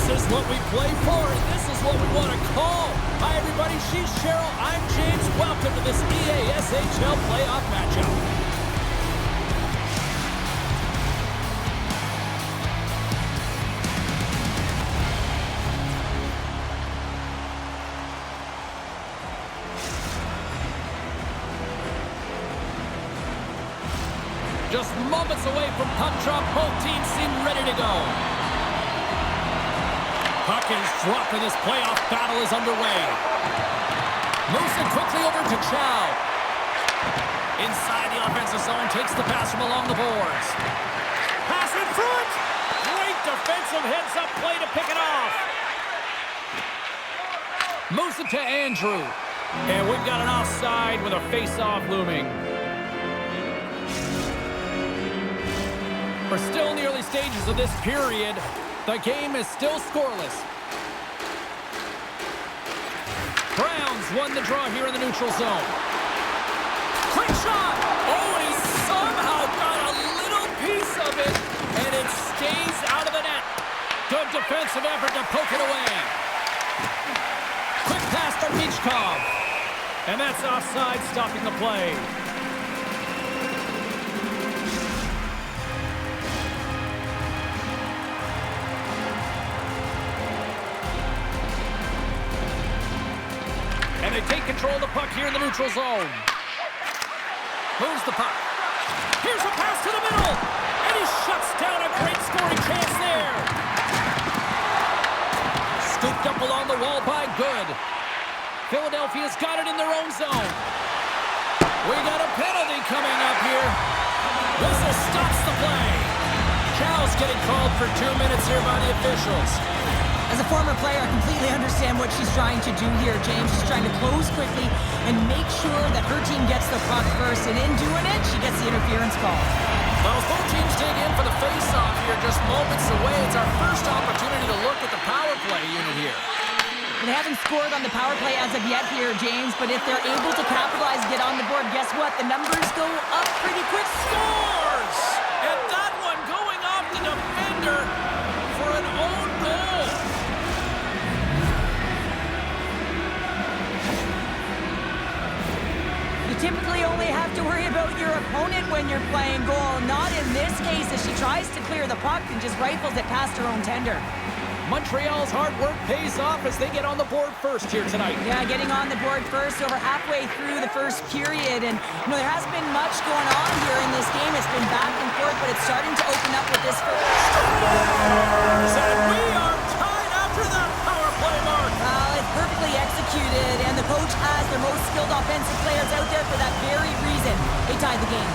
This is what we play for, and this is what we want to call. Hi, everybody. She's Cheryl. I'm James. Welcome to this EASHL playoff matchup. Just moments away from puck drop, both teams seem ready to go. Puck is dropped and this playoff battle is underway. Moves it quickly over to Chow. Inside the offensive zone, takes the pass from along the boards. Pass in front! Great defensive heads-up play to pick it off. Moves it to Andrew. And we've got an offside with a face-off looming. We're still in the early stages of this period. The game is still scoreless. Browns won the draw here in the neutral zone. Quick shot! Oh, and he somehow got a little piece of it, and it stays out of the net. Good defensive effort to poke it away. Quick pass to Michkov. And that's offside, stopping the play. And they take control of the puck here in the neutral zone. Moves the puck. Here's a pass to the middle. And he shuts down a great scoring chance there. Scooped up along the wall by Good. Philadelphia's got it in their own zone. We got a penalty coming up here. Whistle stops the play. Chow's getting called for 2 minutes here by the officials. As a former player, I completely understand what she's trying to do here, James. She's trying to close quickly and make sure that her team gets the puck first. And in doing it, she gets the interference call. Well, both teams dig in for the face-off here, just moments away. It's our first opportunity to look at the power play unit here. They haven't scored on the power play as of yet here, James, but if they're able to capitalize and get on the board, guess what? The numbers go up pretty quick. Scores! And that one going off the defender for an own goal. You typically only have to worry about your opponent when you're playing goal. Not in this case, as she tries to clear the puck and just rifles it past her own tender. Montreal's hard work pays off as they get on the board first here tonight. Yeah, getting on the board first over halfway through the first period. And, you know, there hasn't been much going on here in this game. It's been back and forth, but it's starting to open up with this first. And we are tied after that power play mark. It's perfectly executed, and the coach has their most skilled offensive players out there for that very reason. They tied the game.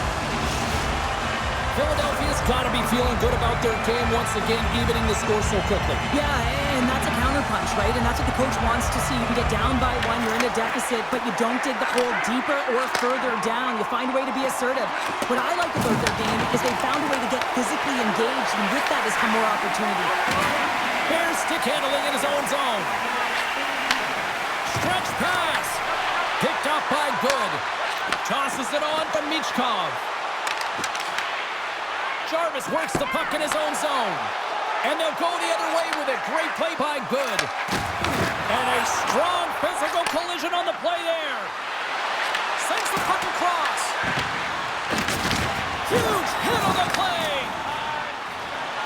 Philadelphia's got to be feeling good about their game once again, evening the score so quickly. Yeah, and that's a counterpunch, right? And that's what the coach wants to see. You can get down by one, you're in a deficit, but you don't dig the hole deeper or further down. You find a way to be assertive. What I like about their game is they found a way to get physically engaged, and with that has come more opportunity. Bears stick handling in his own zone. Stretch pass. Picked up by Good. Tosses it on to Michkov. Jarvis works the puck in his own zone. And they'll go the other way with it. Great play by Good. And a strong physical collision on the play there. Sends the puck across. Huge hit on the play.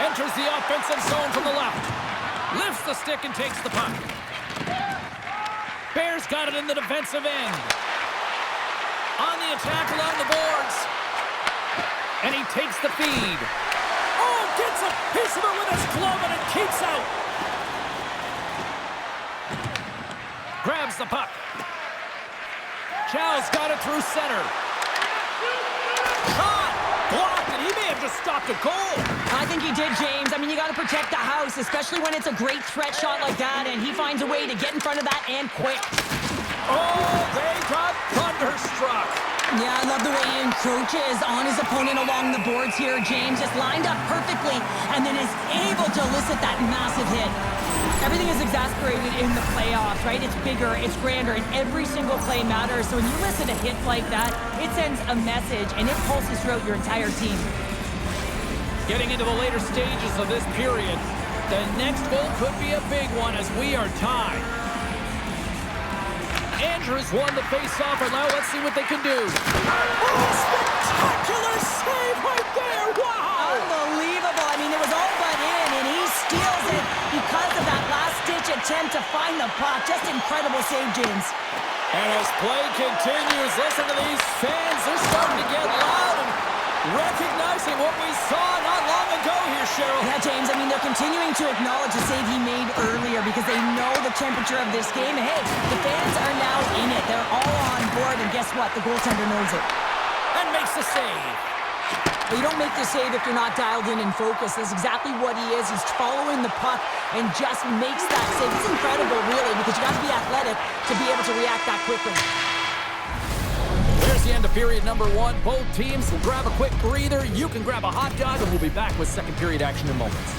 Enters the offensive zone from the left. Lifts the stick and takes the puck. Bears got it in the defensive end. On the attack along the boards. And he takes the feed. Oh, gets a piece of it with his glove and it keeps out. Grabs the puck. Chow's got it through center. Shot! Blocked, and he may have just stopped a goal. I think he did, James. I mean, you got to protect the house, especially when it's a great threat shot like that, and he finds a way to get in front of that and quick. Oh, they got thunderstruck. Yeah, I love the way he encroaches on his opponent along the boards here, James. Just lined up perfectly and then is able to elicit that massive hit. Everything is exasperated in the playoffs, right? It's bigger, it's grander, and every single play matters. So when you listen to hits like that, it sends a message, and it pulses throughout your entire team. Getting into the later stages of this period, The next goal could be a big one as we are tied. Andrews won the face-off, and now let's see what they can do. Oh, spectacular save right there! Wow! Unbelievable. I mean, it was all but in, and he steals it because of that last-ditch attempt to find the puck. Just incredible save, James. And as play continues, listen to these fans. They're starting to get loud and recognizing what we saw not long ago here, Cheryl. Yeah, James, I mean, they're continuing to acknowledge the save he made earlier because they know the temperature of this game. And hey, the fans are now in it. They're all on board, and guess what? The goaltender knows it. And makes the save. But you don't make the save if you're not dialed in and focused. That's exactly what he is. He's following the puck and just makes that save. It's incredible, really, because you got to be athletic to be able to react that quickly. There's the end of period number 1. Both teams will grab a quick breather. You can grab a hot dog, and we'll be back with second period action in moments.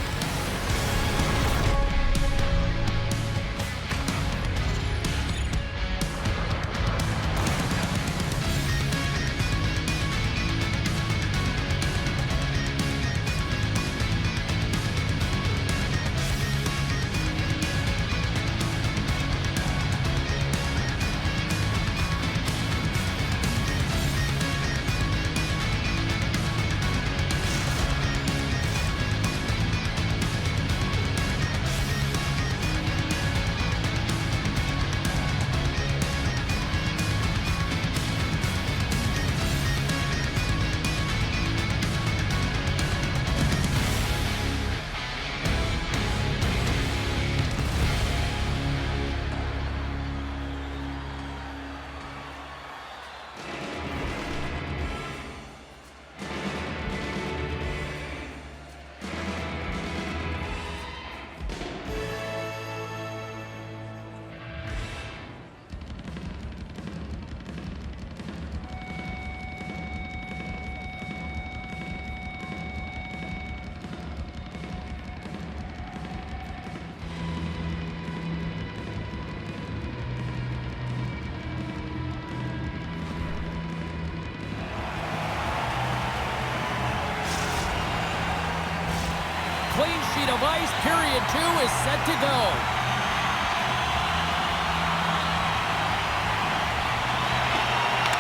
Clean sheet of ice. Period 2 is set to go.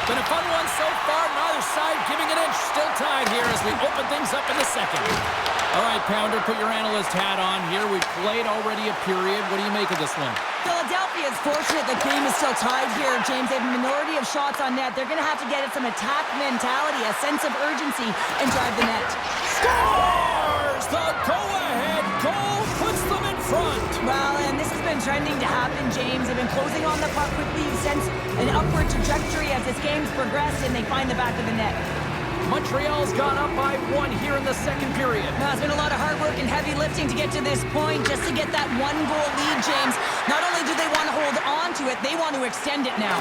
Been a fun one so far. Neither side giving an inch. Still tied here as we open things up in the second. All right, Pounder, put your analyst hat on here. We played already a period. What do you make of this one? Philadelphia is fortunate the game is still tied here, James. They have a minority of shots on net. They're going to have to get at some attack mentality, a sense of urgency, and drive the net. Scores! The go-ahead goal puts them in front. Well, and this has been trending to happen, James. They've been closing on the puck quickly. You sense an upward trajectory as this game's progressed, and they find the back of the net. Montreal's gone up by 1 here in the second period. Now, it's been a lot of hard work and heavy lifting to get to this point, just to get that 1-goal lead, James. Not only do they want to hold on to it, they want to extend it now.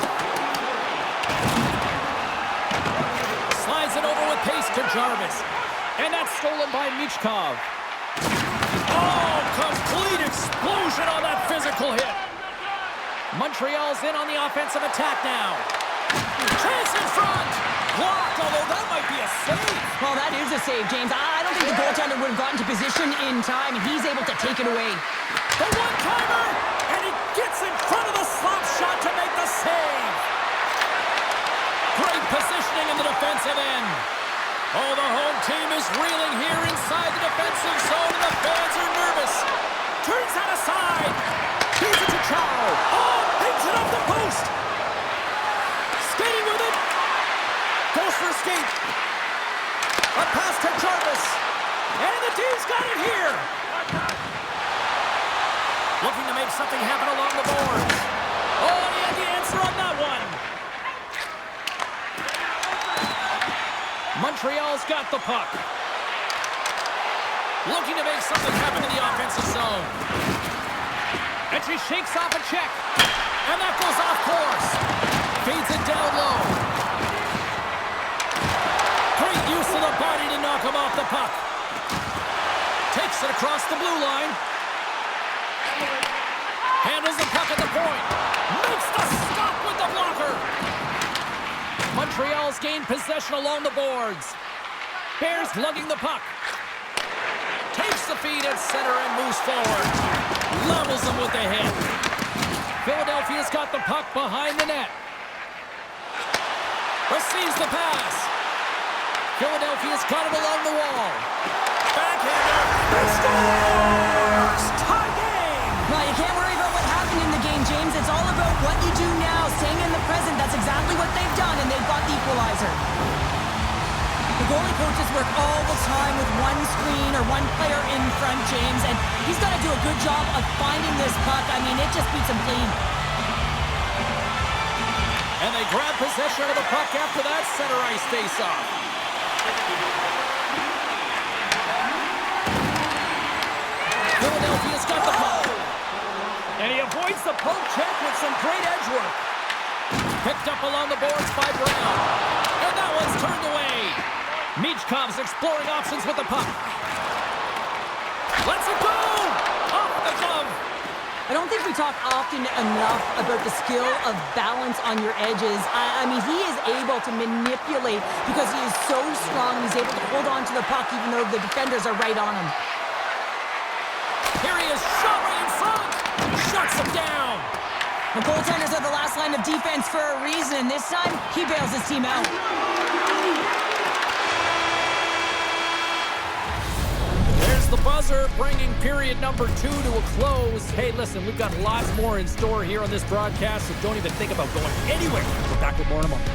Slides it over with pace to Jarvis. And that's stolen by Michkov. Oh, complete explosion on that physical hit. Montreal's in on the offensive attack now. Chance in front. Blocked, although that might be a save. Well, that is a save, James. I don't think the goaltender would have gotten to position in time, and he's able to take it away. The one-timer, and he gets in front of the slap shot to make the save. Great positioning in the defensive end. Oh, the home team is reeling here inside the defensive zone, and the fans are nervous. Turns that aside. He's it to Chow. Oh, hangs it off the post. Skating with it. Goes for a skate. A pass to Jarvis. And the D's got it here. Looking to make something happen along the boards. Oh, and he had the answer on that one. Montreal's got the puck. Looking to make something happen in the offensive zone. And she shakes off a check. And that goes off course. Feeds it down low. Great use of the body to knock him off the puck. Takes it across the blue line. Handles the puck at the point. Makes the stop with the blocker. Montreal's gained possession along the boards. Bears lugging the puck. Takes it the feed at center and moves forward. Levels him with the hit. Philadelphia's got the puck behind the net. Receives the pass. Philadelphia's got it along the wall. Backhander. They scores! Tie game! Well, you can't worry about what happened in the game, James. It's all about what you do now, staying in the present. That's exactly what they've done, and they've got the equalizer. The goalie coaches work all the time with one screen or one player in front, James, and he's got to do a good job of finding this puck. I mean, it just beats him clean. And they grab possession of the puck after that center ice face-off. Philadelphia's got the puck. And he avoids the poke check with some great edge work. Picked up along the boards by Brown. And that one's turned away. Michkov's exploring options with the puck. Let's it go! Off the glove. I don't think we talk often enough about the skill of balance on your edges. I mean, he is able to manipulate because he is so strong. He's able to hold on to the puck even though the defenders are right on him. Here he is, shot right in front. Shuts him down. The goaltenders are the last line of defense for a reason. This time, he bails his team out. The buzzer bringing period number 2 to a close. Hey, listen, we've got lots more in store here on this broadcast, so don't even think about going anywhere. We're back with more in a moment.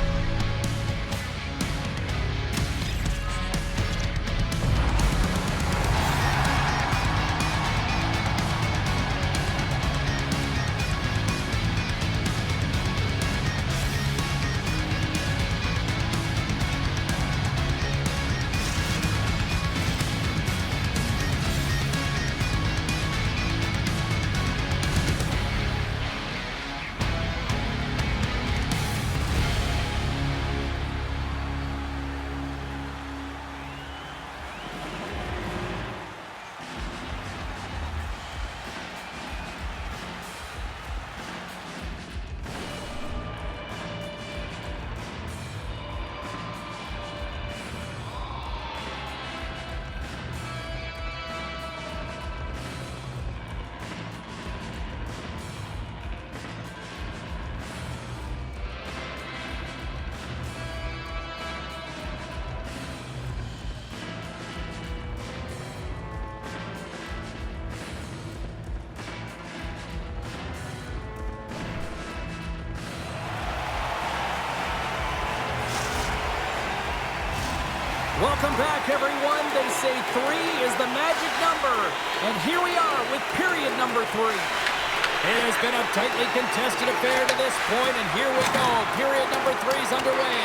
Welcome back, everyone. They say 3 is the magic number. And here we are with period number 3. It has been a tightly contested affair to this point, and here we go. Period number 3 is underway.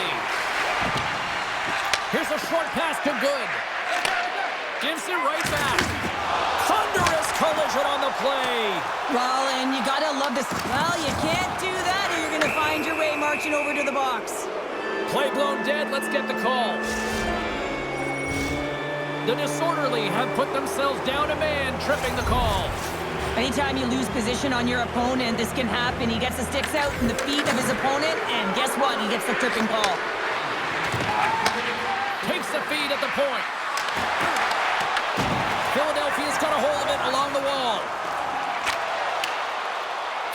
Here's a short pass to Good. Gives it right back. Thunderous collision on the play. Well, and you gotta love this. Well, you can't do that or you're gonna find your way marching over to the box. Play blown dead. Let's get the call. The disorderly have put themselves down a man, tripping the call. Anytime you lose position on your opponent, this can happen. He gets the sticks out in the feet of his opponent, and guess what? He gets the tripping call. Takes the feed at the point. Philadelphia's got a hold of it along the wall.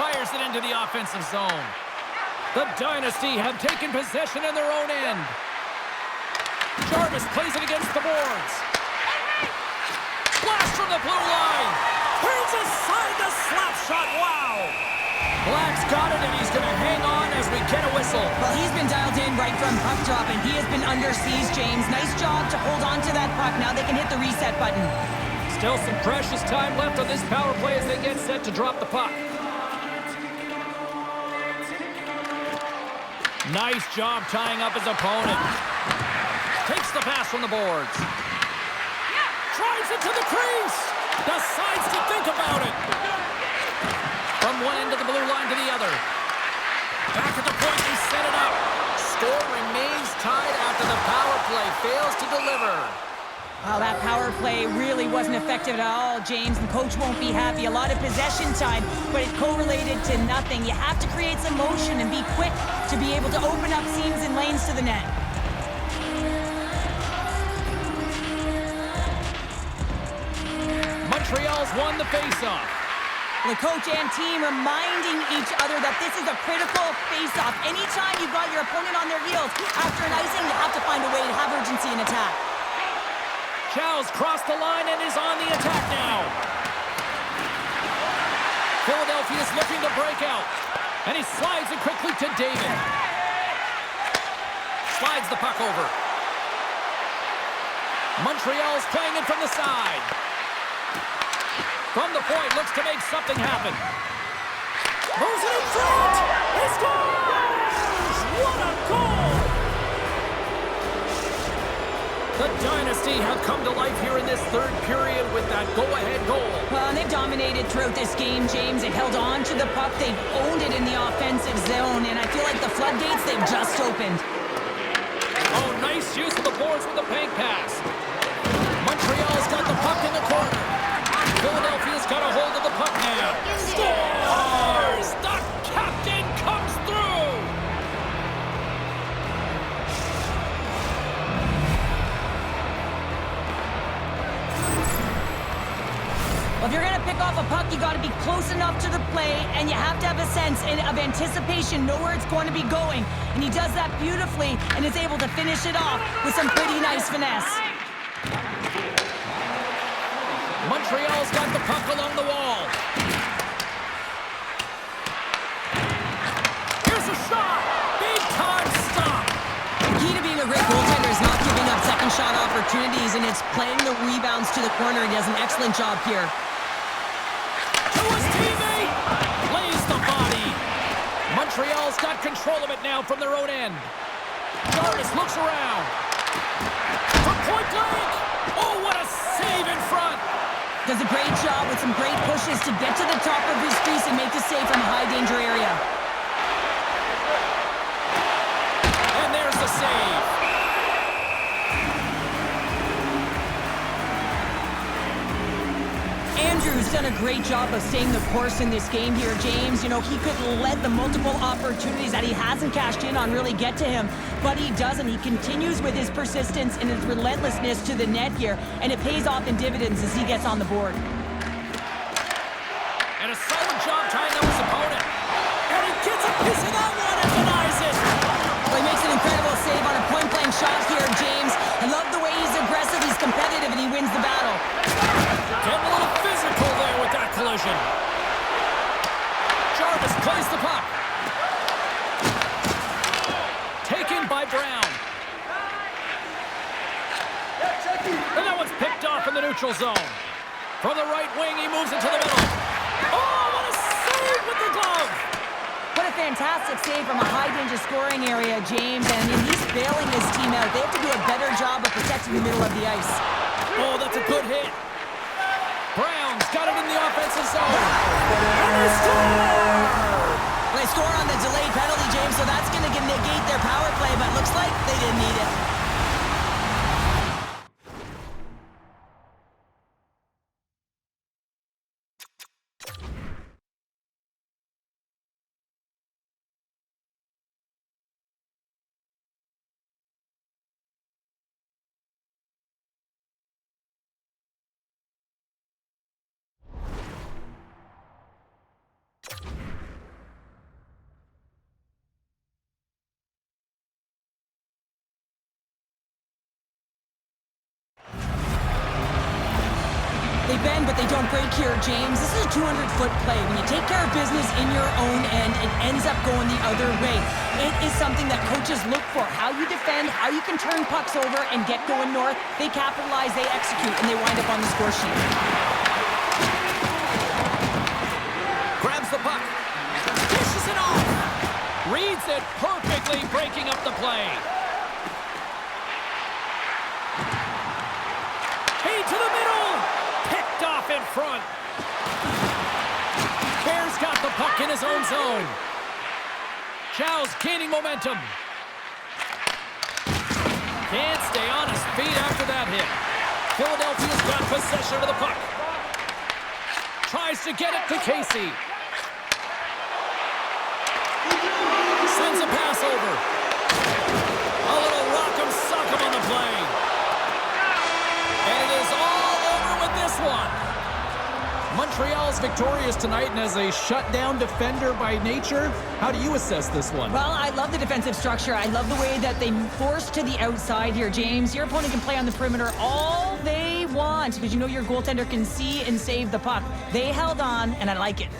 Fires it into the offensive zone. The Dynasty have taken possession in their own end. Jarvis plays it against the boards. Blast from the blue line. Turns aside the slap shot. Wow. Black's got it, and he's going to hang on as we get a whistle. Well, he's been dialed in right from puck drop, and he has been under siege, James. Nice job to hold on to that puck. Now they can hit the reset button. Still some precious time left on this power play as they get set to drop the puck. Nice job tying up his opponent. Takes the pass from the boards. Drives it to the crease. Decides to think about it. From one end of the blue line to the other. Back at the point, they set it up. Score remains tied after the power play fails to deliver. Oh, that power play really wasn't effective at all, James. The coach won't be happy. A lot of possession time, but it correlated to nothing. You have to create some motion and be quick to be able to open up seams and lanes to the net. Montreal's won the faceoff. The coach and team reminding each other that this is a critical face-off. Anytime you've got your opponent on their heels after an icing, you have to find a way to have urgency in attack. Chow's crossed the line and is on the attack now. Philadelphia is looking to break out. And he slides it quickly to David. Slides the puck over. Montreal's playing it from the side. From the point, looks to make something happen. Moves it in front! He scores! What a goal! The Dynasty have come to life here in this third period with that go-ahead goal. Well, they've dominated throughout this game, James. They've held on to the puck. They've owned it in the offensive zone, and I feel like the floodgates, they've just opened. Oh, nice use of the boards with the bank pass. Montreal's got the puck in the corner. Philadelphia's got a hold of the puck now. Scores! The captain comes through! Well, if you're going to pick off a puck, you got to be close enough to the play, and you have to have a sense of anticipation, know where it's going to be going. And he does that beautifully and is able to finish it off with some pretty nice finesse. Montreal's got the puck along the wall. Here's a shot! Big time stop! The key to being a great goaltender is not giving up second shot opportunities, and it's playing the rebounds to the corner. He does an excellent job here. To his teammate! Lays the body! Montreal's got control of it now from their own end. Jarvis looks around. From point blank! Oh, what a save in front! Does a great job with some great pushes to get to the top of his crease and make the save from a high-danger area. And there's the save. Andrew's done a great job of staying the course in this game here, James. You know, he could let the multiple opportunities that he hasn't cashed in on really get to him, but he doesn't. He continues with his persistence and his relentlessness to the net here, and it pays off in dividends as he gets on the board. And a solid job tying up his opponent. And he gets a piece of that one and denies it. Well, he makes an incredible save on a point-blank shot here, James. I love the way he's aggressive, he's competitive, and he wins the battle. Getting a little physical there with that collision. Jarvis plays the puck. Taken by Brown. And that one's picked off in the neutral zone. From the right wing, he moves it to the middle. Oh, what a save with the glove! What a fantastic save from a high-danger scoring area, James. And I mean, he's bailing his team out. They have to do a better job of protecting the middle of the ice. Oh, that's a good hit. Brown's got it in the offensive zone. And they score! They score on the delayed penalty, James, so that's going to negate their power play, but looks like they didn't need it. They bend, but they don't break here, James. This is a 200-foot play. When you take care of business in your own end, it ends up going the other way. It is something that coaches look for. How you defend, how you can turn pucks over and get going north. They capitalize, they execute, and they wind up on the score sheet. Grabs the puck. Dishes it off. Reads it perfectly, breaking up the play. Feed to the middle. Picked off in front. Bears got the puck in his own zone. Chow's gaining momentum. Can't stay on his feet after that hit. Philadelphia's got possession of the puck. Tries to get it to Casey. Sends a pass over. A little rock'em sock'em on the play. And it is all over with this one. Montreal's victorious tonight, and as a shutdown defender by nature, how do you assess this one? Well, I love the defensive structure. I love the way that they force to the outside here, James. Your opponent can play on the perimeter all they want because you know your goaltender can see and save the puck. They held on, and I like it.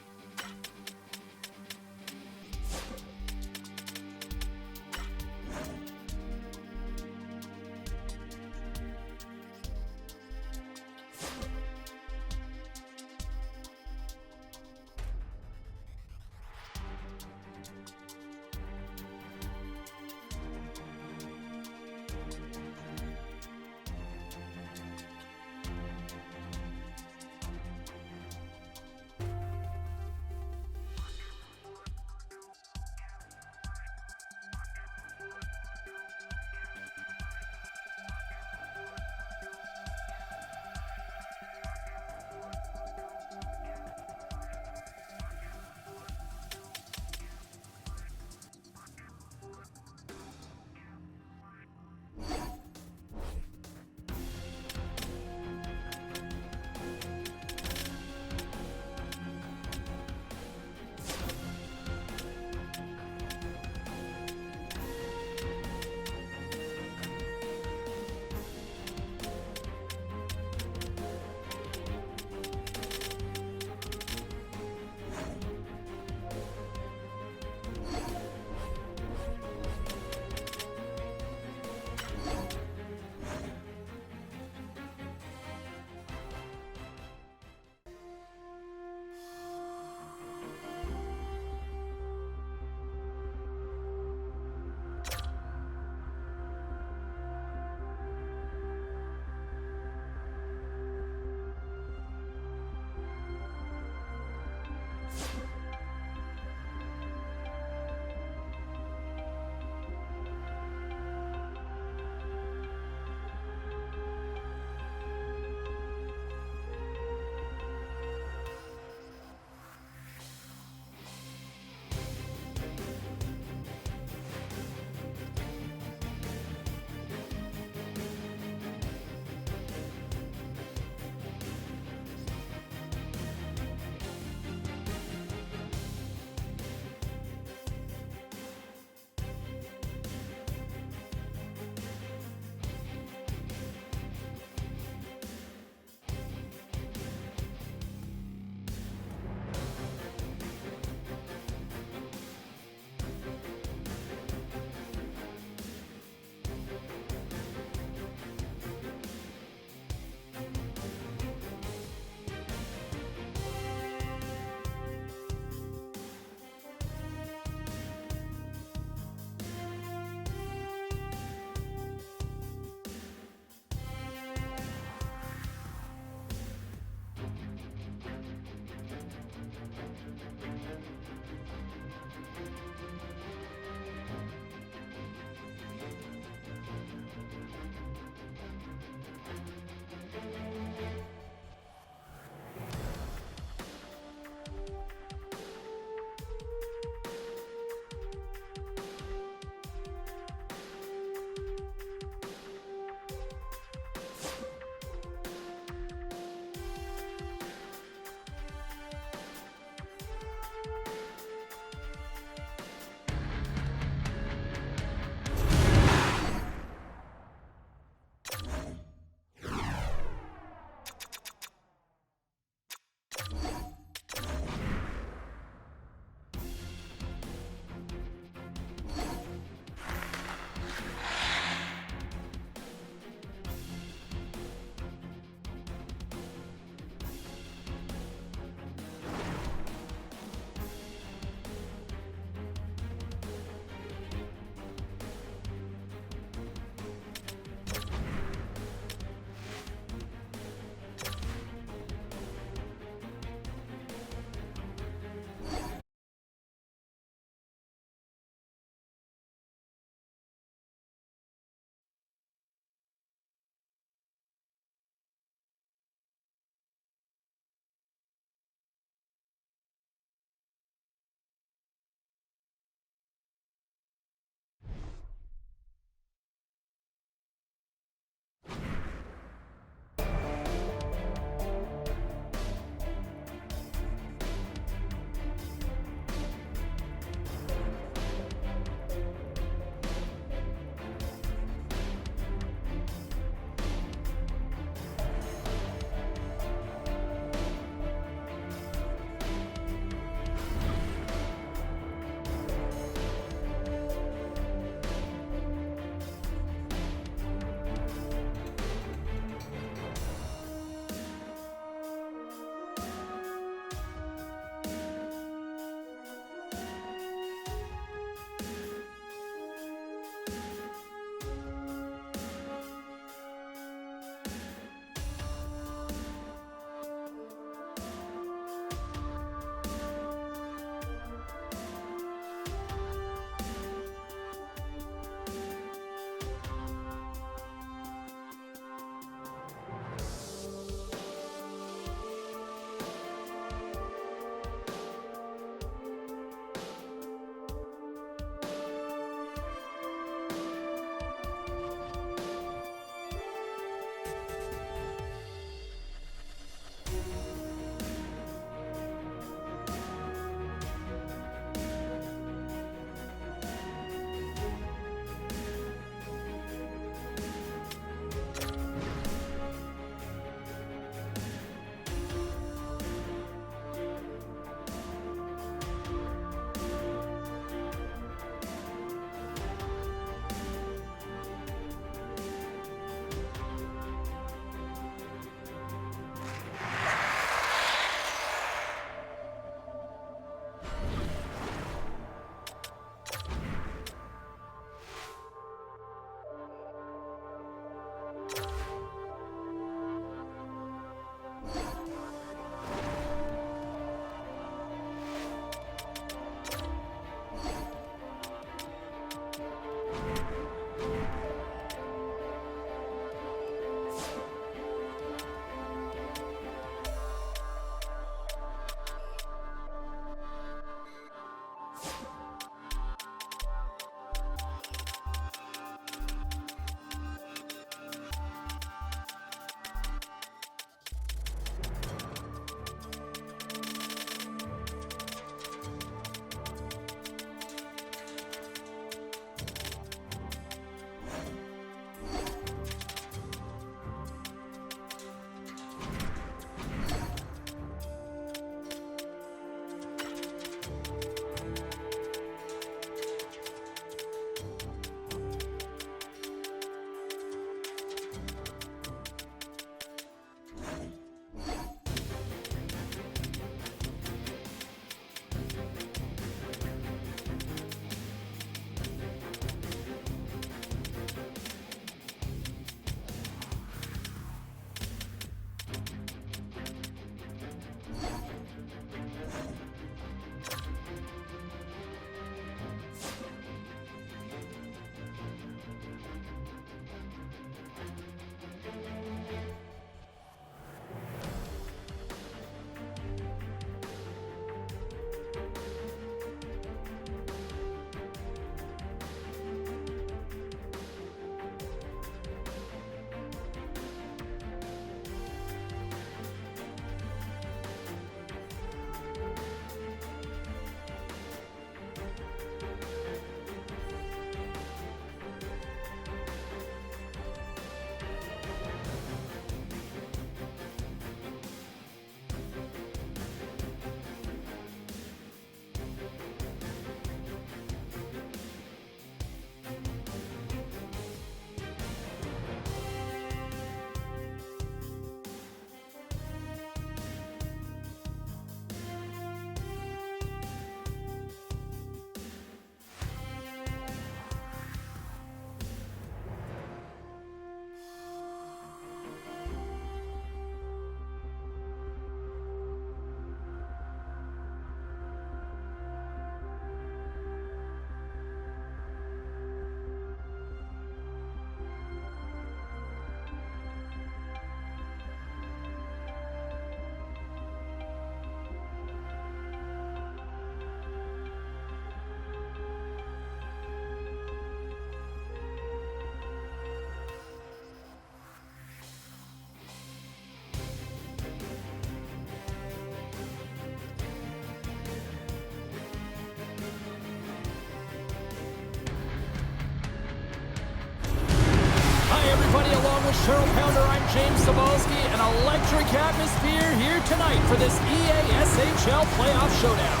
Cheryl Pounder, I'm James Cebulski. An electric atmosphere here tonight for this EASHL Playoff Showdown.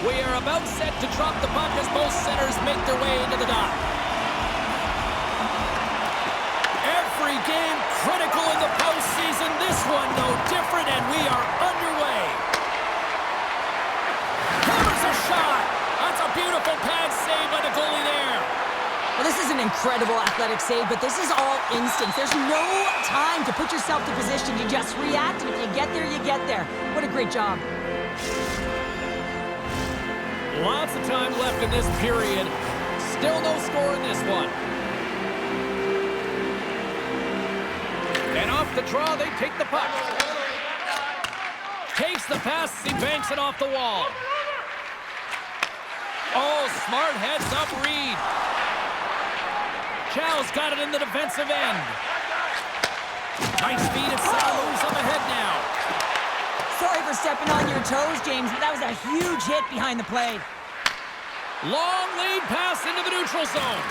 We are about set to drop the puck as both centers make their way into the dot. Every game critical in the postseason. This one no different, and we are underway. Hammers a shot. That's a beautiful pad save by the goalie there. Well, this is an incredible athletic save, but this is all instinct. There's no time to put yourself to position. You just react, and if you get there, you get there. What a great job. Lots of time left in this period. Still no score in this one. And off the draw, they take the puck. Takes the pass, he banks it off the wall. Oh, smart heads up Reed. Chow's got it in the defensive end. Nice feed at St. Louis up ahead now. Sorry for stepping on your toes, James, but that was a huge hit behind the play. Long lead pass into the neutral zone.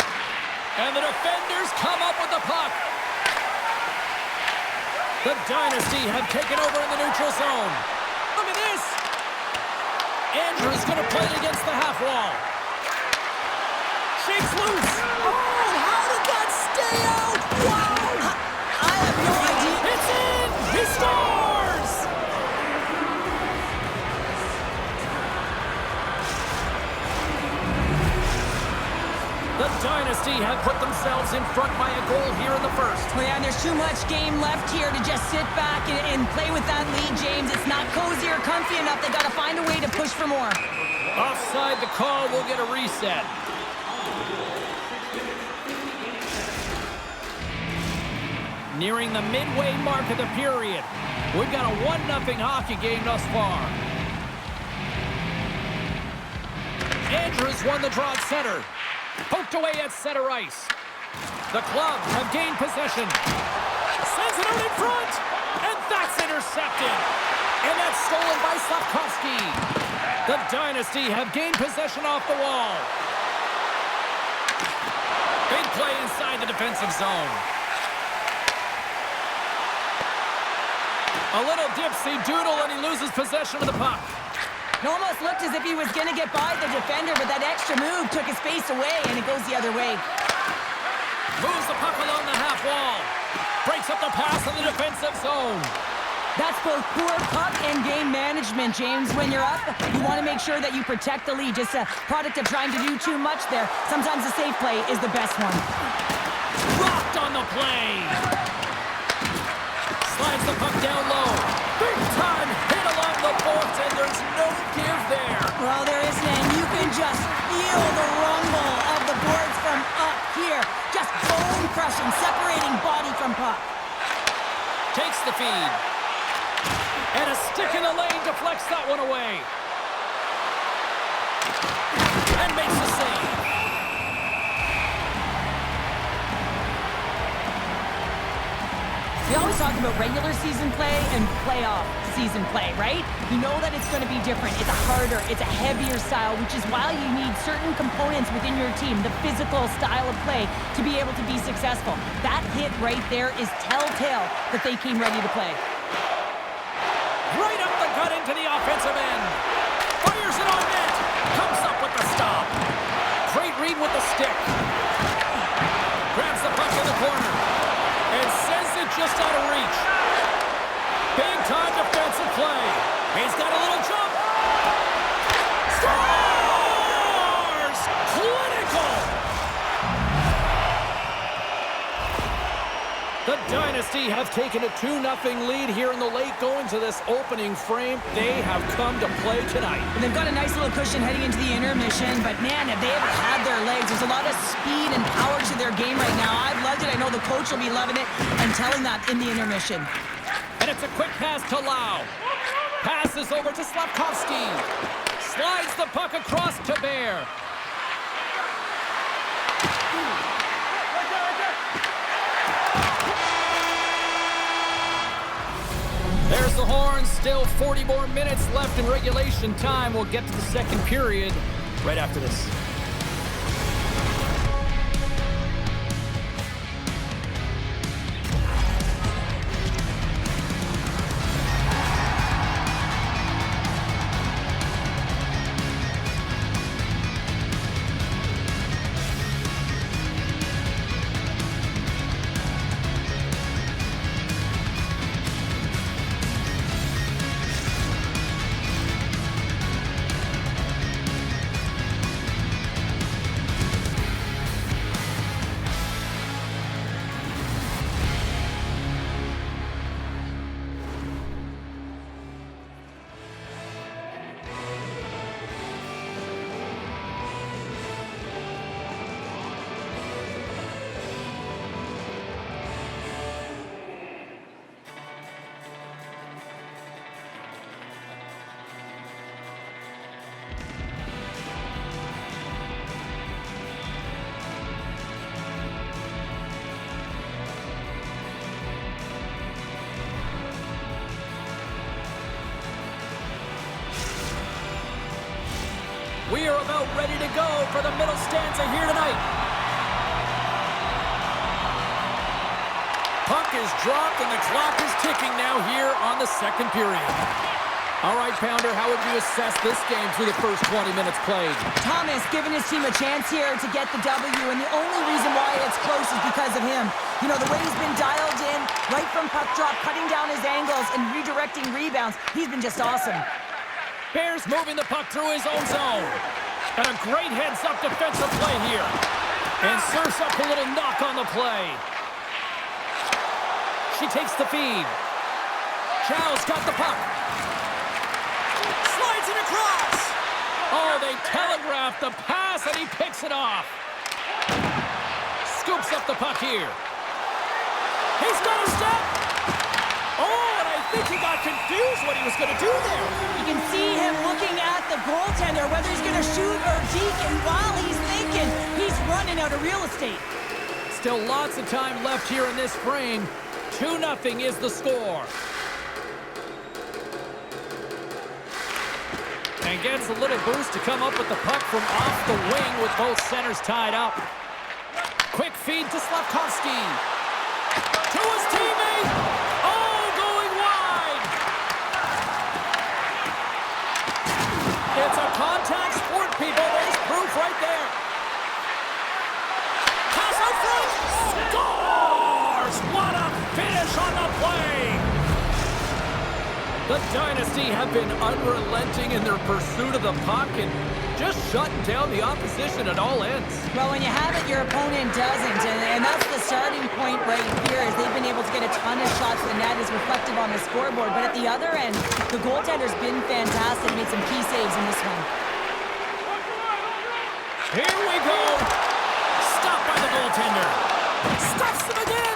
And the defenders come up with the puck. The Dynasty have taken over in the neutral zone. Look at this. Andrews going to play it against the half wall. Shakes loose. Oh, how did that stay out? Wow! I have no idea. It's in! He scores! The Dynasty have put themselves in front by a goal here in the first. Oh yeah, and there's too much game left here to just sit back and play with that lead, James. It's not cozy or comfy enough. They got to find a way to push for more. Offside the call, we'll get a reset. Nearing the midway mark of the period. We've got a 1-0 hockey game thus far. Andrews won the draw at center. Poked away at center ice. The Club have gained possession. Sends it out in front. And that's intercepted. And that's stolen by Slafkovsky. The Dynasty have gained possession off the wall. Big play inside the defensive zone. A little dipsy doodle and he loses possession of the puck. It almost looked as if he was going to get by the defender, but that extra move took his space away, and it goes the other way. Moves the puck along the half wall. Breaks up the pass in the defensive zone. That's both poor puck and game management, James. When you're up, you want to make sure that you protect the lead. Just a product of trying to do too much there. Sometimes the safe play is the best one. Rocked on the play. Slides the puck down low. Big time hit along the boards, and there's no give there. Well, there isn't, and you can just feel the rumble of the boards from up here. Just bone crushing, separating body from puck. Takes the feed. And a stick in the lane deflects that one away. And makes the save. We always talk about regular season play and playoff season play, right? You know that it's going to be different. It's a harder, it's a heavier style, which is why you need certain components within your team, the physical style of play, to be able to be successful. That hit right there is telltale that they came ready to play. Right up the gut into the offensive end. Fires it on net. Comes up with the stop. Great read with the stick. Grabs the puck in the corner. And sends it just out of reach. Big time defensive play. He's got a little jump. Scores! Clinical! The Dynasty have taken a 2-0 lead here in the late going to this opening frame. They have come to play tonight. And they've got a nice little cushion heading into the intermission, but man, have they ever had their legs. There's a lot of speed and power to their game right now. I've loved it. I know the coach will be loving it and telling that in the intermission. And it's a quick pass to Lau. Passes over to Slafkovsky. Slides the puck across to Bear. There's the horn. Still 40 more minutes left in regulation time. We'll get to the second period right after this. We are about ready to go for the middle stanza here tonight. Puck is dropped and the clock is ticking now here on the second period. All right, Pounder, how would you assess this game through the first 20 minutes played? Thomas giving his team a chance here to get the W, and the only reason why it's close is because of him. You know, the way he's been dialed in, right from puck drop, cutting down his angles and redirecting rebounds, he's been just awesome. Bears moving the puck through his own zone. And a great heads-up defensive play here. And serves up a little knock on the play. She takes the feed. Chow's got the puck. Slides it across. Oh, they telegraph the pass, and he picks it off. Scoops up the puck here. He's got a step. Oh, and I think he got confused what he was going to do there. You can see him looking at the goaltender, whether he's going to shoot or deke, and while he's thinking, he's running out of real estate. Still lots of time left here in this frame. 2-0 is the score. And gets a little boost to come up with the puck from off the wing with both centers tied up. Quick feed to Slafkovsky. To his teammate. Oh, going wide. It's a contact sport, people. There's proof right there. Pass out front. Scores! What a finish on the play. The Dynasty have been unrelenting in their pursuit of the puck and just shutting down the opposition at all ends. Well, when you have it, your opponent doesn't, and that's the starting point right here, is they've been able to get a ton of shots. The net is reflective on the scoreboard, but at the other end, the goaltender's been fantastic, made some key saves in this one. Here we go. Stopped by the goaltender. Stops him again.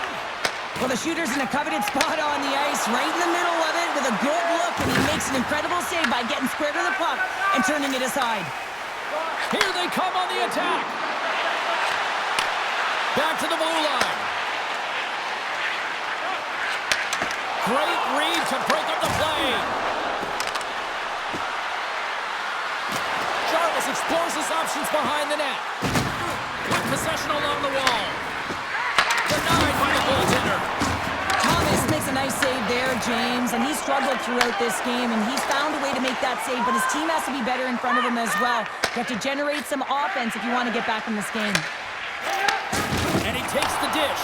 Well, the shooter's in a coveted spot on the ice, right in the middle of it, with a good look, and he makes an incredible save by getting square to the puck and turning it aside. Here they come on the attack. Back to the blue line. Great read to break up the play. Jarvis explores his options behind the net. Good possession along the wall. Denied by the goaltender. Thomas makes a nice save there, James, and he struggled throughout this game, and he's found a way to make that save, but his team has to be better in front of him as well. You have to generate some offense if you want to get back in this game. And he takes the dish.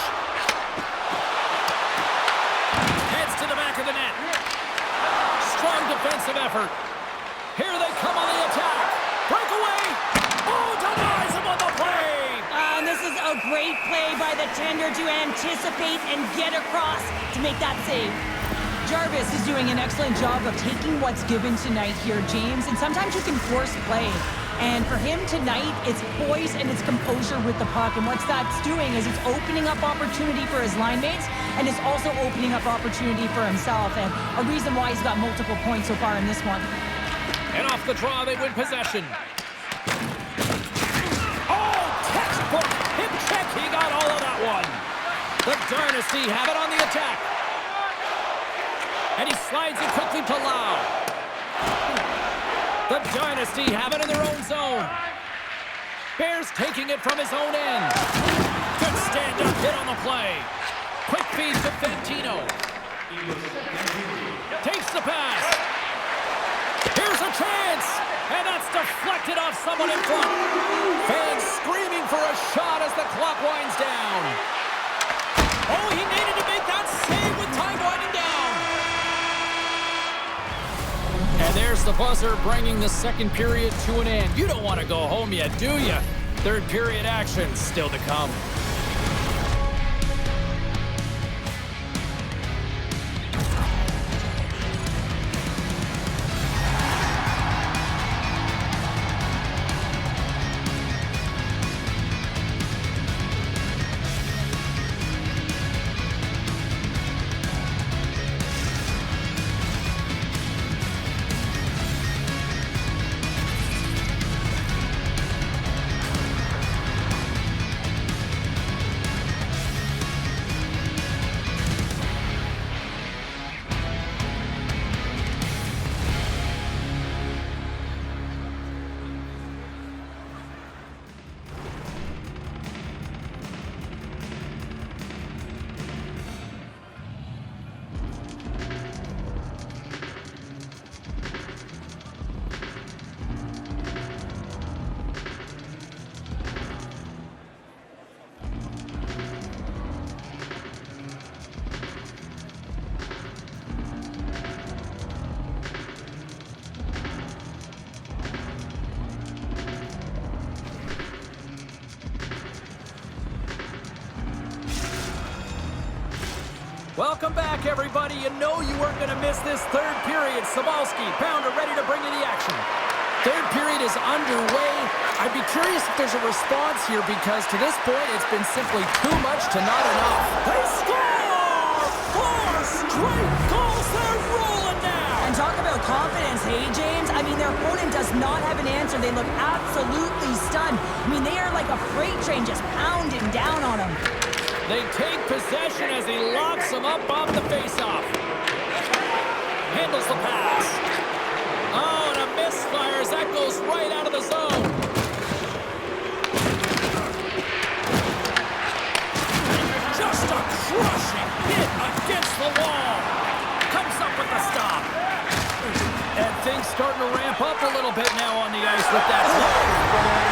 Heads to the back of the net. Strong defensive effort. Here they come on the attack. Breakaway. Oh, denies him on the play. And this is a great play by the tender to anticipate and get across to make that save. Jarvis is doing an excellent job of taking what's given tonight here, James, and sometimes you can force play. And for him tonight, it's poise and it's composure with the puck. And what that's doing is it's opening up opportunity for his line mates, and it's also opening up opportunity for himself. And a reason why he's got multiple points so far in this one. And off the draw, they win possession. Oh, textbook hip check. He got all of that one. The Dynasty have it on the attack. And he slides it quickly to Lau. The Dynasty have it in their own zone. Bears taking it from his own end. Good stand-up hit on the play. Quick feed to Fantino. Takes the pass. Here's a chance. And that's deflected off someone in front. Fans screaming for a shot as the clock winds down. Oh, he needed to make that save with time winding down. And there's the buzzer bringing the second period to an end. You don't want to go home yet, do you? Third period action still to come. Welcome back, everybody. You know you weren't going to miss this third period. Sabalski, Pounder, ready to bring you the action. Third period is underway. I'd be curious if there's a response here because to this point, it's been simply too much to not enough. They score! 4 straight goals. They're rolling now. And talk about confidence, hey, James? I mean, their opponent does not have an answer. They look absolutely stunned. I mean, they are like a freight train just pounding down on them. They take possession as he locks them up off the faceoff. Handles the pass. Oh, and a misfire as that goes right out of the zone. Just a crushing hit against the wall. Comes up with the stop. And things starting to ramp up a little bit now on the ice with that play.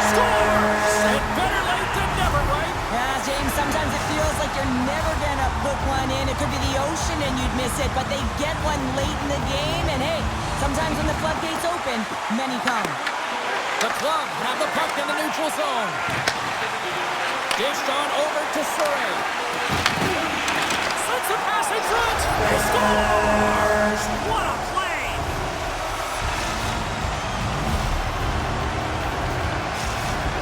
Scores! And better late than never, right? Yeah, James, sometimes it feels like you're never going to put one in. It could be the ocean and you'd miss it, but they get one late in the game, and hey, sometimes when the floodgates open, many come. The Club have the puck in the neutral zone. Dished on over to Surrey. Sends a pass in front. He scores! What a play!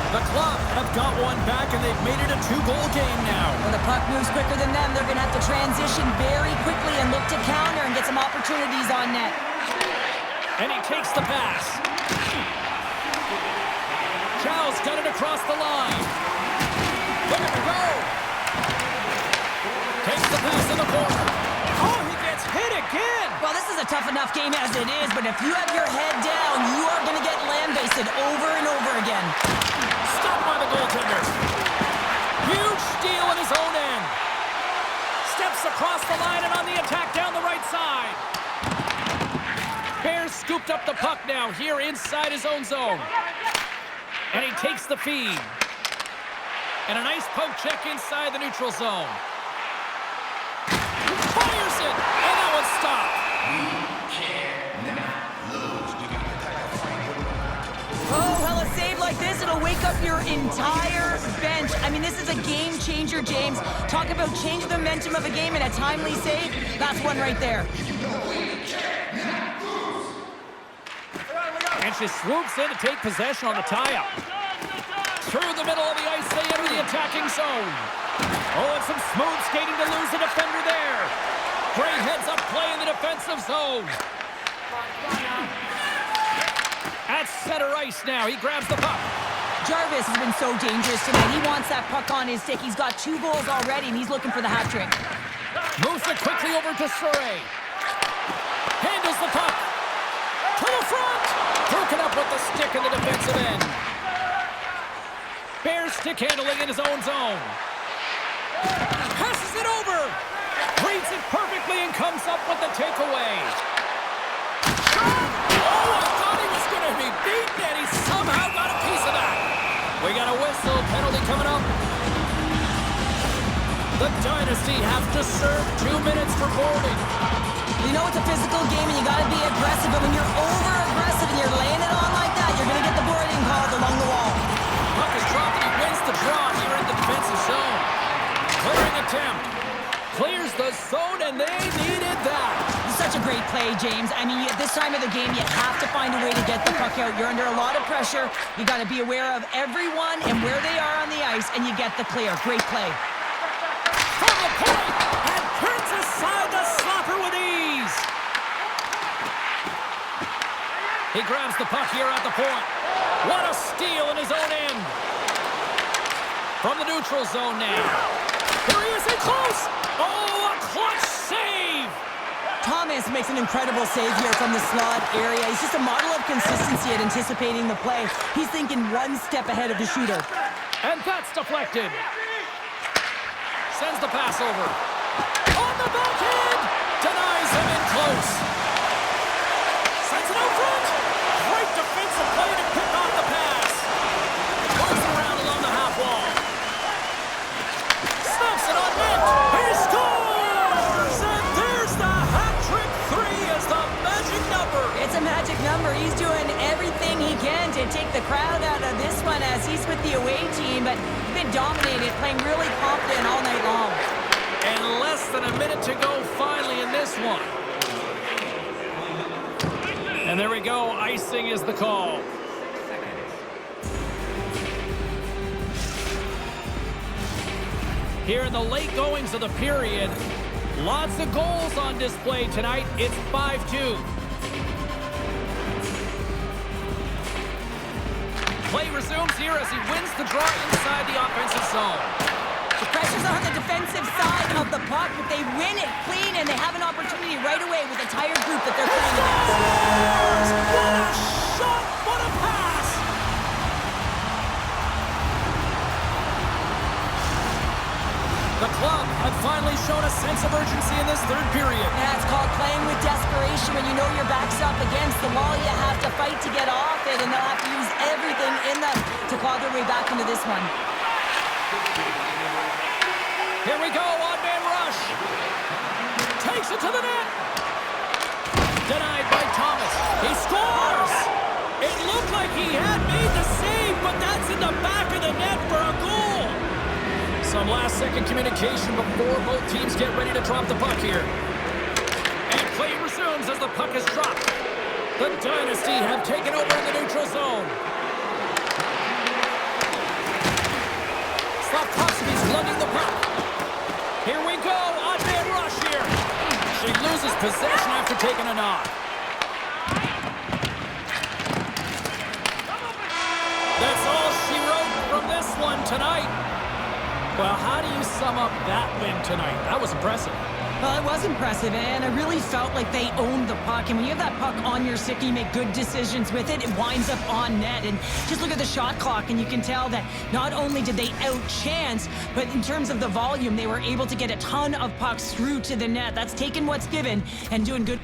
The Club have got one back, and they've made it a 2-goal game now. When the puck moves quicker than them, they're going to have to transition very quickly and look to counter and get some opportunities on net. And he takes the pass. Chow's got it across the line. Looking to go. Takes the pass in the corner. Oh, he gets hit again. Well, this is a tough enough game as it is, but if you have your head down, you are going to get land-based over and over again. Stopped by the goaltender. Huge steal in his own end. Steps across the line and on the attack down the right side. Bears scooped up the puck now here inside his own zone. And he takes the feed. And a nice poke check inside the neutral zone. Fires it! And that one's stopped. Oh, well, a save like this, it'll wake up your entire bench. I mean, this is a game changer, James. Talk about changing the momentum of a game in a timely save. That's one right there. And she swoops in to take possession on the tie-up. Through the middle of the ice, they enter the attacking zone. Oh, and some smooth skating to lose the defender there. Great heads-up play in the defensive zone. At center ice now, he grabs the puck. Jarvis has been so dangerous tonight. He wants that puck on his stick. He's got 2 goals already, and he's looking for the hat trick. Moves it quickly over to Surrey. dribbles the puck. To the front. Broken up with the stick in the defensive end. Bears stick handling in his own zone. Passes it over. Reads it perfectly and comes up with the takeaway. Shot! Oh, I thought he was going to be beaten, and he somehow got a piece of that. We got a whistle. Penalty coming up. The Dynasty have to serve 2 minutes for boarding. You know it's a physical game and you got to be aggressive, but when you're over-aggressive and you're laying it on like that, you're going to get the boarding called along the wall. Puck is dropped and he wins the draw here in the defensive zone. Clearing attempt. Clears the zone and they needed that. It's such a great play, James. I mean, at this time of the game, you have to find a way to get the puck out. You're under a lot of pressure. You got to be aware of everyone and where they are on the ice, and you get the clear. Great play. From the point, and turns aside the slapper with ease. He grabs the puck here at the point. What a steal in his own end. From the neutral zone now. Here he is in close. Oh, a clutch save. Thomas makes an incredible save here from the slot area. He's just a model of consistency at anticipating the play. He's thinking one step ahead of the shooter. And that's deflected. Sends the pass over. On the backhand! Denies him in close. Sends it out front. Great defensive play to pick off the pass. Moves it around along the half wall. Snaps it on net. He scores! And there's the hat-trick 3 as the magic number. It's a magic number. He's doing everything he can to take the crowd out of this one as he's with the away team, but he's been dominated, playing really confident all night long. And less than a minute to go finally in this one. And there we go. Icing is the call. Here in the late goings of the period, lots of goals on display tonight. It's 5-2. Play resumes here as he wins the draw inside the offensive zone. The pressure's on the defensive side of the puck, but they win it clean, and they have an opportunity right away with a tired group that they're playing against. What a shot! What a pass! The club have finally shown a sense of urgency in this third period. Yeah, it's called playing with desperation. When you know your back's up against the wall, you have to fight to get off it, and they'll have to use everything in them to claw their way back into this one. Here we go, odd-man rush. Takes it to the net. Denied by Thomas. He scores! It looked like he had made the save, but that's in the back of the net for a goal. Some last-second communication before both teams get ready to drop the puck here. And play resumes as the puck is dropped. The Dynasty have taken over in the neutral zone. Slavkovsky's lugging the puck. Here we go, odd-man rush here. She loses possession after taking a knock. That's all she wrote from this one tonight. Well, how do you sum up that win tonight? That was impressive. Well, it was impressive, and I really felt like they owned the puck. And when you have that puck on your stick, you make good decisions with it. It winds up on net. And just look at the shot clock, and you can tell that not only did they outchance, but in terms of the volume, they were able to get a ton of pucks through to the net. That's taking what's given and doing good.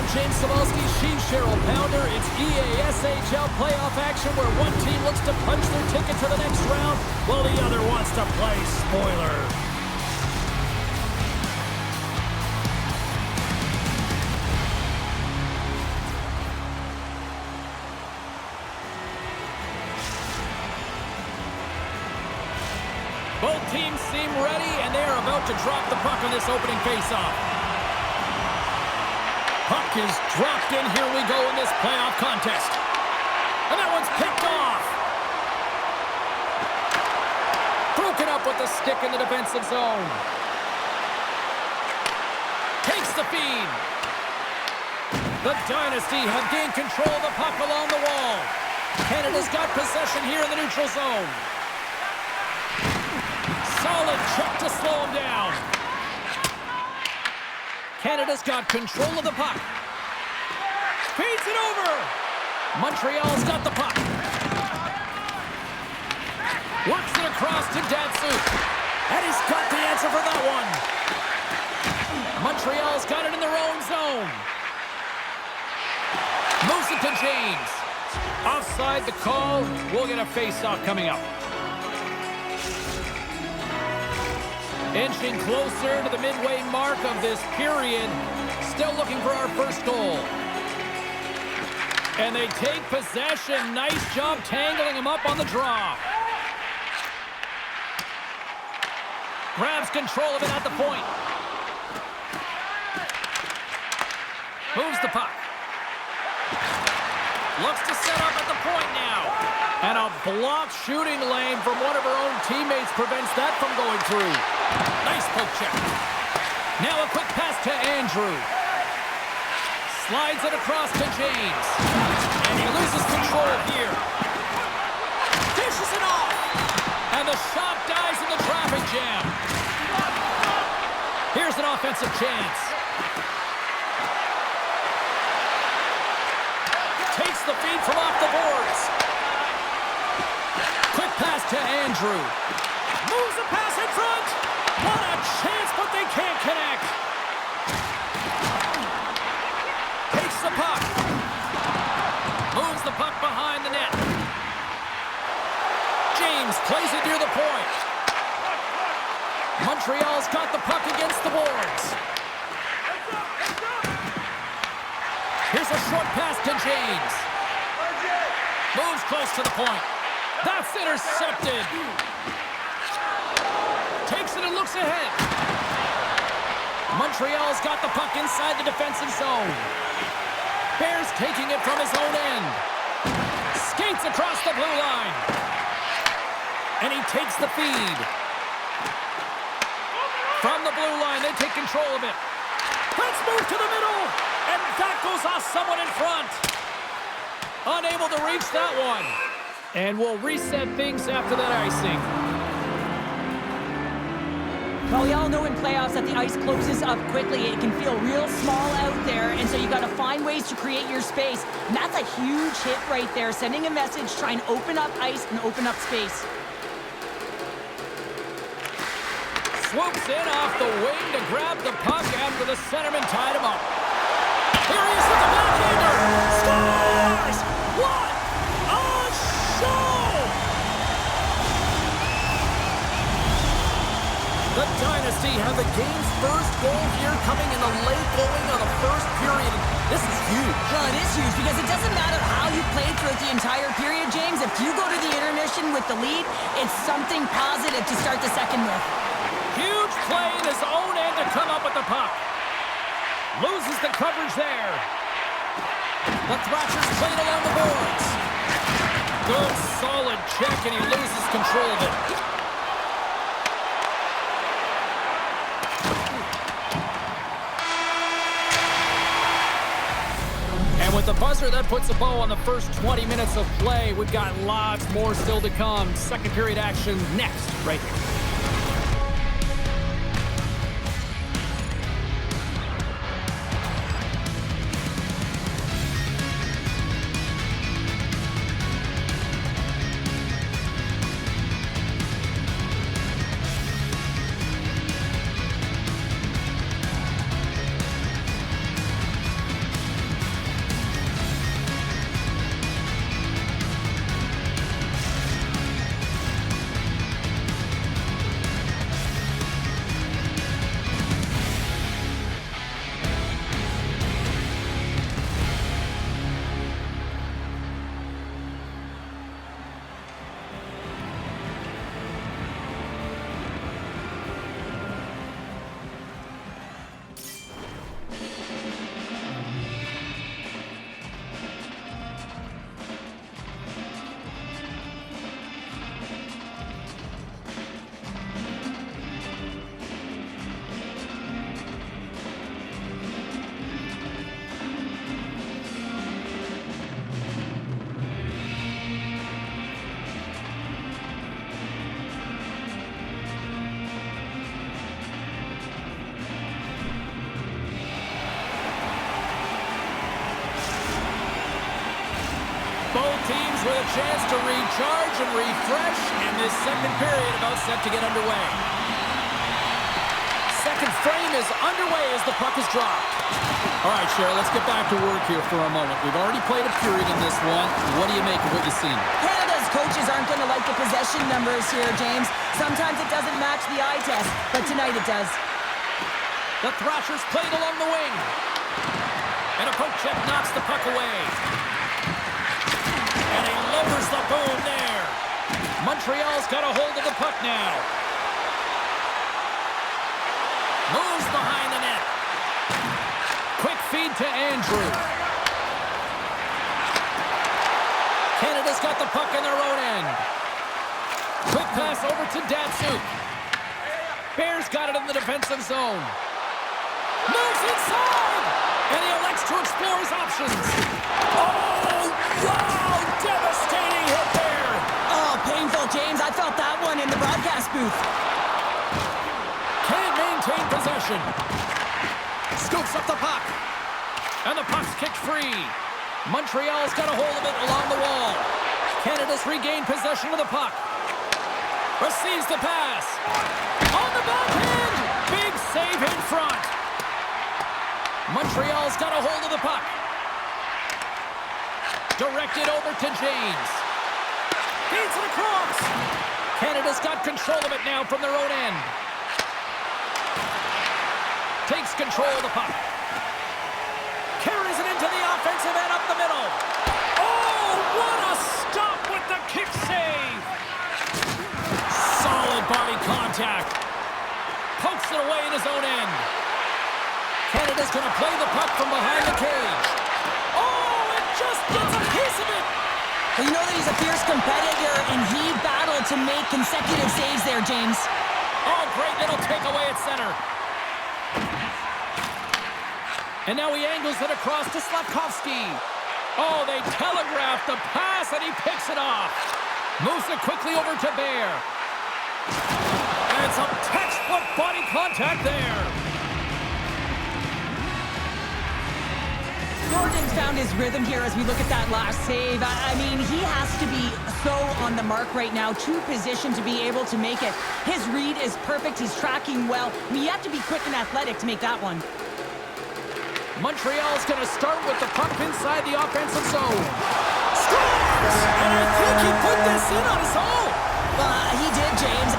James Cybulski, she's Cheryl Pounder. It's EASHL playoff action where one team looks to punch their ticket to the next round while the other wants to play spoiler. Both teams seem ready, and they are about to drop the puck on this opening faceoff. Puck is dropped in. Here we go in this playoff contest. And that one's picked off. Broken up with the stick in the defensive zone. Takes the feed. The Dynasty have gained control of the puck along the wall. Canada's got possession here in the neutral zone. Solid check to slow him down. Canada's got control of the puck. Feeds it over. Montreal's got the puck. Works it across to Datsuk. And he's got the answer for that one. Montreal's got it in their own zone. Moves it to James. Offside the call. We'll get a face-off coming up. Inching closer to the midway mark of this period. Still looking for our first goal. And they take possession. Nice job tangling him up on the draw. Grabs control of it at the point. Moves the puck. Looks to set up at the point now. And a blocked shooting lane from one of her own teammates prevents that from going through. Nice poke check. Now a quick pass to Andrew. Slides it across to James. And he loses control here. Dishes it off. And the shot dies in the traffic jam. Here's an offensive chance. Takes the feed from off the boards. Quick pass to Andrew. Moves the pass in front. What a chance, but they can't connect. Takes the puck. Moves the puck behind the net. James plays it near the point. Montreal's got the puck against the boards. Here's a short pass to James. Moves close to the point. That's intercepted. Takes it and looks ahead. Montreal's got the puck inside the defensive zone. Bears taking it from his own end. Skates across the blue line. And he takes the feed. From the blue line, they take control of it. Let's move to the middle. And that goes off someone in front. Unable to reach that one. And we'll reset things after that icing. Well, we all know in playoffs that the ice closes up quickly. It can feel real small out there, and so you got to find ways to create your space. And that's a huge hit right there, sending a message, trying to open up ice and open up space. Swoops in off the wing to grab the puck after the centerman tied him up. Here he is with the backhander. Scores! What a show! The Dynasty have the game's first goal here coming in the late going of the first period. This is huge. Well, it is huge because it doesn't matter how you played throughout the entire period, James. If you go to the intermission with the lead, it's something positive to start the second with. Huge play in his own end to come up with the puck. Loses the coverage there. The Thrashers played along the boards. Good, solid check, and he loses control of it. And with the buzzer, that puts a bow on the first 20 minutes of play. We've got lots more still to come. Second period action next, right here. Fans with a chance to recharge and refresh, and this second period about set to get underway. Second frame is underway as the puck is dropped. All right, Cheryl, let's get back to work here for a moment. We've already played a period in this one. What do you make of what you've seen? Canada's coaches aren't going to like the possession numbers here, James. Sometimes it doesn't match the eye test, but tonight it does. The Thrashers played along the wing. And a poke check knocks the puck away. And he lowers the boom there. Montreal's got a hold of the puck now. Moves behind the net. Quick feed to Andrew. Canada's got the puck in their own end. Quick pass over to Datsuk. Bears got it in the defensive zone. Moves inside! And he elects to explore his options. Oh, wow! Devastating hit there! Oh, painful, James. I felt that one in the broadcast booth. Can't maintain possession. Scoops up the puck. And the puck's kicked free. Montreal's got a hold of it along the wall. Canada's regained possession of the puck. Receives the pass. On the backhand! Big save in front. Montreal's got a hold of the puck. Directed over to James. Feeds it across. Canada's got control of it now from their own end. Takes control of the puck. Carries it into the offensive end up the middle. Oh, what a stop with the kick save. Solid body contact. Pokes it away in his own end. Canada's going to play the puck from behind the cage. Oh, it just gets a piece of it. Well, you know that he's a fierce competitor, and he battled to make consecutive saves there, James. Oh, great little takeaway at center. And now he angles it across to Slavkovsky. Oh, they telegraphed the pass, and he picks it off. Moves it quickly over to Bear. And some textbook body contact there. Jordan's found his rhythm here as we look at that last save. I mean, he has to be so on the mark right now, to position to be able to make it. His read is perfect. He's tracking well. I mean, you have to be quick and athletic to make that one. Montreal's going to start with the puck inside the offensive zone. Scores! And I think he put this in on his own. He did, James.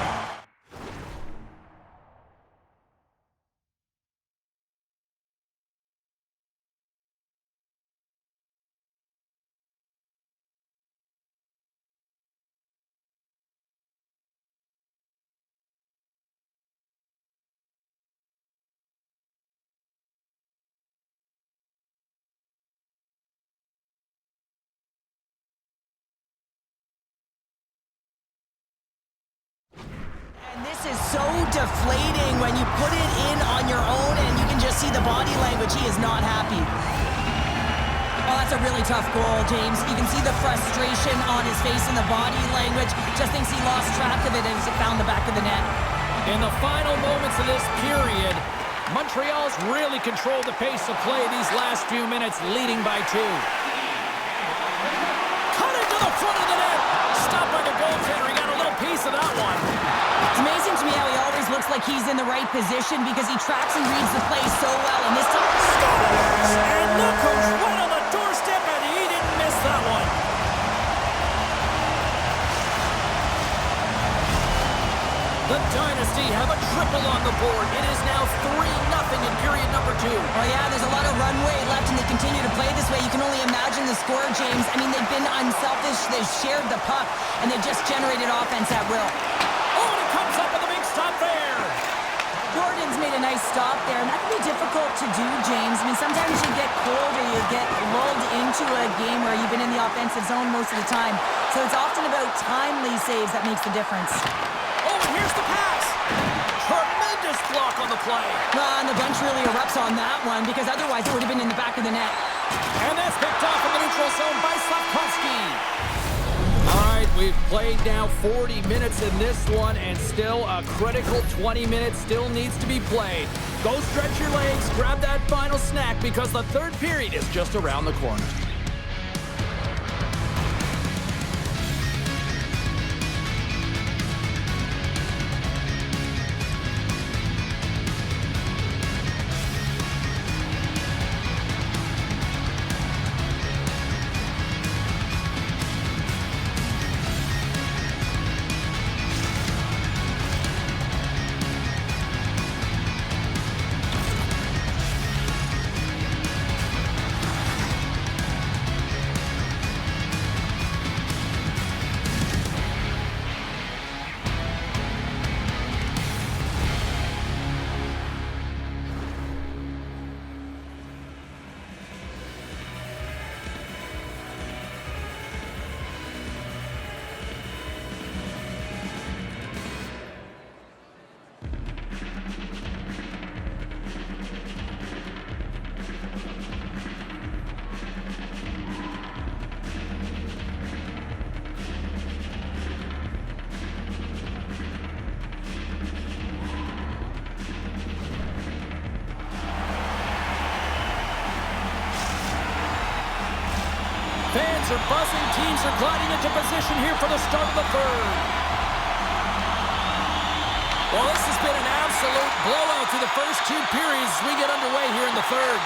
And this is so deflating when you put it in on your own and you can just see the body language. He is not happy. Oh, that's a really tough goal, James. You can see the frustration on his face and the body language. Just thinks he lost track of it as it found the back of the net. In the final moments of this period, Montreal's really controlled the pace of play these last few minutes, leading by 2. Cut into the front of the net. Stopped by the goaltender. He got a little piece of that one. It's amazing to me how he always looks like he's in the right position because he tracks and reads the play so well. And this time, scores! And look who's right on the doorstep, and he didn't miss that one. The Dynasty have a triple on the board. It is now 3-0 in period number 2. Oh yeah, there's a lot of runway left and they continue to play this way. You can only imagine the score, James. I mean, they've been unselfish. They've shared the puck and they've just generated offense at will. Oh, and he comes up with a big stop there. Jordan's made a nice stop there, and that can be difficult to do, James. I mean, sometimes you get cold or you get lulled into a game where you've been in the offensive zone most of the time. So it's often about timely saves that makes the difference. Oh, and here's the pass. Tremendous block on the play. And the bench really erupts on that one because otherwise it would have been in the back of the net. And that's picked off in the neutral zone by Slavkovsky. All right, we've played now 40 minutes in this one, and still a critical 20 minutes still needs to be played. Go stretch your legs, grab that final snack, because the third period is just around the corner. Fans are buzzing. Teams are gliding into position here for the start of the third. Well, this has been an absolute blowout through the first two periods as we get underway here in the third.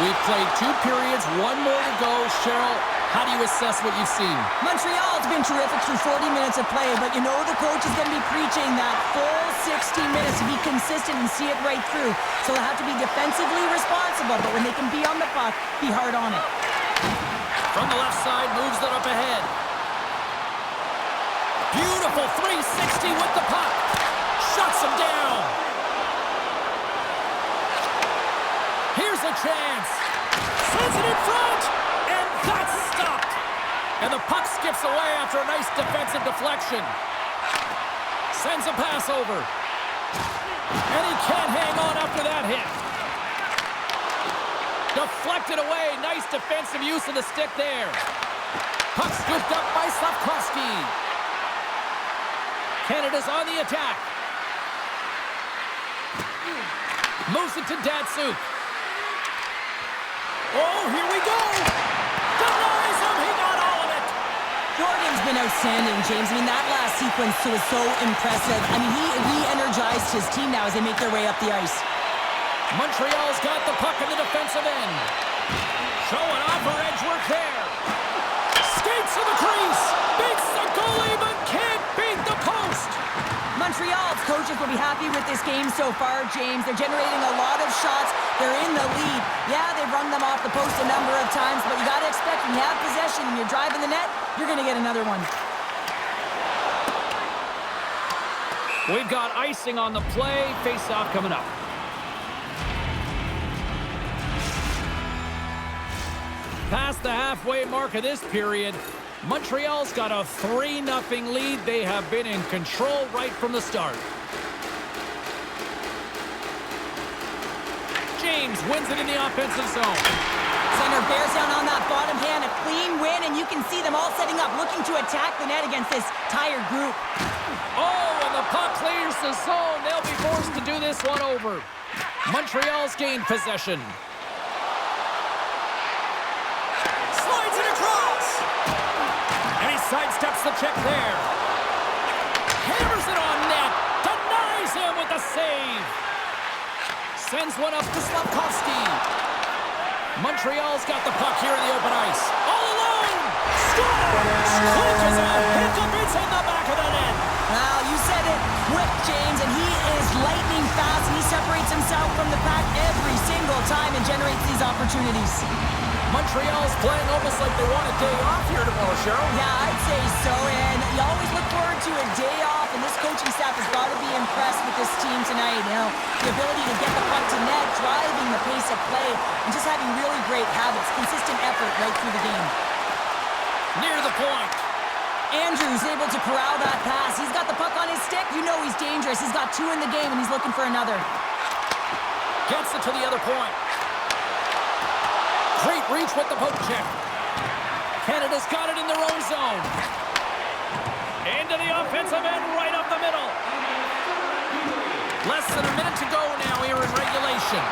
We've played 2 periods, 1 more to go. Cheryl, how do you assess what you've seen? Montreal's been terrific through 40 minutes of play, but you know the coach is going to be preaching that full 60 minutes to be consistent and see it right through. So they'll have to be defensively responsible, but when they can be on the puck, be hard on it. From the left side, moves it up ahead. Beautiful 360 with the puck. Shuts him down. Here's a chance. Sends it in front. And that's stopped. And the puck skips away after a nice defensive deflection. Sends a pass over. And he can't hang on after that hit. Deflected away. Nice defensive use of the stick there. Puck scooped up by Slafkovsky. Canada's on the attack. Moves it to Datsuk. Oh, here we go. Denies him. He got all of it. Jordan's been outstanding, James. I mean, that last sequence was so impressive. I mean, he re-energized his team now as they make their way up the ice. Montreal's got the puck in the defensive end. Showing off her edge work there. Skates to the crease. Beats the goalie, but can't beat the post. Montreal's coaches will be happy with this game so far, James. They're generating a lot of shots. They're in the lead. Yeah, they've run them off the post a number of times, but you got to expect when you have possession and you're driving the net, you're going to get another one. We've got icing on the play. Face-off coming up. Past the halfway mark of this period, Montreal's got a 3-0 lead. They have been in control right from the start. James wins it in the offensive zone. Center bears down on that bottom hand, a clean win, and you can see them all setting up, looking to attack the net against this tired group. Oh, and the puck clears the zone. They'll be forced to do this one over. Montreal's gained possession. Slides it across. And he sidesteps the check there. Hammers it on net. Denies him with the save. Sends one up to Slafkovsky. Montreal's got the puck here in the open ice. All alone. Scores. Clutches a hiccup. It's in the back of the net. Well, you said it, quick, James, and he is lightning fast, and he separates himself from the pack every single time and generates these opportunities. Montreal's playing almost like they want a day off here tomorrow, Cheryl. Yeah, I'd say so, and you always look forward to a day off, and this coaching staff has got to be impressed with this team tonight. You know, the ability to get the puck to net, driving the pace of play, and just having really great habits, consistent effort right through the game. Near the point. Andrews able to corral that pass. He's got the puck on his stick. You know he's dangerous. He's got 2 in the game, and he's looking for another. Gets it to the other point. Great reach with the poke check. Canada's got it in their own zone. Into the offensive end, right up the middle. Less than a minute to go now here in regulation.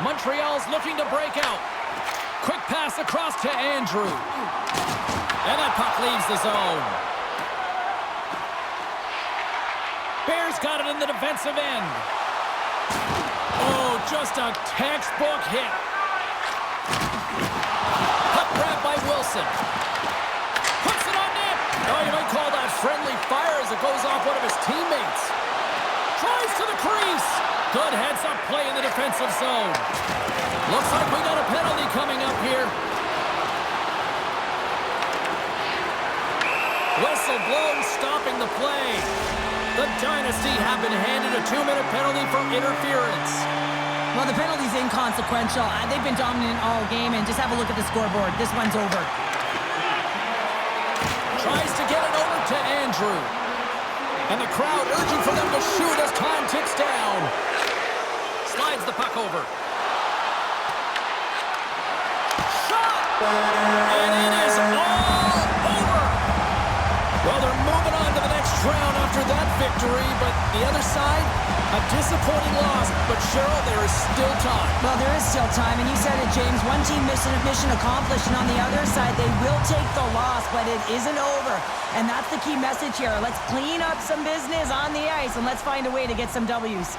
Montreal's looking to break out. Quick pass across to Andrew. And that puck leaves the zone. Bears got it in the defensive end. Oh, just a textbook hit. Puck grab by Wilson. Puts it on net. Oh, you might call that friendly fire as it goes off one of his teammates. Tries to the crease. Good heads-up play in the defensive zone. Looks like we got a penalty coming up here. Whistle blows, stopping the play. The Dynasty have been handed a 2-minute penalty for interference. Well, the penalty's inconsequential. They've been dominant all game, and just have a look at the scoreboard. This one's over. Tries to get it over to Andrew. And the crowd urging for them to shoot as time ticks down. Slides the puck over. Shot! And it is all over. Well, they're moving on to the next round after that victory, but the other side, A disappointing loss, but Cheryl, there is still time. Well, there is still time, and you said it, James. One team mission accomplished, and on the other side, they will take the loss, but it isn't over. And that's the key message here. Let's clean up some business on the ice, and let's find a way to get some W's.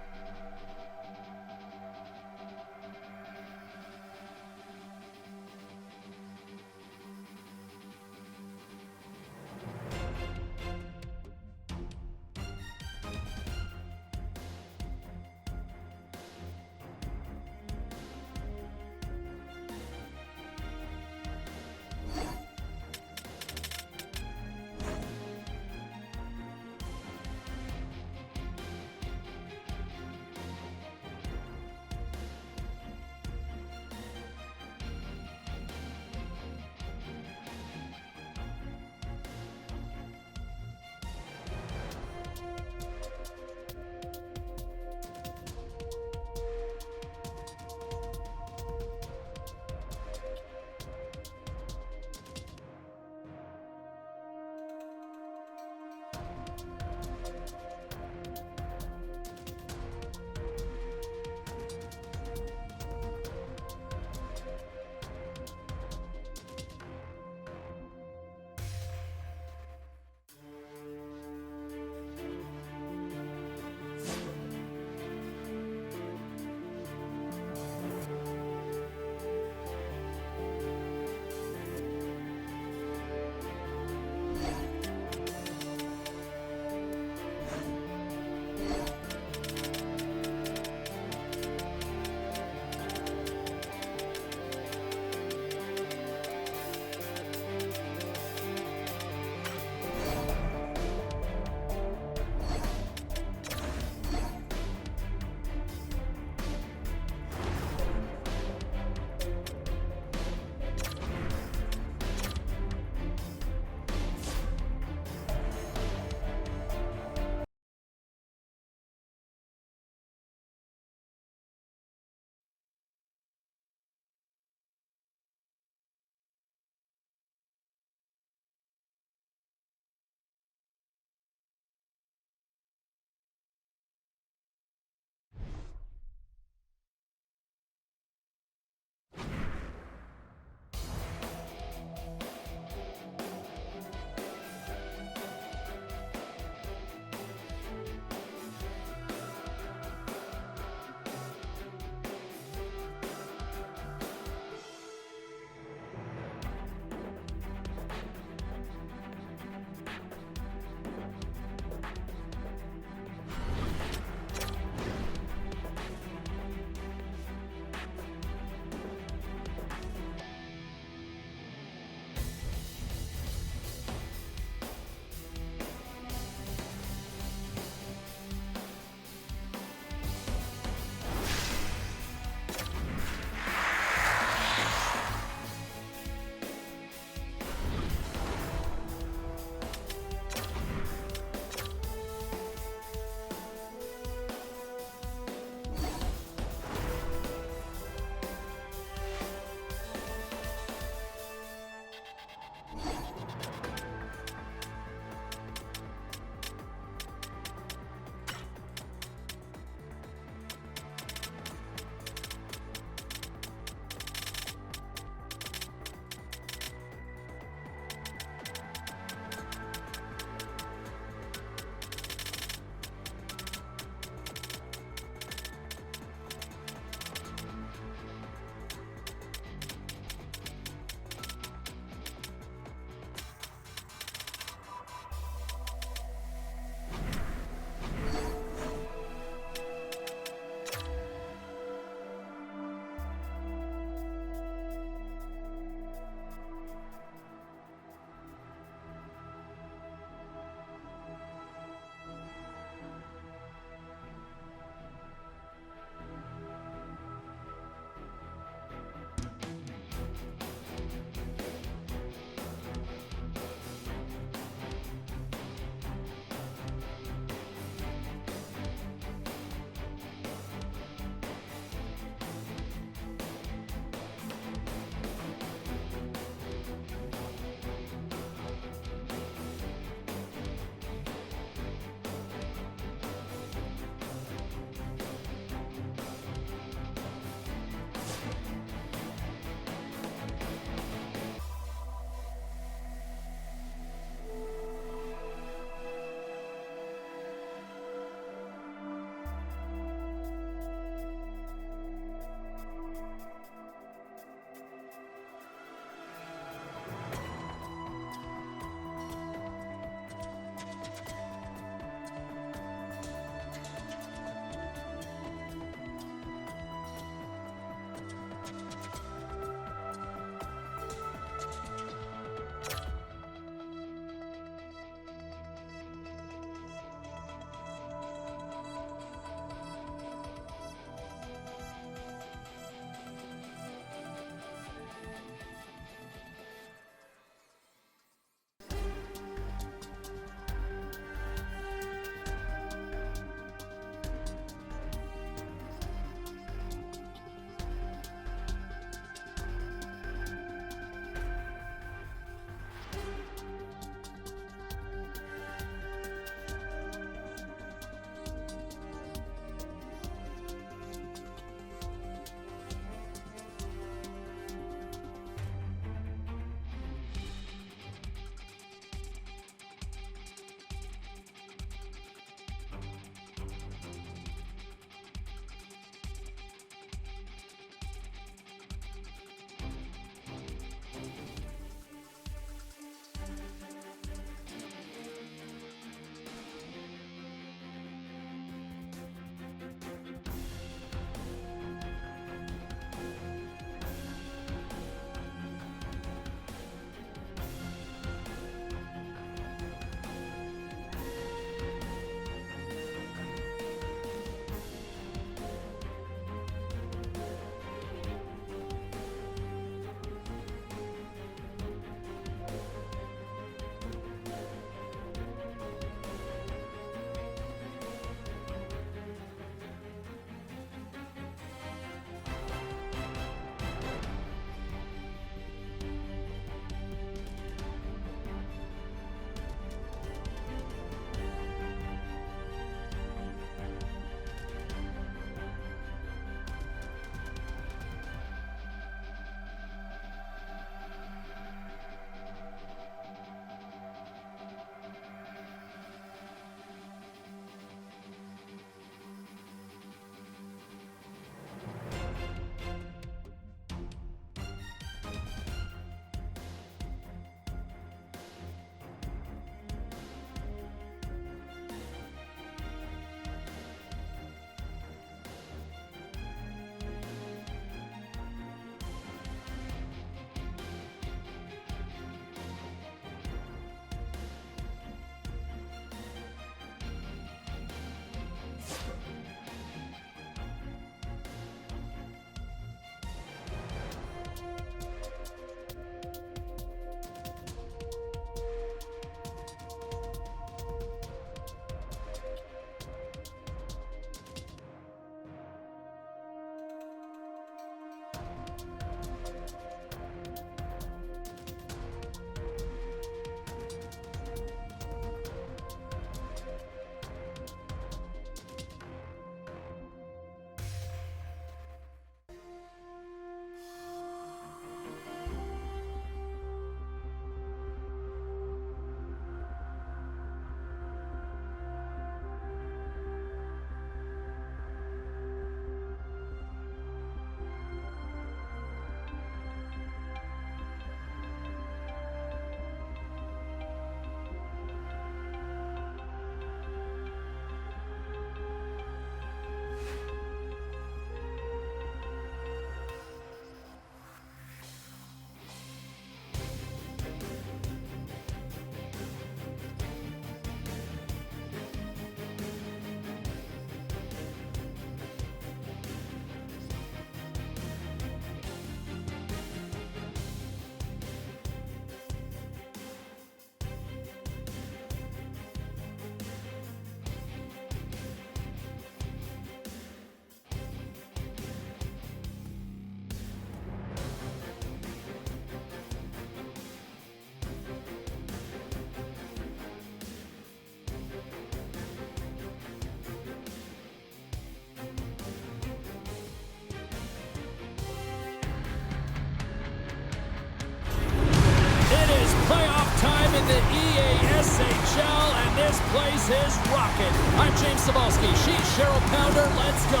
And this place is rocking. I'm James Cebulski. She's Cheryl Pounder. Let's go.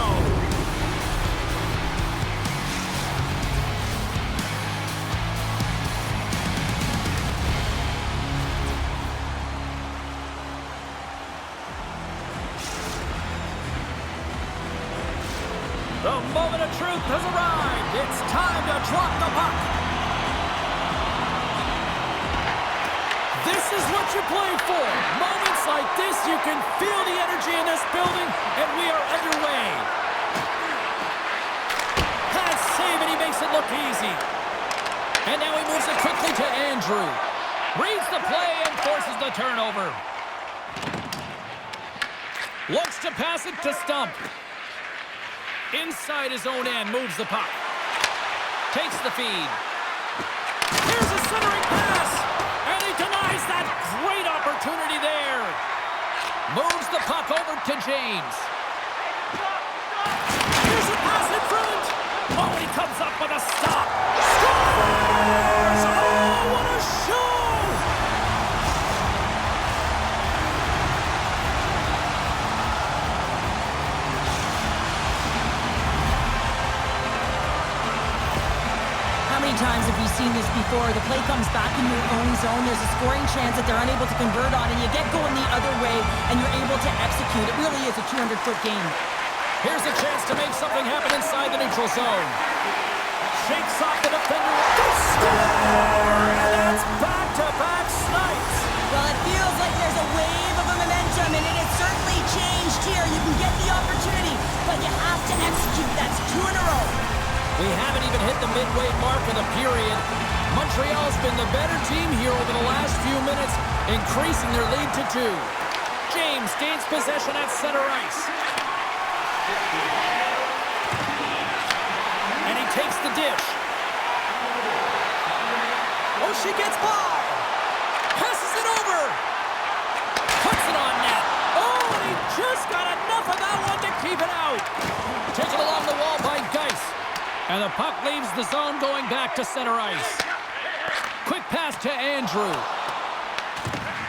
The moment of truth has arrived. It's time to drop the puck. This is what you play for. Moments like this, you can feel the energy in this building, and we are underway. Pass save, and he makes it look easy. And now he moves it quickly to Andrew. Reads the play and forces the turnover. Looks to pass it to Stump. Inside his own end, moves the puck. Takes the feed. Here's a centering pass, and he denies that great opportunity there. Moves the puck over to James. Here's a pass in front. Oh, he comes up with a stop. Scores! Oh, what a show! How many times have we seen this before? The play comes back in your own zone. There's a scoring chance that they're unable to convert on, and you get going the other way, and you're able to execute. It really is a 200-foot game. Here's a chance to make something happen inside the neutral zone. Shakes off the defender. Score! And that's back-to-back snipes. Well, it feels like there's a wave of momentum, and it has certainly changed here. You can get the opportunity, but you have to execute. That's 2 in a row. We haven't even hit the midway mark of the period. Montreal's been the better team here over the last few minutes, increasing their lead to 2. James gains possession at center ice. And he takes the dish. Oh, she gets by. Passes it over. Puts it on net. Oh, and he just got enough of that one to keep it out. Taken along the wall by Geis. And the puck leaves the zone going back to center ice. Quick pass to Andrew.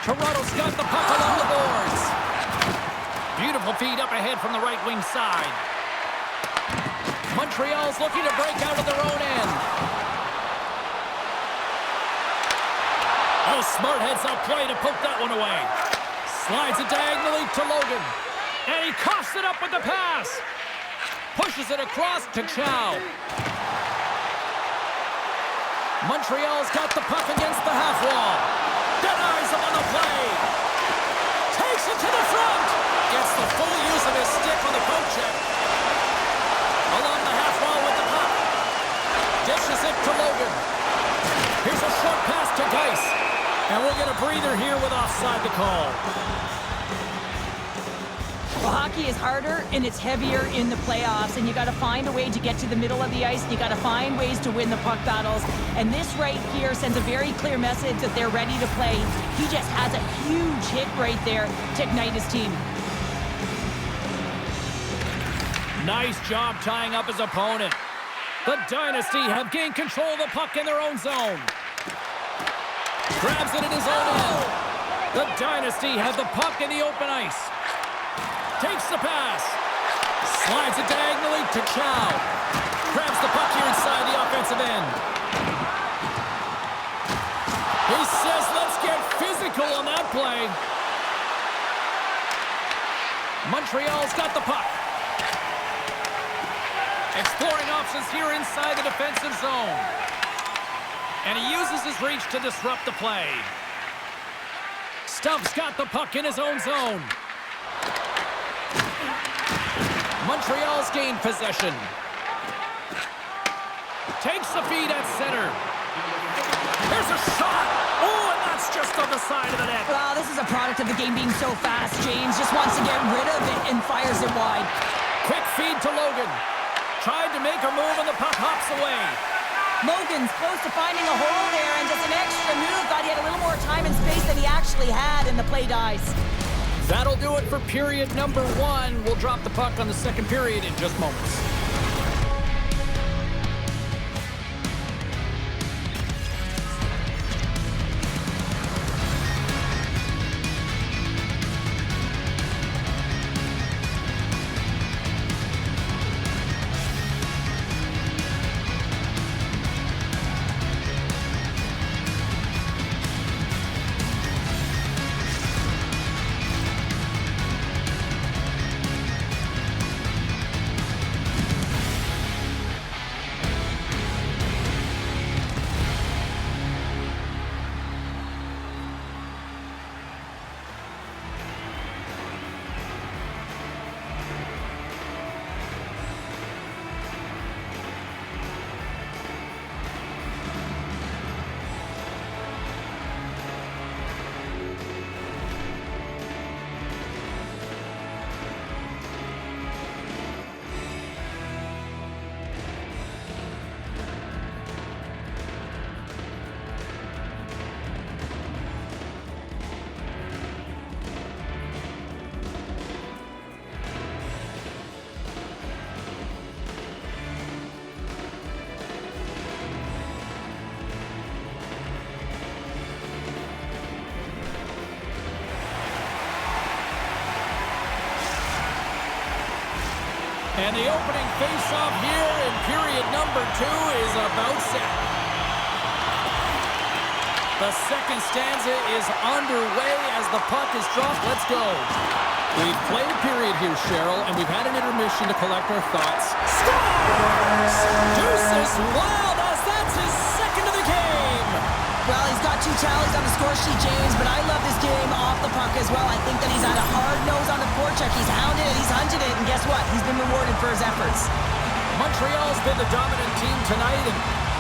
Toronto's got the puck along the boards. Beautiful feed up ahead from the right wing side. Montreal's looking to break out of their own end. Oh, smart heads-up play to poke that one away. Slides it diagonally to Logan. And he coughs it up with the pass. Pushes it across to Chow. Montreal's got the puck against the half wall. Denies him on the play. Takes it to the front. Gets the full use of his stick on the poke check. Along the half wall with the puck. Dishes it to Logan. Here's a short pass to Geis. And we'll get a breather here with offside the call. Well, hockey is harder and it's heavier in the playoffs, and you got to find a way to get to the middle of the ice, and you got to find ways to win the puck battles. And this right here sends a very clear message that they're ready to play. He just has a huge hit right there to ignite his team. Nice job tying up his opponent. The Dynasty have gained control of the puck in their own zone. Grabs it in his own end. The Dynasty have the puck in the open ice. Takes the pass. Slides it diagonally to Chow. Grabs the puck here inside the offensive end. He says, let's get physical on that play. Montreal's got the puck. Exploring options here inside the defensive zone. And he uses his reach to disrupt the play. Stump's got the puck in his own zone. Montreal's gained possession. Takes the feed at center. There's a shot. Oh, and that's just on the side of the net. Well, this is a product of the game being so fast. James just wants to get rid of it and fires it wide. Quick feed to Logan. Tried to make a move and the puck hops away. Logan's close to finding a hole there, and just an extra move. Thought he had a little more time and space than he actually had, and the play dies. That'll do it for period number 1. We'll drop the puck on the second period in just moments. And the opening face-off here in period number 2 is about set. The second stanza is underway as the puck is dropped. Let's go. We've played a period here, Cheryl, and we've had an intermission to collect our thoughts. Scores! Deuces wild as that's his second of the game. Well, he's got 2 tallies on the score sheet, James, but I love this game off the puck as well. I think that he's had a hard nose on the forecheck. He's hounded it, he's hunted it, and guess what? He's been rewarded for his efforts. Montreal's been the dominant team tonight, and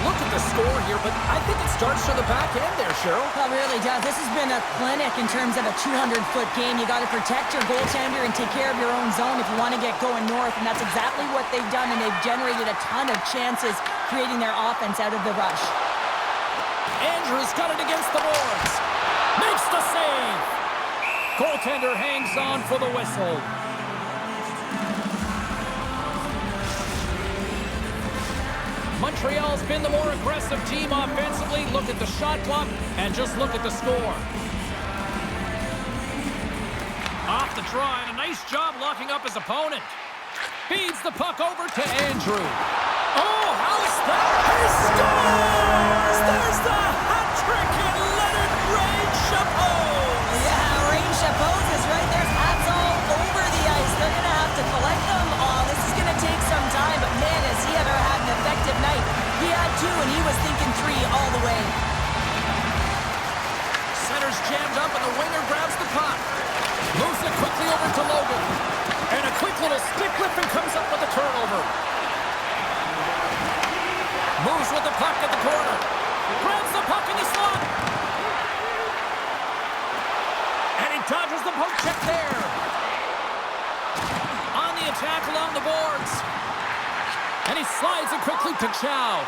look at the score here, but I think it starts from the back end there, Cheryl. Well, it really does. This has been a clinic in terms of a 200-foot game. You got to protect your goaltender and take care of your own zone if you want to get going north, and that's exactly what they've done, and they've generated a ton of chances creating their offense out of the rush. Andrews got it against the boards. Makes the save. Goaltender hangs on for the whistle. Montreal's been the more aggressive team offensively. Look at the shot clock and just look at the score. Off the draw and a nice job locking up his opponent. Feeds the puck over to Andrew. Oh, how's that? He scores! There's the hat trick in Leonard Rain-Chapeau. Yeah, Rain-Chapeau is right there. Hats all over the ice. They're going to have to collect them all. This is going to take some time, but man, has he ever had an effective night. He had 2, and he was thinking 3 all the way. Center's jammed up, and the winger grabs the puck. Moves it quickly over to Logan. And a quick little stick lift and comes up with a turnover. Moves with the puck at the corner. Grabs the puck in the slot. And he dodges the poke check there. On the attack along the boards. And he slides it quickly to Chow.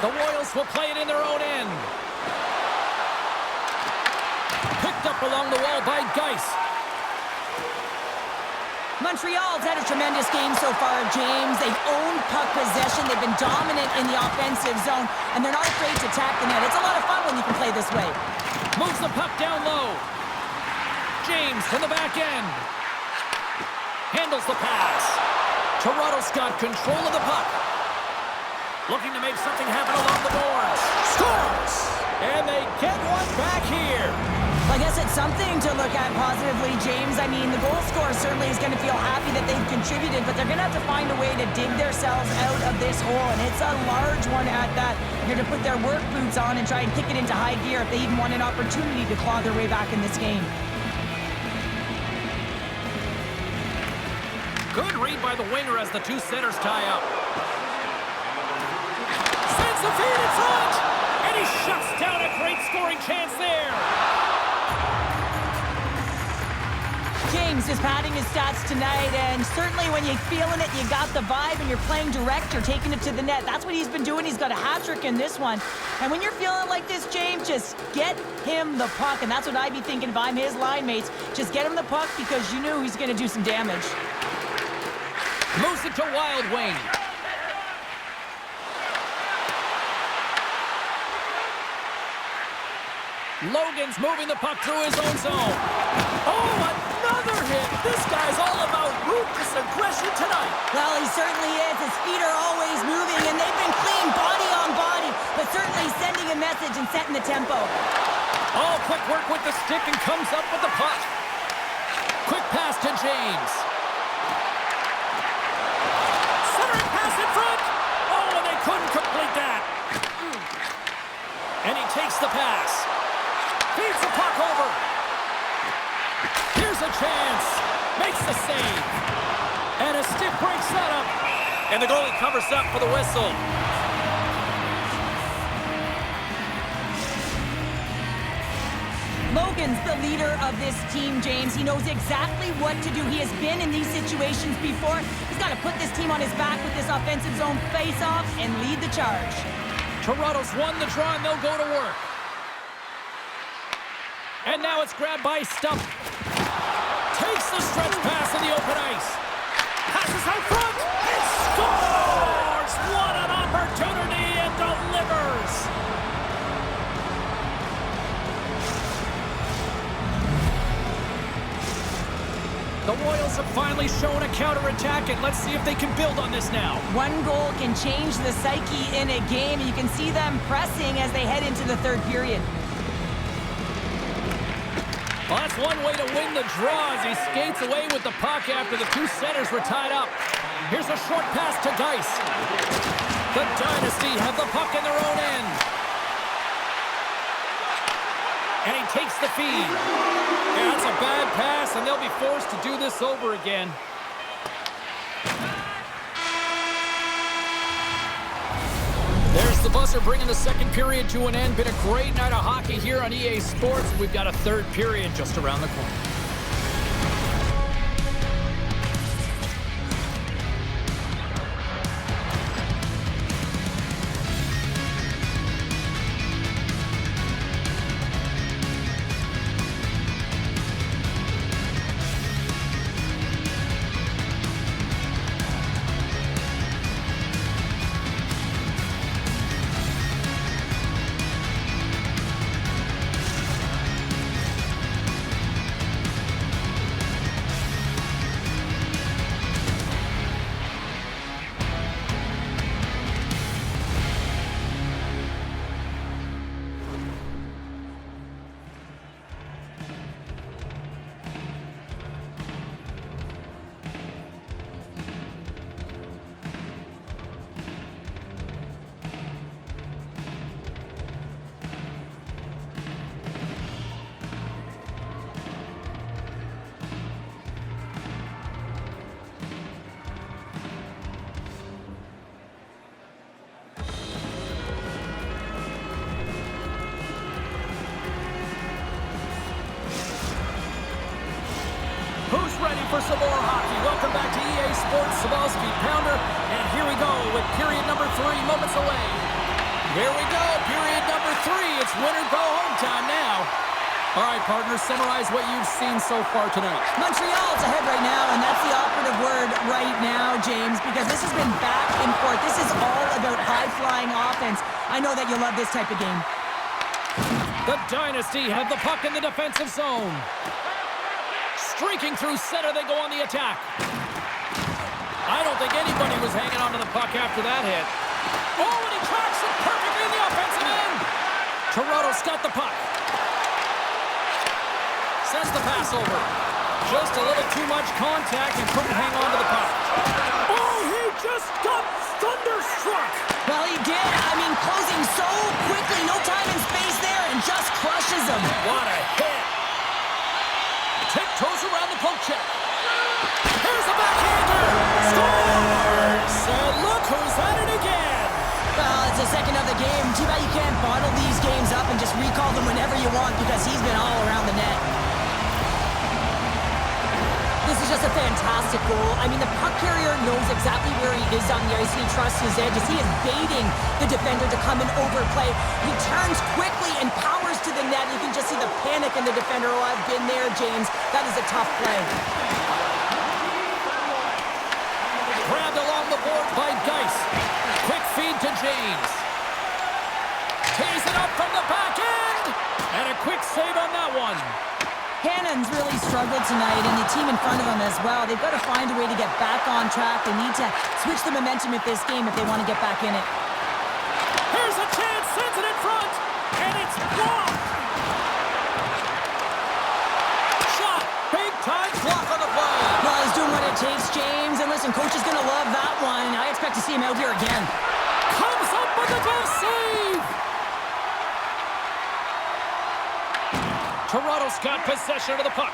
The Royals will play it in their own end. Picked up along the wall by Geis. Montreal's had a tremendous game so far, James. They've owned puck possession. They've been dominant in the offensive zone, and they're not afraid to tap the net. It's a lot of fun when you can play this way. Moves the puck down low. James from the back end. Handles the pass. Toronto's got control of the puck. Looking to make something happen along the boards. Scores! And they get one back here. Well, I guess it's something to look at positively, James. I mean, the goal scorer certainly is going to feel happy that they've contributed, but they're going to have to find a way to dig themselves out of this hole, and it's a large one at that. They're going to put their work boots on and try and kick it into high gear if they even want an opportunity to claw their way back in this game. Good read by the winger as the 2 centers tie up. Sends the feed in front, and he shuts down a great scoring chance there. James is padding his stats tonight, and certainly when you're feeling it, you got the vibe, and you're playing direct, you're taking it to the net. That's what he's been doing. He's got a hat trick in this one. And when you're feeling like this, James, just get him the puck, and that's what I'd be thinking if I'm his line mates. Just get him the puck because you knew he's going to do some damage. Moves it to Wild Wing. Logan's moving the puck through his own zone. Oh, another hit. This guy's all about ruthless aggression tonight. Well, he certainly is. His feet are always moving, and they've been clean body on body, but certainly sending a message and setting the tempo. Oh, quick work with the stick and comes up with the puck. Quick pass to James. Centering pass in front. Oh, and they couldn't complete that. And he takes the pass. Feeds the puck over. Here's a chance. Makes the save. And a stick break setup. And the goalie covers up for the whistle. Logan's the leader of this team, James. He knows exactly what to do. He has been in these situations before. He's got to put this team on his back with this offensive zone face-off and lead the charge. Toronto's won the draw, and they'll go to work. And now it's grabbed by Stump. Takes the stretch pass in the open ice. Passes out front. And scores! What an opportunity, and delivers! Royals have finally shown a counterattack, and let's see if they can build on this now. One goal can change the psyche in a game. You can see them pressing as they head into the third period. Well, that's one way to win the draw as he skates away with the puck after the two centers were tied up. Here's a short pass to Geiss. The Dynasty have the puck in their own end. And he takes the feed. Yeah, that's a bad pass, and they'll be forced to do this over again. There's the buzzer bringing the second period to an end. Been a great night of hockey here on EA Sports. We've got a third period just around the corner. Who's ready for some more hockey? Welcome back to EA Sports Sabalski Pounder. And here we go with period number 3 moments away. Here we go, period number 3. It's win or go home time now. All right, partners, summarize what you've seen so far tonight. Montreal's ahead right now, and that's the operative word right now, James, because this has been back and forth. This is all about high-flying offense. I know that you love this type of game. The Dynasty have the puck in the defensive zone. Streaking through center, they go on the attack. I don't think anybody was hanging onto the puck after that hit. Oh, and he tracks it perfectly in the offensive end. Toronto's got the puck. Sends the pass over. Just a little too much contact and couldn't hang on to the puck. Oh, he just got thunderstruck. Well, he did. I mean, closing so quickly. No time and space there, and just crushes him. What a hit. Tiptoes around the poke check. Here's a backhander. Scores! And look who's at it again. Well, it's the second of the game. Too bad you can't bottle these games up and just recall them whenever you want because he's been all around the net. This is just a fantastic goal. I mean, the puck carrier knows exactly where he is on the ice, and he trusts his edges. He is baiting the defender to come and overplay. He turns quickly and powers to the net. You can just see the panic in the defender. Oh, I've been there, James. That is a tough play. Grabbed along the board by Geiss. Quick feed to James. Tees it up from the back end. And a quick save on that one. Cannon's really struggled tonight, and the team in front of him as well. They've got to find a way to get back on track. They need to switch the momentum of this game if they want to get back in it. Here's a chance, sends it in front, and it's blocked. Shot, big time block on the play. Well, he's doing what it takes, James. And listen, coach is going to love that one. I expect to see him out here again. Comes up with a glove save. Toronto's got possession of the puck.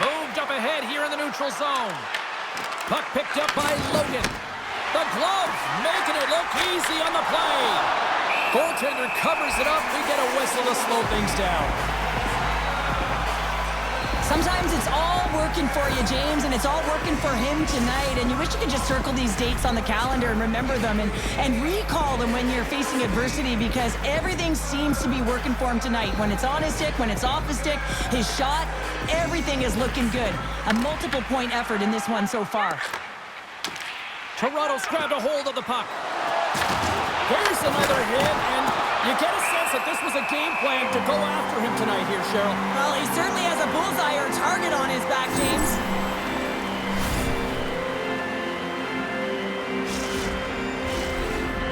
Moved up ahead here in the neutral zone. Puck picked up by Logan. The glove making it look easy on the play. Goaltender covers it up. We get a whistle to slow things down. Sometimes it's all working for you, James, and it's all working for him tonight. And you wish you could just circle these dates on the calendar and remember them and recall them when you're facing adversity because everything seems to be working for him tonight. When it's on his stick, when it's off his stick, his shot, everything is looking good. A multiple-point effort in this one so far. Toronto's grabbed a hold of the puck. Here's another hit, and you get a sense that this was has a game plan to go after him tonight here, Cheryl. Well, he certainly has a bullseye or target on his back, James.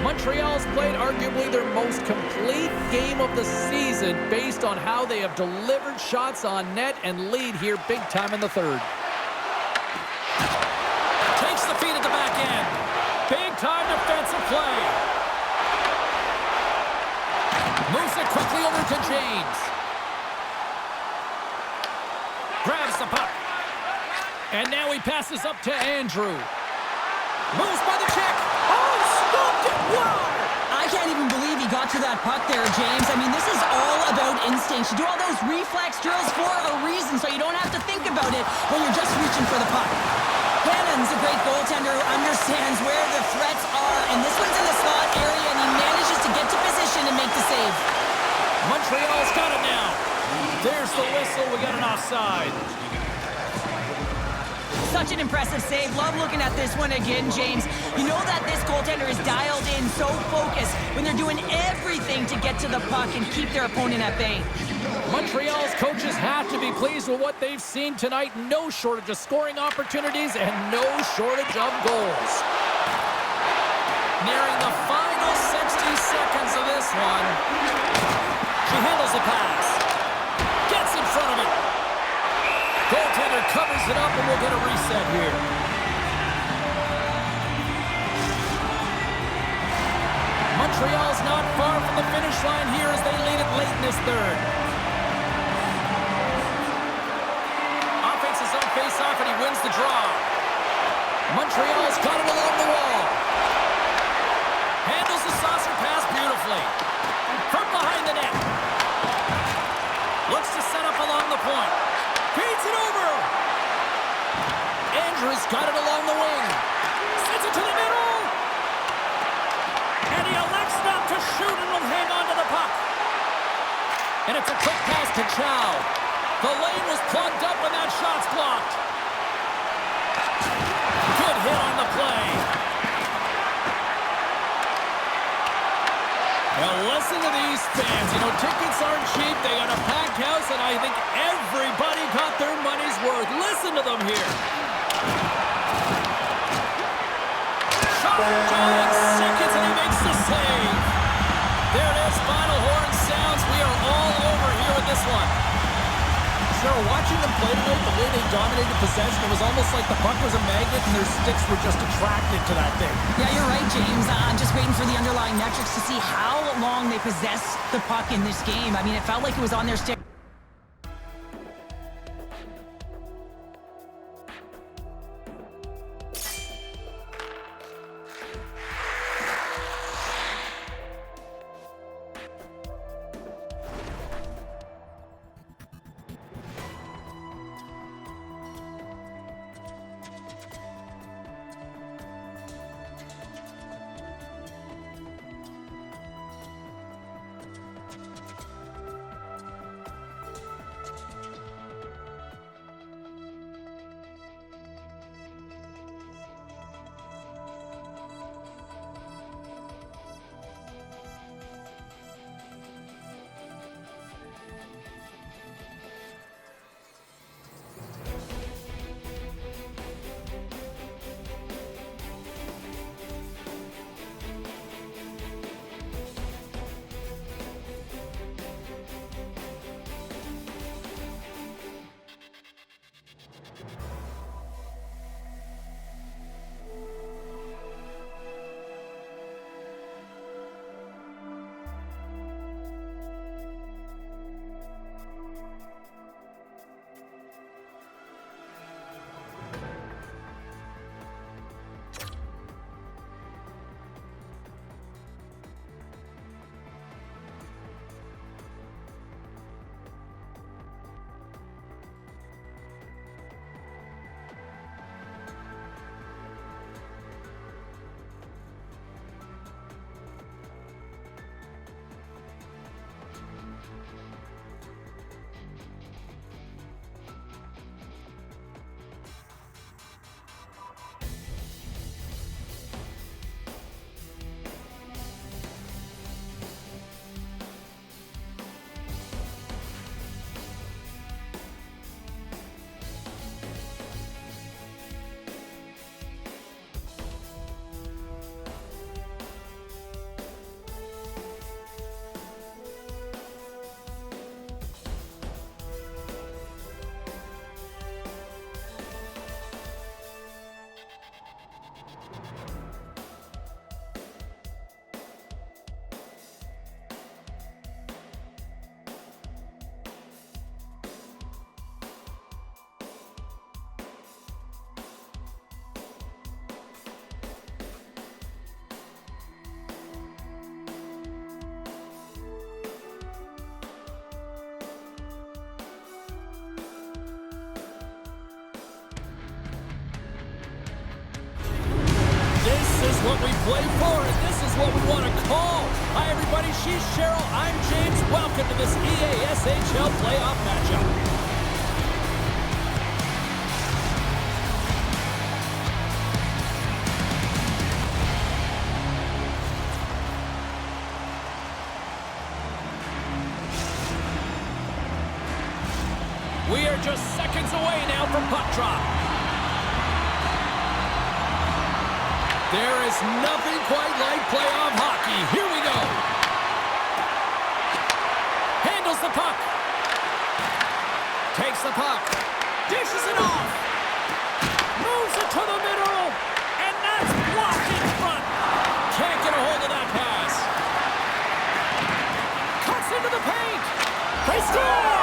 Montreal's played arguably their most complete game of the season based on how they have delivered shots on net and lead here big time in the third. Takes the feed at the back end. Big time defensive play. Moves it quickly over to James. Grabs the puck. And now he passes up to Andrew. Moves by the check. Oh, stopped it. Wow. I can't even believe he got to that puck there, James. I mean, this is all about instinct. You do all those reflex drills for a reason, so you don't have to think about it when you're just reaching for the puck. Hannon's a great goaltender who understands where the threats are, and this one's in the slot area, and he manages to get to position and make the save. Montreal's got it now. There's the whistle. We got an offside. Such an impressive save. Love looking at this one again, James. You know that this goaltender is dialed in, so focused when they're doing everything to get to the puck and keep their opponent at bay. Montreal's coaches have to be pleased with what they've seen tonight. No shortage of scoring opportunities and no shortage of goals. Nearing the final 60 seconds of this one. She handles the pass. Gets in front of it. Goaltender covers it up, and we'll get a reset here. Montreal's not far from the finish line here as they lead it late in this third. Offense is on face-off, and he wins the draw. Montreal's got it along the wall. Handles the saucer pass beautifully. From behind the net. Looks to set up along the point. Feeds it over. Andrews got it along the wing. Sends it to the middle. And he elects not to shoot and will hang on to the puck. And it's a quick pass to Chow. The lane was plugged up and that shot's blocked. Good hit on the play. Now listen to these fans. You know, tickets aren't cheap. They got a packed house, and I think everybody got their money's worth. Listen to them here. Shot, John, seconds, and he makes the save. There it is. Final horn sounds. We are all over here with this one. Cheryl, watching them play tonight, the way they dominated possession, it was almost like the puck was a magnet and their sticks were just attracted to that thing. Yeah, you're right, James. I'm just waiting for the underlying metrics to see how long they possessed the puck in this game. I mean, it felt like it was on their stick. what we play for, and this is what we want to call. Hi, everybody. She's Cheryl. I'm James. Welcome to this EASHL playoff matchup. We are just seconds away now from puck drop. There is nothing quite like playoff hockey. Here we go. Handles the puck. Takes the puck. Dishes it off. Moves it to the middle. And that's blocked in front. Can't get a hold of that pass. Cuts into the paint. They score!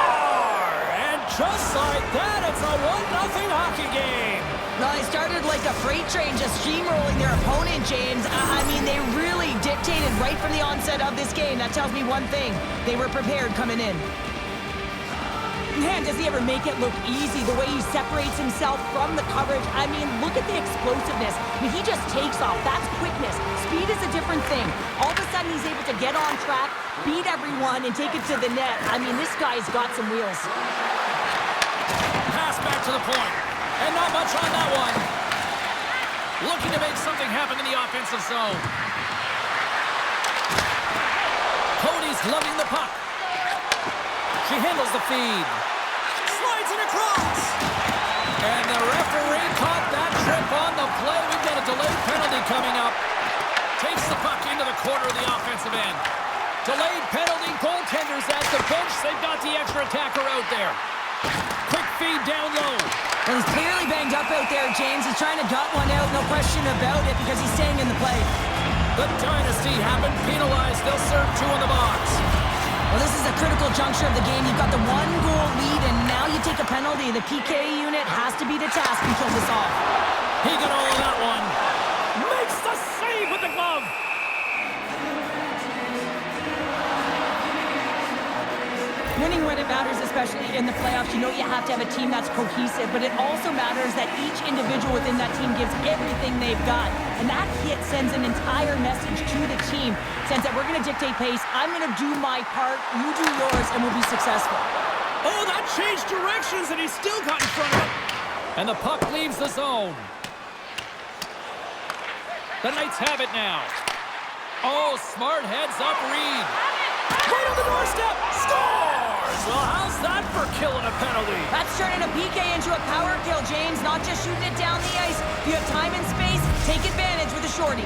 Just like that, it's a 1-0 hockey game. Well, they started like a freight train just steamrolling their opponent, James. I mean, they really dictated right from the onset of this game. That tells me one thing. They were prepared coming in. Man, does he ever make it look easy, the way he separates himself from the coverage. I mean, look at the explosiveness. I mean, he just takes off. That's quickness. Speed is a different thing. All of a sudden, he's able to get on track, beat everyone, and take it to the net. I mean, this guy's got some wheels. Pass back to the point. And not much on that one. Looking to make something happen in the offensive zone. Cody's lugging the puck. She handles the feed. Slides it across. And the referee caught that trip on the play. We've got a delayed penalty coming up. Takes the puck into the corner of the offensive end. Delayed penalty. Goaltenders at the bench. They've got the extra attacker out there. Quick feed down low. Well, he's clearly banged up out there, James. He's trying to gut one out, no question about it, because he's staying in the play. The dynasty haven't penalized. They'll serve 2 in the box. Well, this is a critical juncture of the game. You've got the 1-goal lead, and now you take a penalty. The PK unit has to be to task and kill this off. He got all of that one. Makes the save with the glove. Winning when it matters, especially in the playoffs, you know you have to have a team that's cohesive, but it also matters that each individual within that team gives everything they've got. And that hit sends an entire message to the team. Sends that we're going to dictate pace, I'm going to do my part, you do yours, and we'll be successful. Oh, that changed directions, and he's still got in front of it. And the puck leaves the zone. The Knights have it now. Oh, smart heads up Reed. Right on the doorstep. Scores! Well, how's that for killing a penalty? That's turning a PK into a power kill, James. Not just shooting it down the ice. If you have time and space, take advantage with a shorty.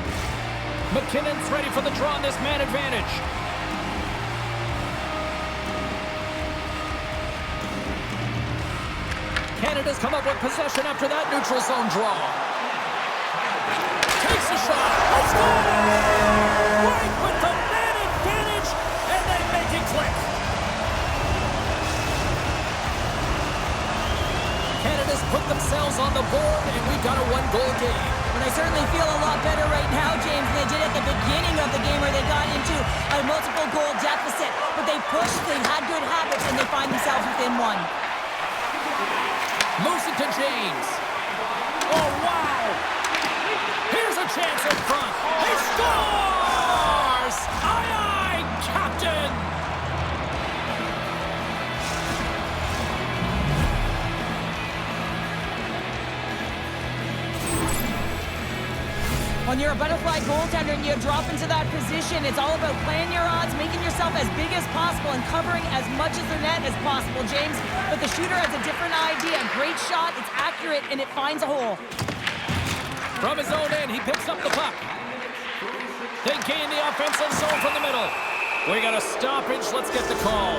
McKinnon's ready for the draw on this man advantage. Canada's come up with possession after that neutral zone draw. Takes a shot. Let's go! Right with the man advantage, and they make it click. Canada's put themselves on the board, and we've got a 1-goal game. And they certainly feel a lot better right now, James, than they did at the beginning of the game where they got into a multiple-goal deficit. But they pushed, they had good habits, and they find themselves within 1. Moves it to James. Oh, wow! Here's a chance in front. He scores! Aye, aye, Captain! When you're a butterfly goaltender and you drop into that position, it's all about playing your odds, making yourself as big as possible, and covering as much of the net as possible, James. But the shooter has a different idea. Great shot, it's accurate, and it finds a hole. From his own end, he picks up the puck. They gain the offensive zone from the middle. We got a stoppage. Let's get the call.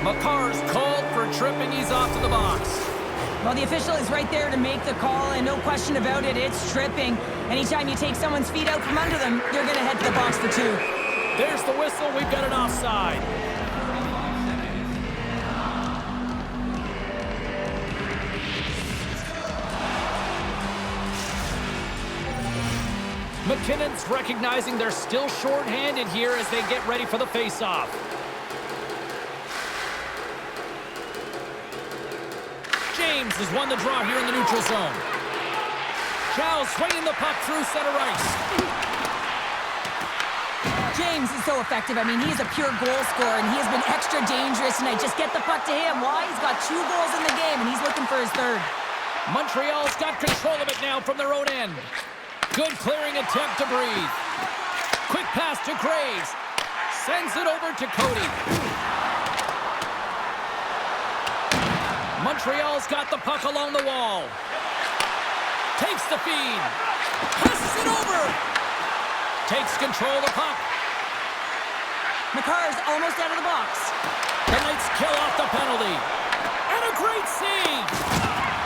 Makar's called for tripping. He's off to the box. Well, the official is right there to make the call, and no question about it, it's tripping. Anytime you take someone's feet out from under them, they're going to head to the box for 2. There's the whistle. We've got an offside. McKinnon's recognizing they're still short-handed here as they get ready for the face-off. James has won the draw here in the neutral zone. Chow swinging the puck through center ice. James is so effective. I mean, he's a pure goal scorer, and he has been extra dangerous tonight. Just get the puck to him. Why? He's got 2 goals in the game, and he's looking for his 3rd. Montreal's got control of it now from their own end. Good clearing attempt to breathe. Quick pass to Graves. Sends it over to Cody. Montreal's got the puck along the wall. Takes the feed. Passes it over. Takes control of the puck. Makar's almost out of the box. The Knights kill off the penalty. And a great save.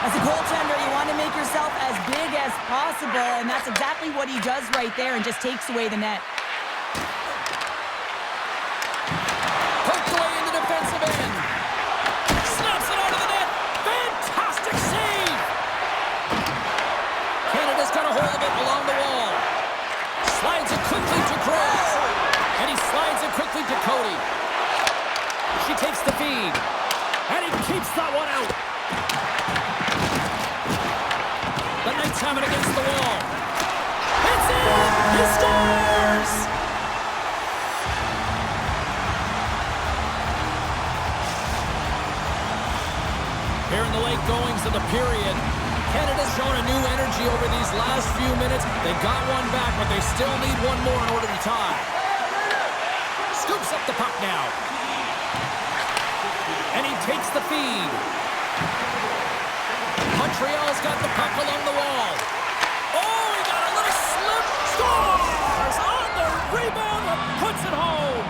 As a goaltender, you want to make yourself as big as possible, and that's exactly what he does right there and just takes away the net. Poked away in the defensive end. Snaps it out of the net. Fantastic save. Canada's got a hold of it along the wall. Slides it quickly to Graves. And he slides it quickly to Cody. She takes the feed. And he keeps that one out. The Knights have it against the wall. It's in! He scores! Here in the late goings of the period, Canada's shown a new energy over these last few minutes. They got one back, but they still need one more in order to tie. Scoops up the puck now. And he takes the feed. Montreal's got the puck along the wall. Oh, he got a little slip. Scores! On the rebound and puts it home.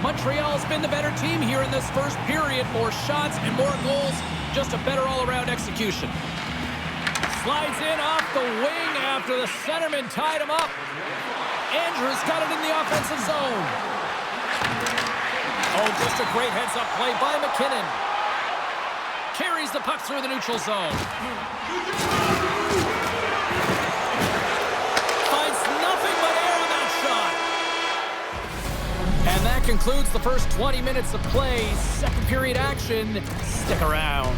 Montreal's been the better team here in this first period. More shots and more goals. Just a better all-around execution. Slides in off the wing after the centerman tied him up. Andrews got it in the offensive zone. Oh, just a great heads-up play by McKinnon. Carries the puck through the neutral zone. Finds nothing but air on that shot. And that concludes the first 20 minutes of play. Second period action. Stick around.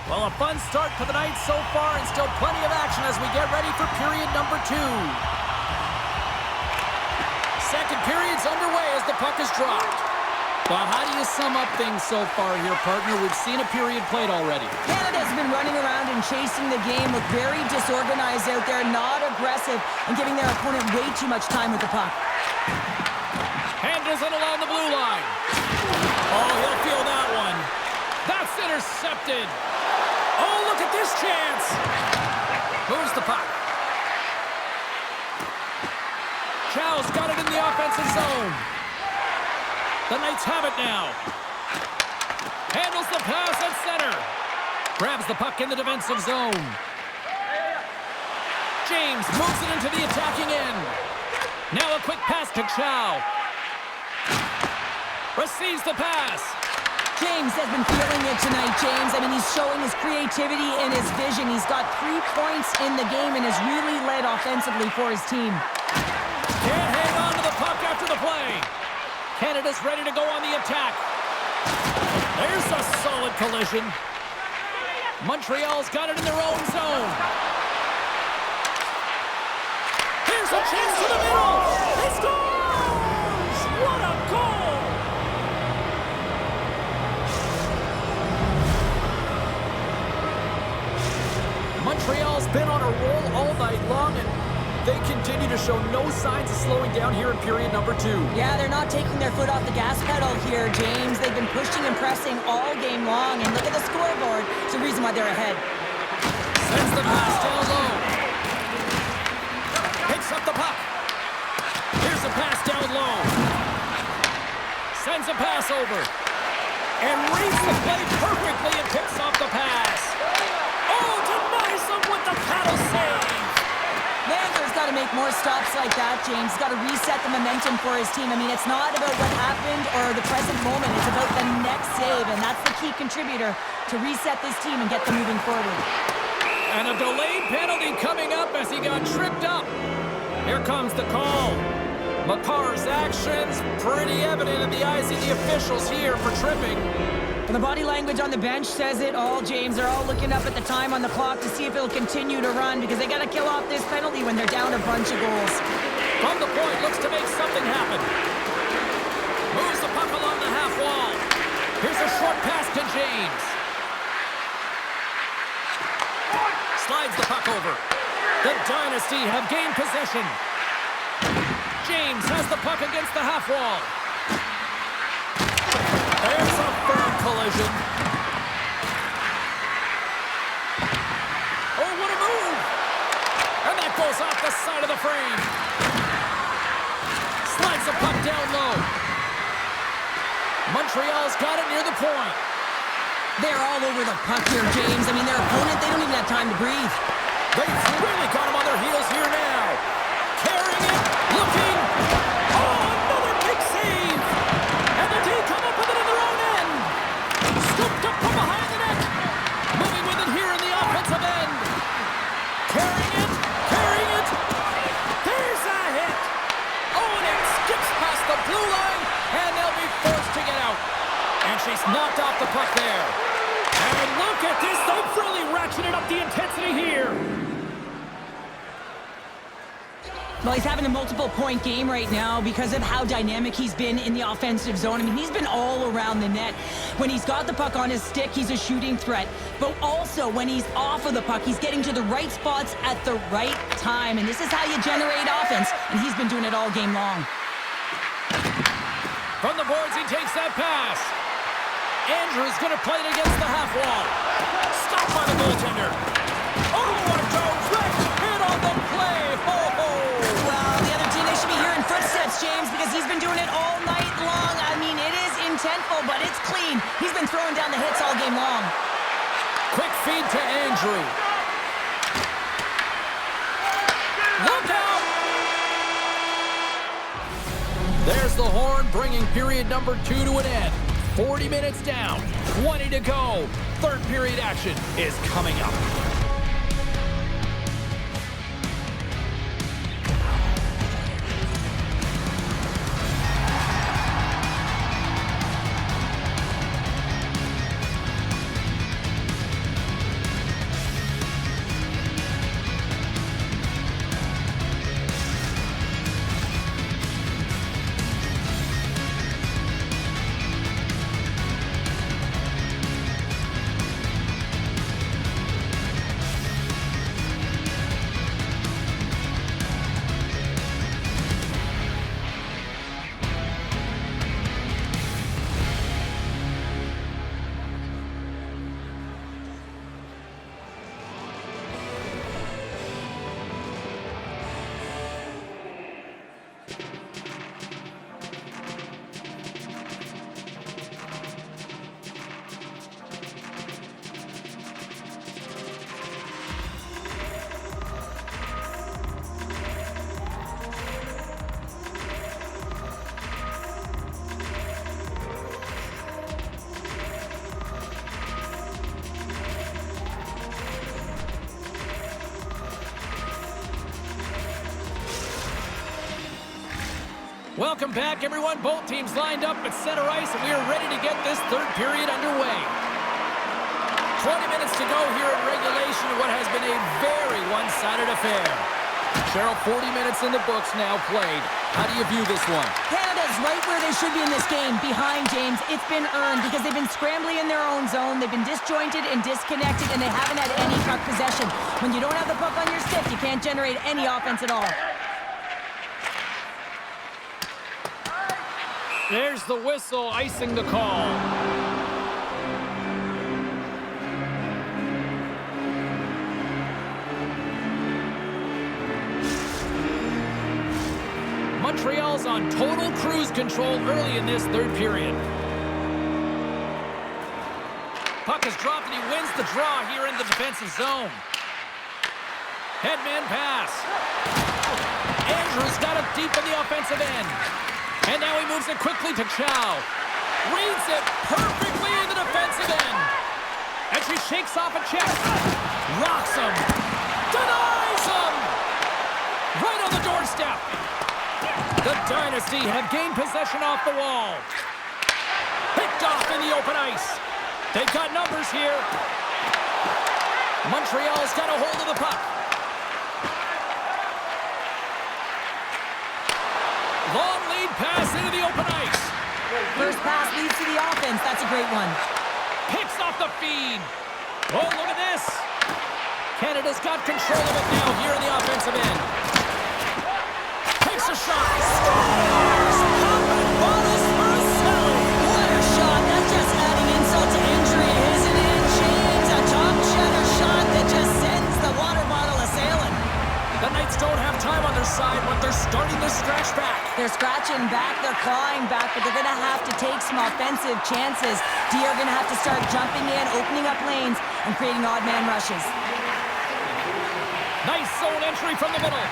Well, a fun start for the Knights so far, and still plenty of action as we get ready for period number 2. Second period's underway as the puck is dropped. Well, how do you sum up things so far here, partner? We've seen a period played already. Canada's been running around and chasing the game, look very disorganized out there, not aggressive, and giving their opponent way too much time with the puck. Handles it along the blue line. Oh, he'll feel that one. That's intercepted. Oh, look at this chance. Moves the puck. Chow's got it in the offensive zone. The Knights have it now. Handles the pass at center. Grabs the puck in the defensive zone. James moves it into the attacking end. Now a quick pass to Chow. Receives the pass. James has been feeling it tonight, James. I mean, he's showing his creativity and his vision. He's got 3 points in the game and has really led offensively for his team. Can't hang on to the puck after the play. Canada's ready to go on the attack. There's a solid collision. Montreal's got it in their own zone. Here's a chance to the middle. He scores! What a goal! Montreal's been on a roll all night long, and they continue to show no signs of slowing down here in period number 2. Yeah, they're not taking their foot off the gas pedal here, James. They've been pushing and pressing all game long, and look at the scoreboard. It's the reason why they're ahead. Sends the pass down low. Picks up the puck. Here's a pass down low. Sends a pass over. And reads the play perfectly and picks off the pass. Oh, denies him with the paddle save. Mander's got to make more stops like that, James. He's got to reset the momentum for his team. I mean, it's not about what happened or the present moment. It's about the next save, and that's the key contributor to reset this team and get them moving forward. And a delayed penalty coming up as he got tripped up. Here comes the call. Makar's actions pretty evident in the eyes of the officials here for tripping. And the body language on the bench says it all, James. They're all looking up at the time on the clock to see if it'll continue to run because they got to kill off this penalty when they're down a bunch of goals. From the point, looks to make something happen. Moves the puck along the half wall. Here's a short pass to James. Slides the puck over. The Dynasty have gained possession. James has the puck against the half wall. There's a firm collision. Oh, what a move! And that goes off the side of the frame. Slides the puck down low. Montreal's got it near the point. They're all over the puck here, James. I mean, their opponent, they don't even have time to breathe. They've really got them on their heels here now. Carrying it, looking. Oh, another big save. And the D come up with it in their own end. Scooped up from behind the net. Moving with it here in the offensive end. Carrying it, carrying it. There's a hit. Oh, and it skips past the blue line, and they'll be forced to get out. And she's knocked off the puck there. And look at this. They've really ratcheted up the intensity here. Well, he's having a multiple-point game right now because of how dynamic he's been in the offensive zone. I mean, he's been all around the net. When he's got the puck on his stick, he's a shooting threat. But also, when he's off of the puck, he's getting to the right spots at the right time. And this is how you generate offense, and he's been doing it all game long. From the boards, he takes that pass. Andrews going to play it against the half wall. Stopped by the goaltender. Oh, what a direct hit on the play. Oh, well, the other team, they should be hearing footsteps, James, because he's been doing it all night long. I mean, it is intentful, but it's clean. He's been throwing down the hits all game long. Quick feed to Andrew. Look out! There's the horn, bringing period number 2 to an end. 40 minutes down, 20 to go. Third period action is coming up. Welcome back, everyone. Both teams lined up at center ice, and we are ready to get this third period underway. 20 minutes to go here in regulation of what has been a very one-sided affair. Cheryl, 40 minutes in the books now played. How do you view this one? Canada's right where they should be in this game, behind, James. It's been earned because they've been scrambling in their own zone. They've been disjointed and disconnected, and they haven't had any puck possession. When you don't have the puck on your stick, you can't generate any offense at all. There's the whistle, icing the call. Montreal's on total cruise control early in this third period. Puck is dropped and he wins the draw here in the defensive zone. Headman pass. Andrews got it deep in the offensive end. And now he moves it quickly to Chow. Reads it perfectly in the defensive end. And she shakes off a check. Rocks him. Denies him. Right on the doorstep. The Dynasty have gained possession off the wall. Picked off in the open ice. They've got numbers here. Montreal's got a hold of the puck. Long lead pass into the open ice. First pass leads to the offense. That's a great one. Picks off the feed. Oh, look at this. Canada's got control of it now here in the offensive end. Takes a shot. Scores! Papadopoulou for a sally. What a shot. That's just adding insult to injury, isn't it, James? A top cheddar shot that just sends the water bottle a-sailing. The Knights don't have time on their side, but they're starting to scratch back. They're scratching back, they're clawing back, but they're going to have to take some offensive chances. D are going to have to start jumping in, opening up lanes, and creating odd man rushes. Nice zone entry from the middle.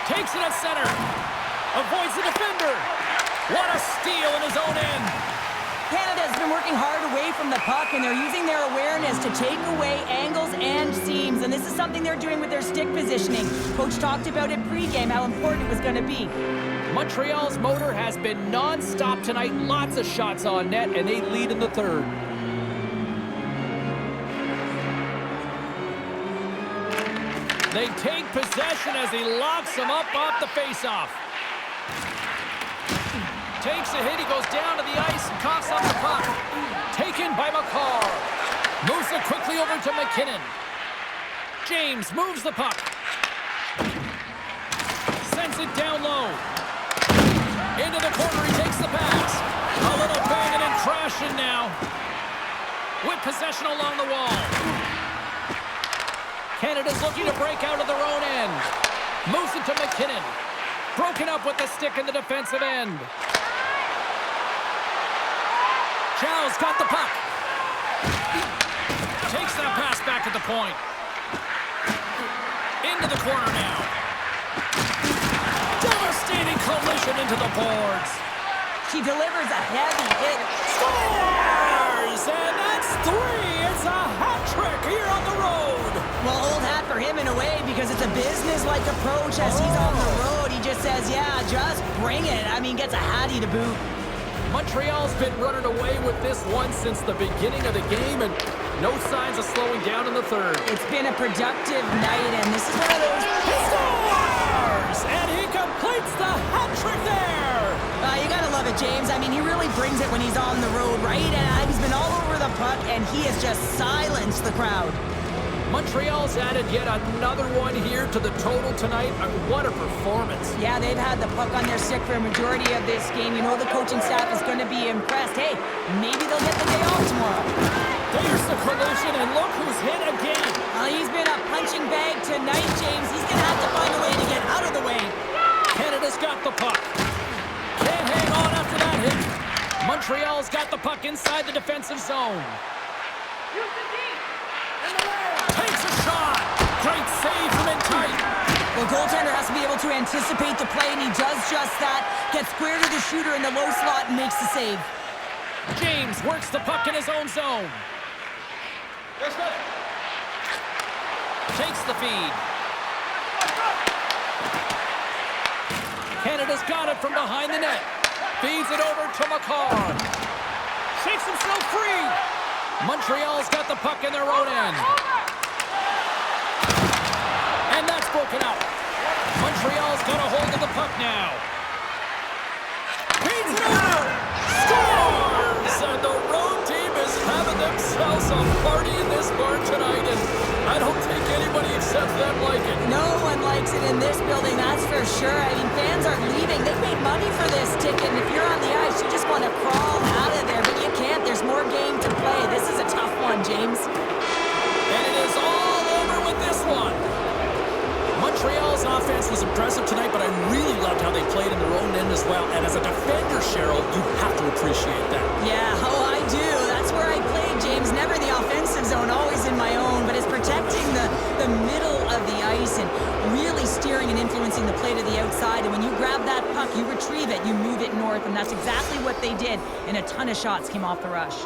Takes it at center. Avoids the defender. What a steal in his own end. Canada's been working hard away from the puck, and they're using their awareness to take away angles and seams, and this is something they're doing with their stick positioning. Coach talked about it pregame, how important it was going to be. Montreal's motor has been non-stop tonight. Lots of shots on net, and they lead in the third. They take possession as he locks him up off the faceoff. Takes a hit, he goes down to the ice and coughs up the puck. Taken by McCarr. Moves it quickly over to McKinnon. James moves the puck. Sends it down low. Into the corner, he takes the pass. A little banging and crashing now. With possession along the wall. Canada's looking to break out of their own end. Moves it to McKinnon. Broken up with the stick in the defensive end. Chow's got the puck. Takes that pass back at the point. Into the corner now. Devastating collision into the boards. She delivers a heavy hit. Scores! And that's three. It's a hat trick here on the road. Well, old hat for him in a way because it's a business-like approach as he's on the road. He just says, yeah, just bring it. I mean, gets a hattie to boot. Montreal's been running away with this one since the beginning of the game, and no signs of slowing down in the third. It's been a productive night, and this is one of those... He scores! And he completes the hat trick there! You gotta love it, James. I mean, he really brings it when he's on the road, right? And he's been all over the puck, and he has just silenced the crowd. Montreal's added yet another one here to the total tonight, and what a performance. Yeah, they've had the puck on their stick for a majority of this game. You know the coaching staff is going to be impressed. Hey, maybe they'll get the day off tomorrow. There's the collision, and look who's hit again. He's been a punching bag tonight, James. He's going to have to find a way to get out of the way. Canada's got the puck. Can't hang on after that hit. Montreal's got the puck inside the defensive zone. Takes a shot. Great save from in tight. The goaltender has to be able to anticipate the play, and he does just that. Gets square to the shooter in the low slot and makes the save. James works the puck in his own zone. Takes the feed. Canada's got it from behind the net. Feeds it over to McCarr. Shakes himself free. Montreal's got the puck in their own end. And that's broken up. Montreal's got a hold of the puck now. Feeds it out! Scores! And the road team is having themselves a party in this bar tonight, and I don't think anybody except them like it. No one likes it in this building, that's for sure. I mean, fans are leaving. They paid money for this ticket, and if you're on the ice, you just want to crawl out of there, but you can't. There's more game to play. This is a tough one, James. And it is all over with this one. Montreal's offense was impressive tonight, but I really loved how they played in their own end as well. And as a defender, Cheryl, you have to appreciate that. Yeah, oh, I do. That's where I played, James. Never in the offensive zone, always in my own. But it's protecting the middle of the ice and really steering and influencing the play to the outside. And when you grab that puck, you retrieve it, you move it north. And that's exactly what they did. And a ton of shots came off the rush.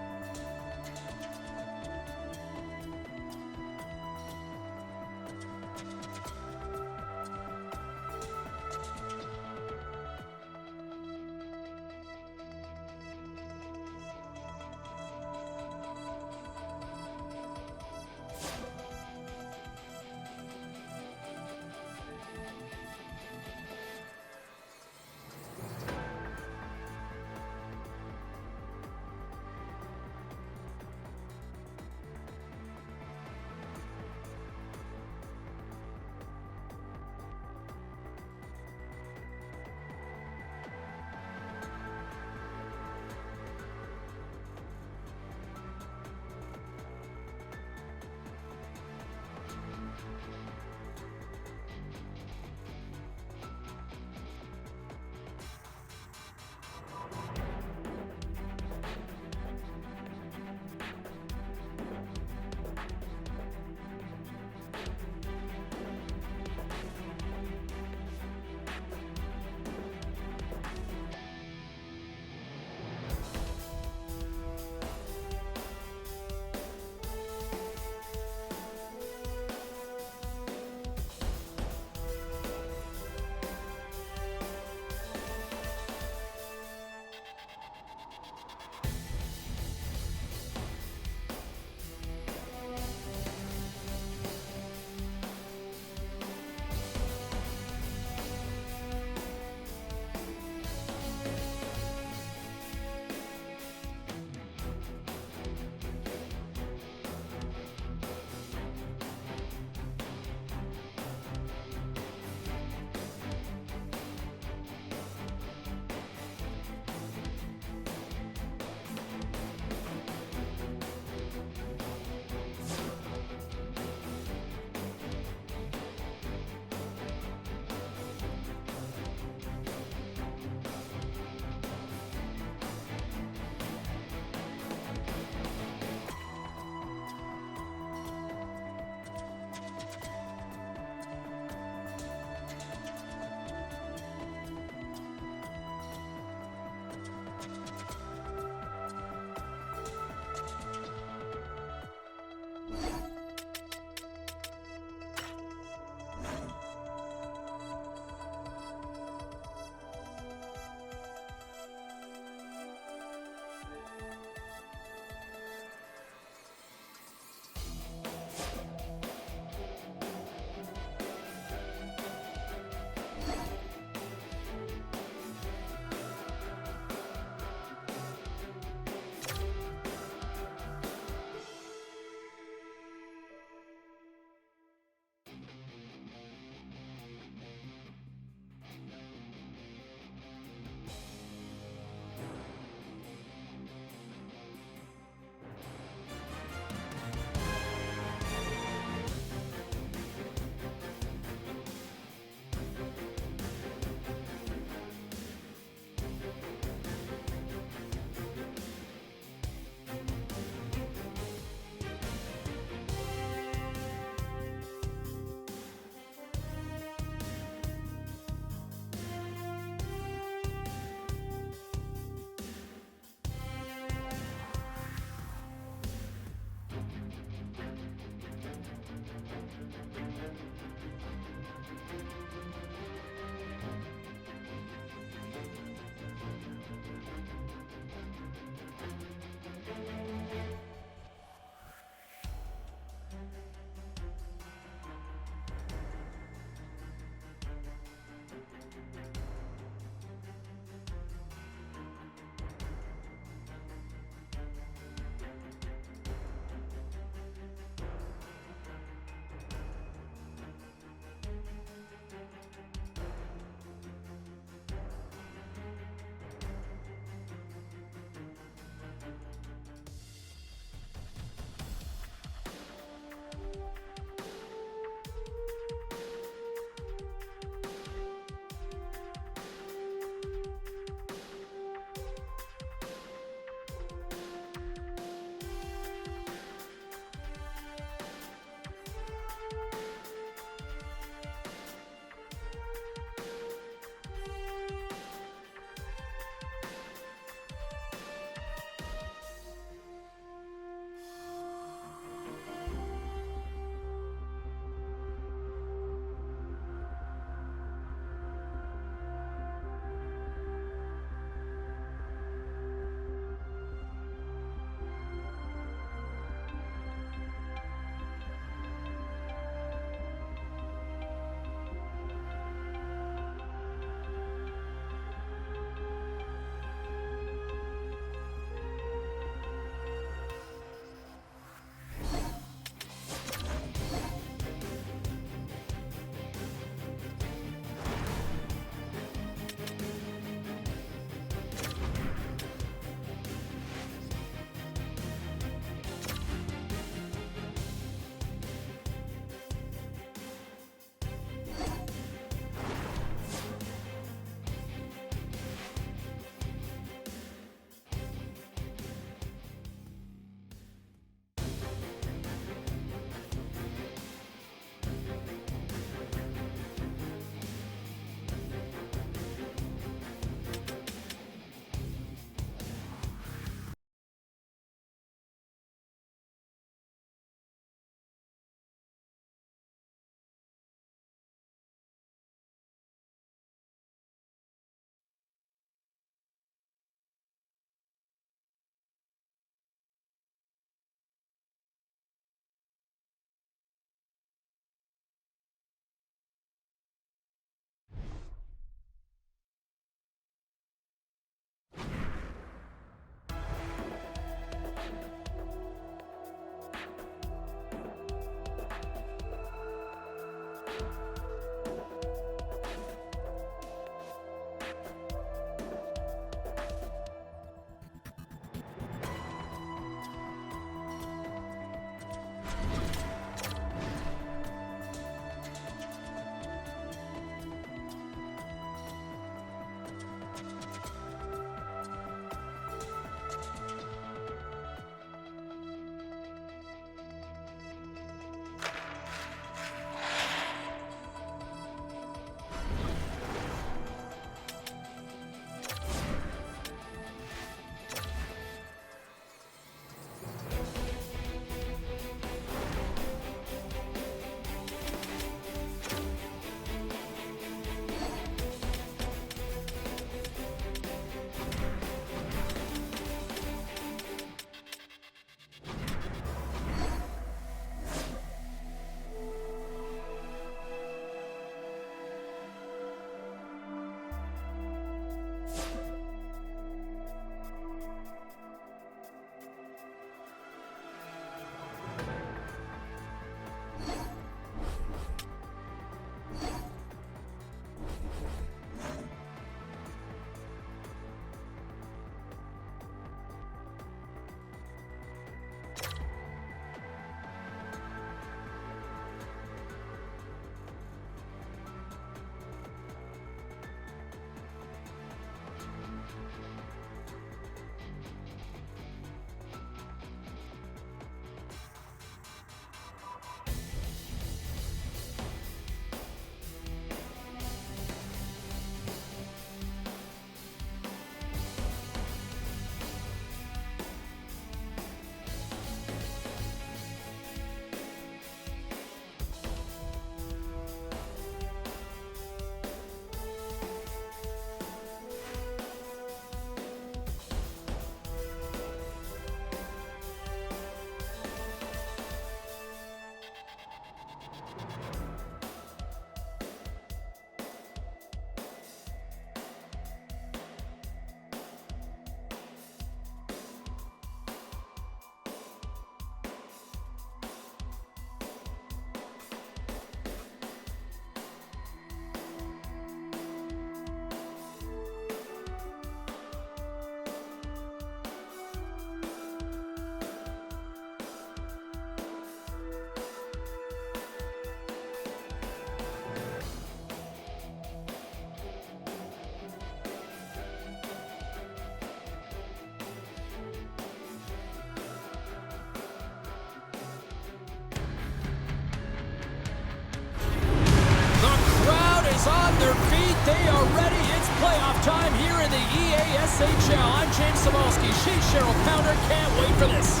the EASHL. I'm James Cybulski. She's Cheryl Pounder. Can't wait for this.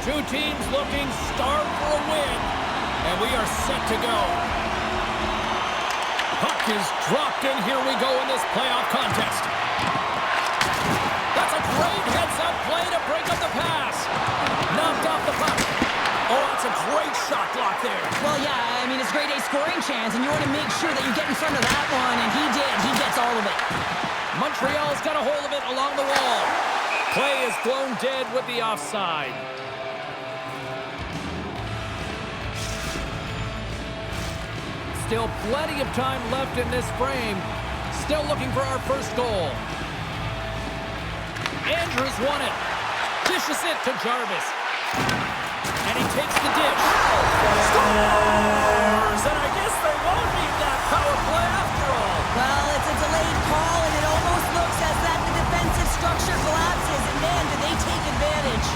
Two teams looking starved for a win, and we are set to go. Puck is dropped in. Here we go in this playoff contest. That's a great heads-up play to break up the pass. Knocked off the puck. Oh, that's a great shot block there. Well, yeah, I mean, it's grade A scoring chance, and you want to make sure that you get in front of that one, and he did. He gets all of it. Montreal's got a hold of it along the wall. Play is blown dead with the offside. Still plenty of time left in this frame. Still looking for our first goal. Andrews won it. Dishes it to Jarvis. And he takes the dish. Scores! And I guess they won't need that power play after all. Well, it's a delayed call, and it almost looks as that the defensive structure collapses. And man, do they take advantage.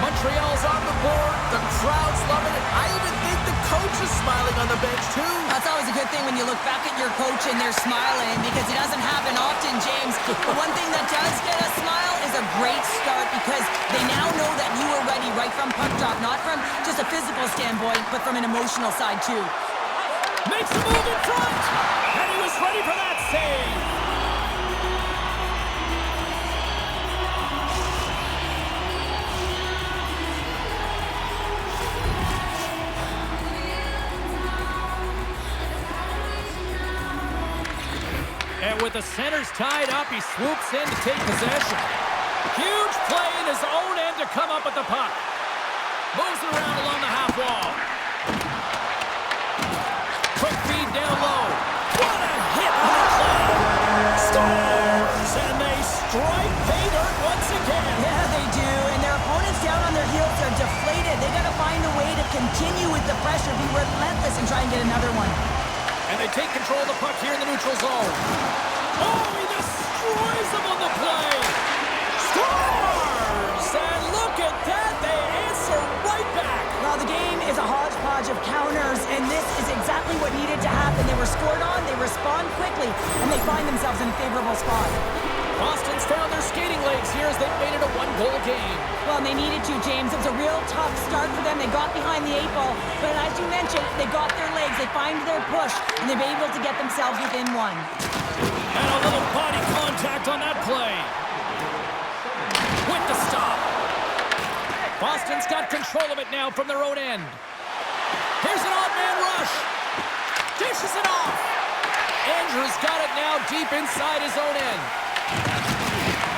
Montreal's on the board. The crowd's loving it. I even think the coach is smiling on the bench, too. That's always a good thing when you look back at your coach and they're smiling, because it doesn't happen often, James. The one thing that does get a smile is a great start, because they now know that you are ready right from puck drop, not from just a physical standpoint, but from an emotional side, too. Makes a move in front, and he was ready for that save. And with the centers tied up, he swoops in to take possession. Huge play in his own end to come up with the puck. Moves it around along the half wall. Quick feed down low. What a hit on the play. Scores! And they strike pay dirt once again. Yeah, they do. And their opponents down on their heels are deflated. They got to find a way to continue with the pressure, be relentless, and try and get another one. And they take control of the puck here in the neutral zone. Oh, he destroys them on the play. Scores! And look at that. They answer right back. Well, the game is a hodgepodge of counters, and this is exactly what needed to happen. They were scored on, they respond quickly, and they find themselves in a favorable spot. Boston's found their skating legs here as they've made it a one-goal game. Well, and they needed to, James. It was a real tough start for them. They got behind the 8 ball, but as you mentioned, they got their legs, they find their push, and they've been able to get themselves within one. And a little body contact on that play. With the stop. Boston's got control of it now from their own end. Here's an odd man rush. Dishes it off. Andrews got it now deep inside his own end.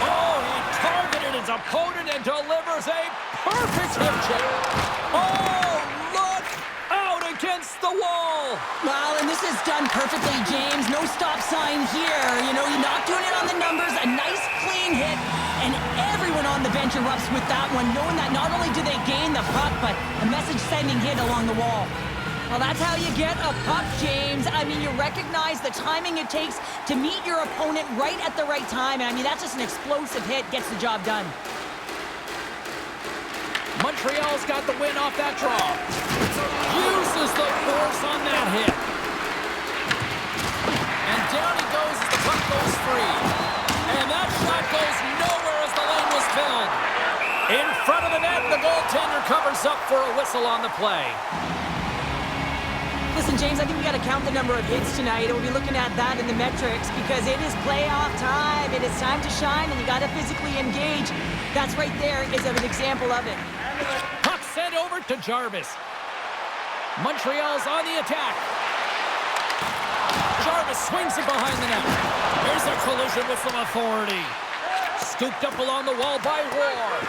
Oh, he targeted his opponent and delivers a perfect hip check. Oh, look out against the wall. Well, and this is done perfectly, James. No stop sign here. You know, you're not doing it on the numbers. A nice, clean hit. And everyone on the bench erupts with that one, knowing that not only do they gain the puck, but a message-sending hit along the wall. Well, that's how you get a puck, James. I mean, you recognize the timing it takes to meet your opponent right at the right time. And I mean, that's just an explosive hit, gets the job done. Montreal's got the win off that draw. Uses the force on that hit. And down he goes as the puck goes free. And that shot goes nowhere as the lane was filled. In front of the net, the goaltender covers up for a whistle on the play. Listen, James, I think we got to count the number of hits tonight, and we'll be looking at that in the metrics, because it is playoff time. It is time to shine, and you got to physically engage. That's right there is an example of it. Puck sent over to Jarvis. Montreal's on the attack. Jarvis swings it behind the net. There's a collision with some authority. Scooped up along the wall by Roar.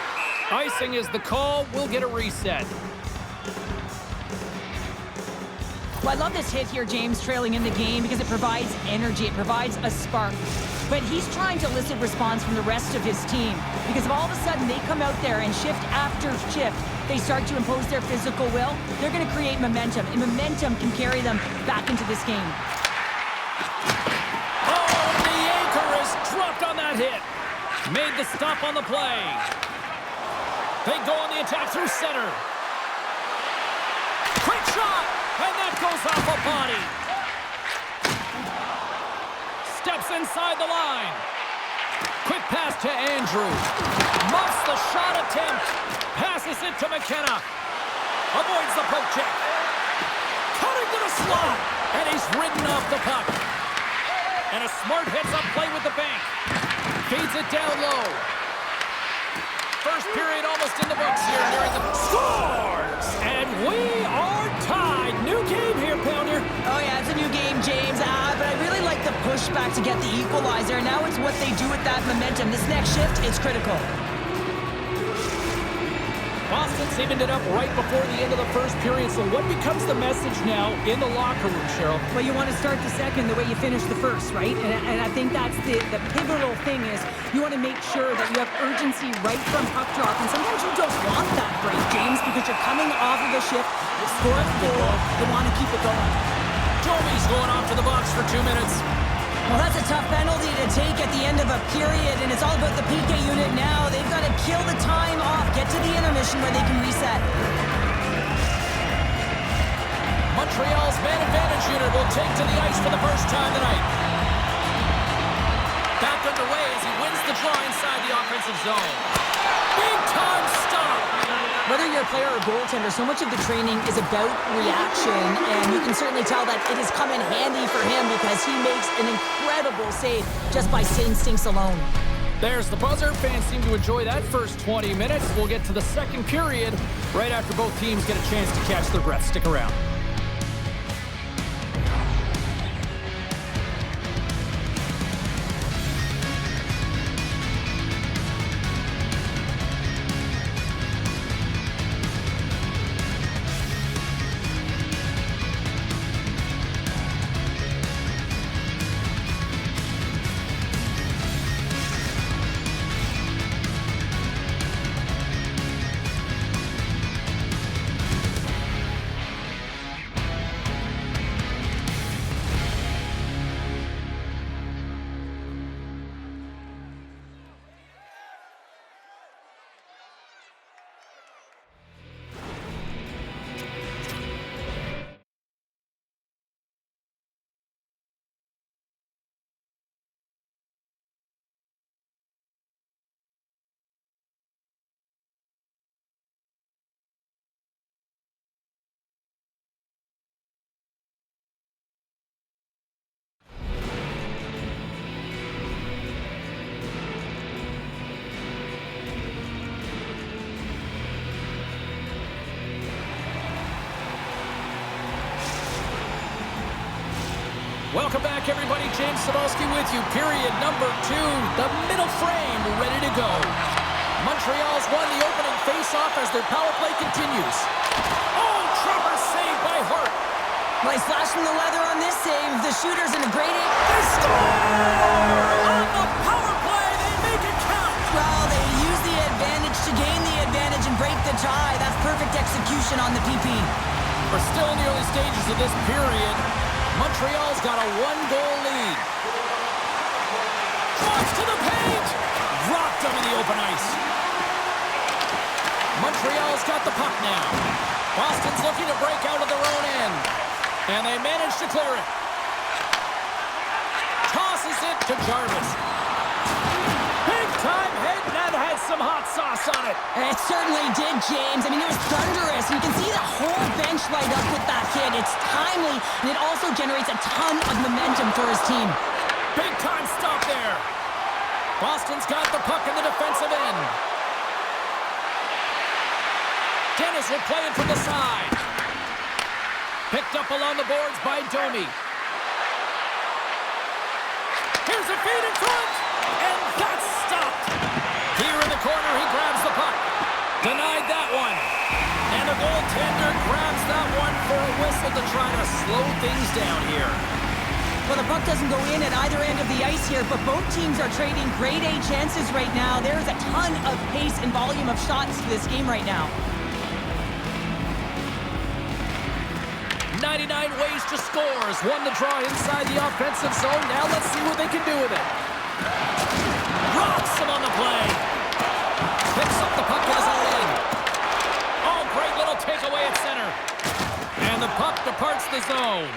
Icing is the call. We'll get a reset. Well, I love this hit here, James, trailing in the game, because it provides energy. It provides a spark. But he's trying to elicit response from the rest of his team, because if all of a sudden they come out there and shift after shift, they start to impose their physical will, they're going to create momentum, and momentum can carry them back into this game. Oh, the anchor is dropped on that hit. Made the stop on the play. They go on the attack through center. Quick shot, and that goes off a body. Steps inside the line. Quick pass to Andrew. Muffs the shot attempt. Passes it to McKenna. Avoids the poke check. Cutting to the slot. And he's ridden off the puck. And a smart hits up play with the bank. Feeds it down low. First period almost in the books here during the... Scores! And we are tied. New game here, Pounder. Oh, yeah, it's a new game, James. But I really like the pushback to get the equalizer. Now it's what they do with that momentum. This next shift is critical. Boston's evened it up right before the end of the first period. So what becomes the message now in the locker room, Cheryl? Well, you want to start the second the way you finish the first, right? And I think that's the pivotal thing is you want to make sure that you have urgency right from puck drop. And sometimes you don't want that break, James, because you're coming off of a shift. You score a goal. You want to keep it going. Domi's going off to the box for 2 minutes. Well, that's a tough penalty to take at the end of a period, and it's all about the PK unit now. They've got to kill the time off, get to the intermission where they can reset. Montreal's man advantage unit will take to the ice for the first time tonight. Back underway as he wins the draw inside the offensive zone. Big time stop. Whether you're a player or goaltender, so much of the training is about reaction, and you can certainly tell that it has come in handy for him because he makes an incredible save just by instincts alone. There's the buzzer. Fans seem to enjoy that first 20 minutes. We'll get to the second period right after both teams get a chance to catch their breath. Stick around. Welcome back, everybody. James Cybulski with you. Period number 2. The middle frame ready to go. Montreal's won the opening face-off as their power play continues. Oh, Trevor saved by Hart. Nice flash from the leather on this save. The shooter's in a great... They score! On the power play, they make it count. Well, they use the advantage to gain the advantage and break the tie. That's perfect execution on the PP. We're still in the early stages of this period. Montreal's got a 1-goal lead. Drops to the paint. Rocked him in the open ice. Montreal's got the puck now. Boston's looking to break out of their own end. And they manage to clear it. Tosses it to Jarvis. Big time hit. That had some hot sauce on it. It certainly did, James. I mean, it was thunderous. You can see the whole bench light up with that hit. It's timely, and it also generates a ton of momentum for his team. Big time stop there. Boston's got the puck in the defensive end. Dennis will play it from the side. Picked up along the boards by Domi. Here's a feed in front, and that's stopped. Here in the corner, he grabs the puck. Denied that one. And the goaltender grabs that one for a whistle to try to slow things down here. Well, the puck doesn't go in at either end of the ice here, but both teams are trading grade A chances right now. There's a ton of pace and volume of shots to this game right now. 99 ways to score as won the draw inside the offensive zone. Now let's see what they can do with it. Rocks Hits him on the play. Picks up the puck in his own end. Oh, great little takeaway at center. And the puck departs the zone.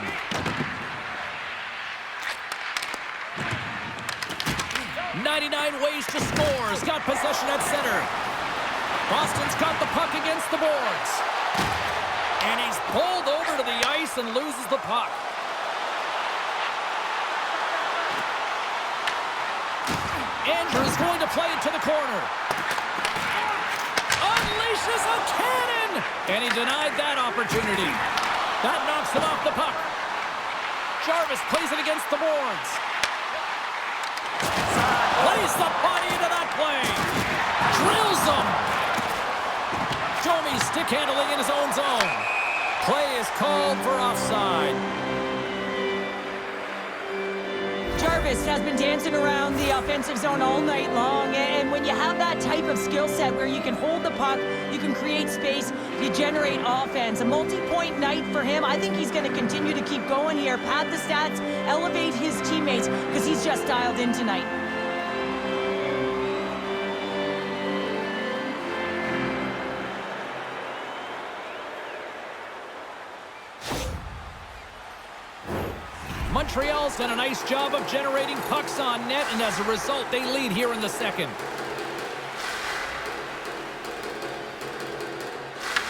.99 ways to score. Has got possession at center. Boston's got the puck against the boards. And he's pulled over to the ice and loses the puck. Andrews going to play it to the corner. Unleashes a cannon! And he denied that opportunity. That knocks him off the puck. Jarvis plays it against the boards. Plays the body into that play. Drills him. Domi stick handling in his own zone. Play is called for offside. Jarvis has been dancing around the offensive zone all night long, and when you have that type of skill set where you can hold the puck, you can create space, you generate offense. A multi-point night for him. I think he's going to continue to keep going here, pad the stats, elevate his teammates, because he's just dialed in tonight. Montreal's done a nice job of generating pucks on net, and as a result, they lead here in the second.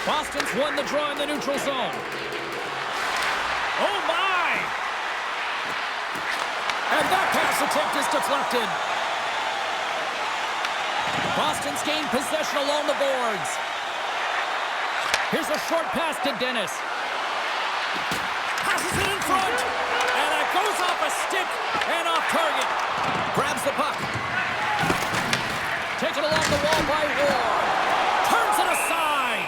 Boston's won the draw in the neutral zone. Oh, my! And that pass attempt is deflected. Boston's gained possession along the boards. Here's a short pass to Dennis. Passes it in front. And it goes off a stick and off target. Grabs the puck. Taken along the wall by Ward. Turns it aside.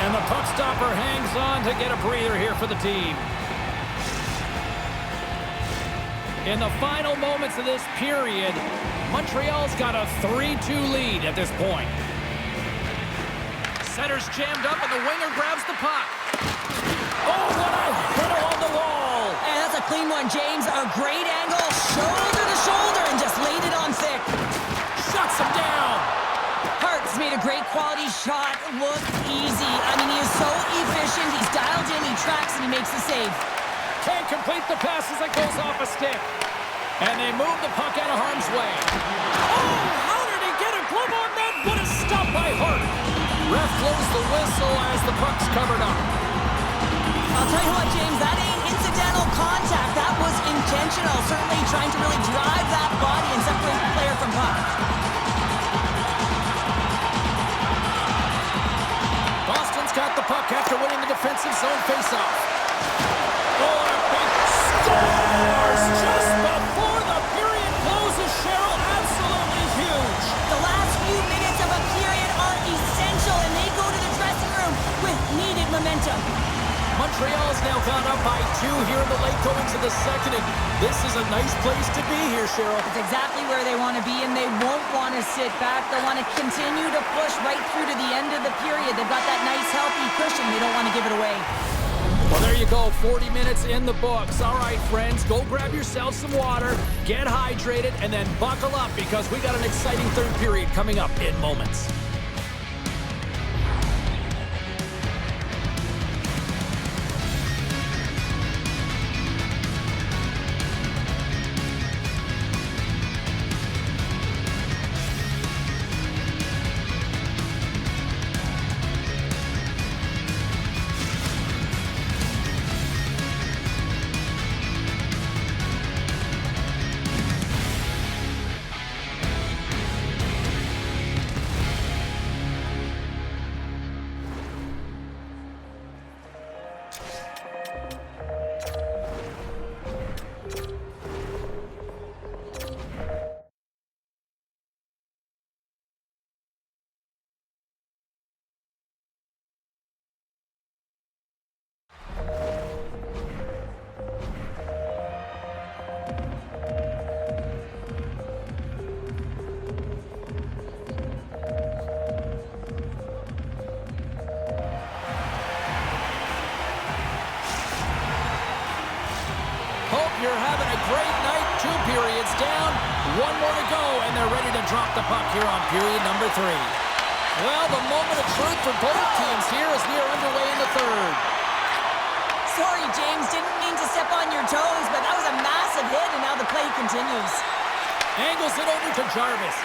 And the puck stopper hangs on to get a breather here for the team. In the final moments of this period, Montreal's got a 3-2 lead at this point. Center's jammed up and the winger grabs the puck. Oh, what a hit along the wall. And that's a clean one, James. A great angle, shoulder to shoulder, and just laid it on thick. Shuts him down. Hart's made a great quality shot look easy. I mean, he is so efficient. He's dialed in, he tracks, and he makes the save. Can't complete the pass as it goes off a stick. And they move the puck out of harm's way. Oh, how did he get a glove on that? What a stop by Hart. Ref blows the whistle as the puck's covered up. I'll tell you what, James, that ain't incidental contact. That was intentional. Certainly trying to really drive that body and separate the player from puck. Boston's got the puck after winning the defensive zone faceoff. Oh, a big scores just before the period closes, Cheryl. Absolutely huge. The last few minutes of a period are essential, and they go to the dressing room with needed momentum. Montreal's now gone up by 2 here in the late goings of the second, and this is a nice place to be here, Cheryl. It's exactly where they want to be, and they won't want to sit back. They'll want to continue to push right through to the end of the period. They've got that nice, healthy cushion. They don't want to give it away. Well, there you go. 40 minutes in the books. All right, friends, go grab yourself some water, get hydrated, and then buckle up because we got an exciting third period coming up in moments. drop the puck here on period number 3. Well, the moment of truth for both teams here as we are underway in the third. Sorry, James. Didn't mean to step on your toes, but that was a massive hit, and now the play continues. Angles it over to Jarvis.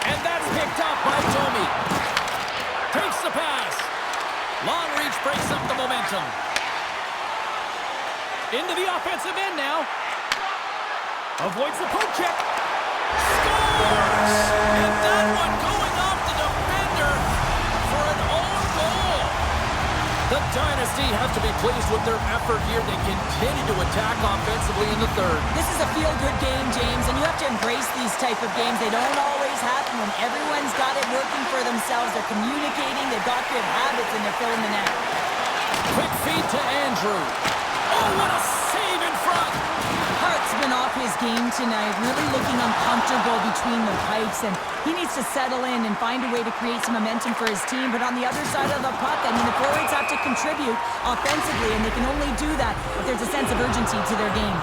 And that's picked up by Domi. Takes the pass. Long reach breaks up the momentum. Into the offensive end now. Avoids the poke check. Scores! And that one going off the defender for an own goal. The Dynasty have to be pleased with their effort here. They continue to attack offensively in the third. This is a feel-good game, James, and you have to embrace these type of games. They don't always happen when everyone's got it working for themselves. They're communicating, they've got good habits, and they're filling the net. Quick feed to Andrew. Oh, what a save in front! Hart's been off his game tonight, really looking uncomfortable between the pipes, and he needs to settle in and find a way to create some momentum for his team. But on the other side of the puck, I mean, the forwards have to contribute offensively, and they can only do that if there's a sense of urgency to their game.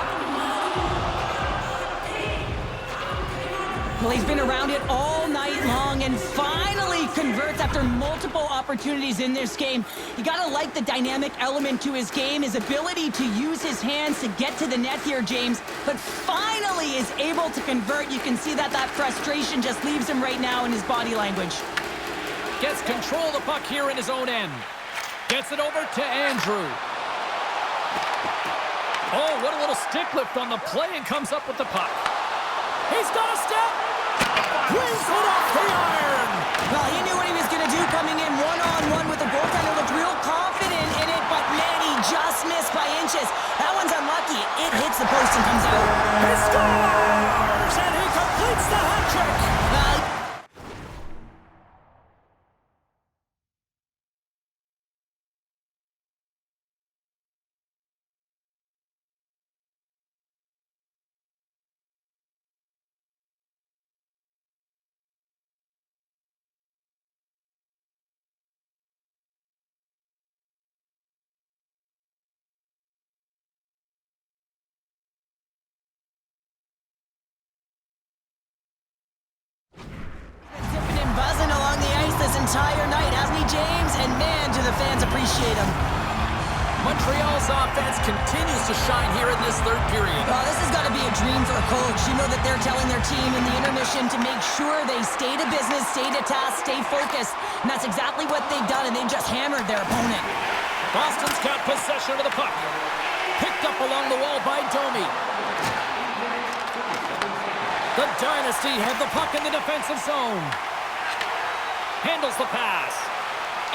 Well, he's been around it all night long and finally converts after multiple opportunities in this game. You gotta like the dynamic element to his game, his ability to use his hands to get to the net here, James, but finally is able to convert. You can see that frustration just leaves him right now in his body language. Gets control of the puck here in his own end. Gets it over to Andrew. Oh, what a little stick lift on the play, and comes up with the puck. He's got a step. Wins it off the iron. Well, he knew what he was going to do coming in one-on-one with the goaltender. Looked real confident in it, but man, he just missed by inches. That one's unlucky. It hits the post and comes out. He scores! And he completes the hat trick. Buzzing along the ice this entire night, hasn't he, James? And man, do the fans appreciate him. Montreal's offense continues to shine here in this third period. Well, this has got to be a dream for a coach. You know that they're telling their team in the intermission to make sure they stay to business, stay to task, stay focused. And that's exactly what they've done, and they've just hammered their opponent. Boston's got possession of the puck. Picked up along the wall by Domi. The Dynasty have the puck in the defensive zone. Handles the pass.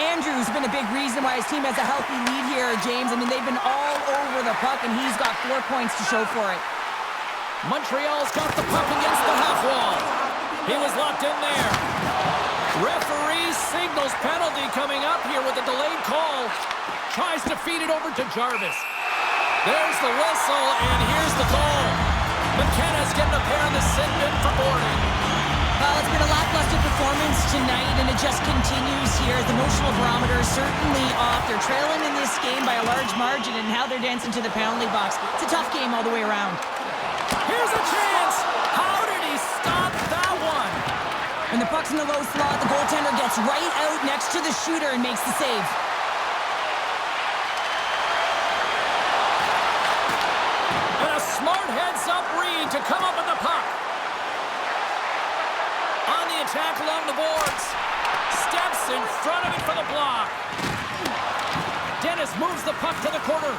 Andrew's been a big reason why his team has a healthy lead here, James. I mean, they've been all over the puck, and he's got 4 points to show for it. Montreal's got the puck against the half wall. He was locked in there. Referee signals penalty coming up here with a delayed call. Tries to feed it over to Jarvis. There's the whistle, and here's the goal. McKenna's getting a pair in the sin bin for boarding. Well, it's been a lackluster performance tonight, and it just continues here. The emotional barometer is certainly off. They're trailing in this game by a large margin, and now they're dancing to the penalty box. It's a tough game all the way around. Here's a chance. How did he stop that one? When the puck's in the low slot, the goaltender gets right out next to the shooter and makes the save. And a smart heads-up read to come up with the puck. On the attack along the boards. Steps in front of it for the block. Dennis moves the puck to the corner.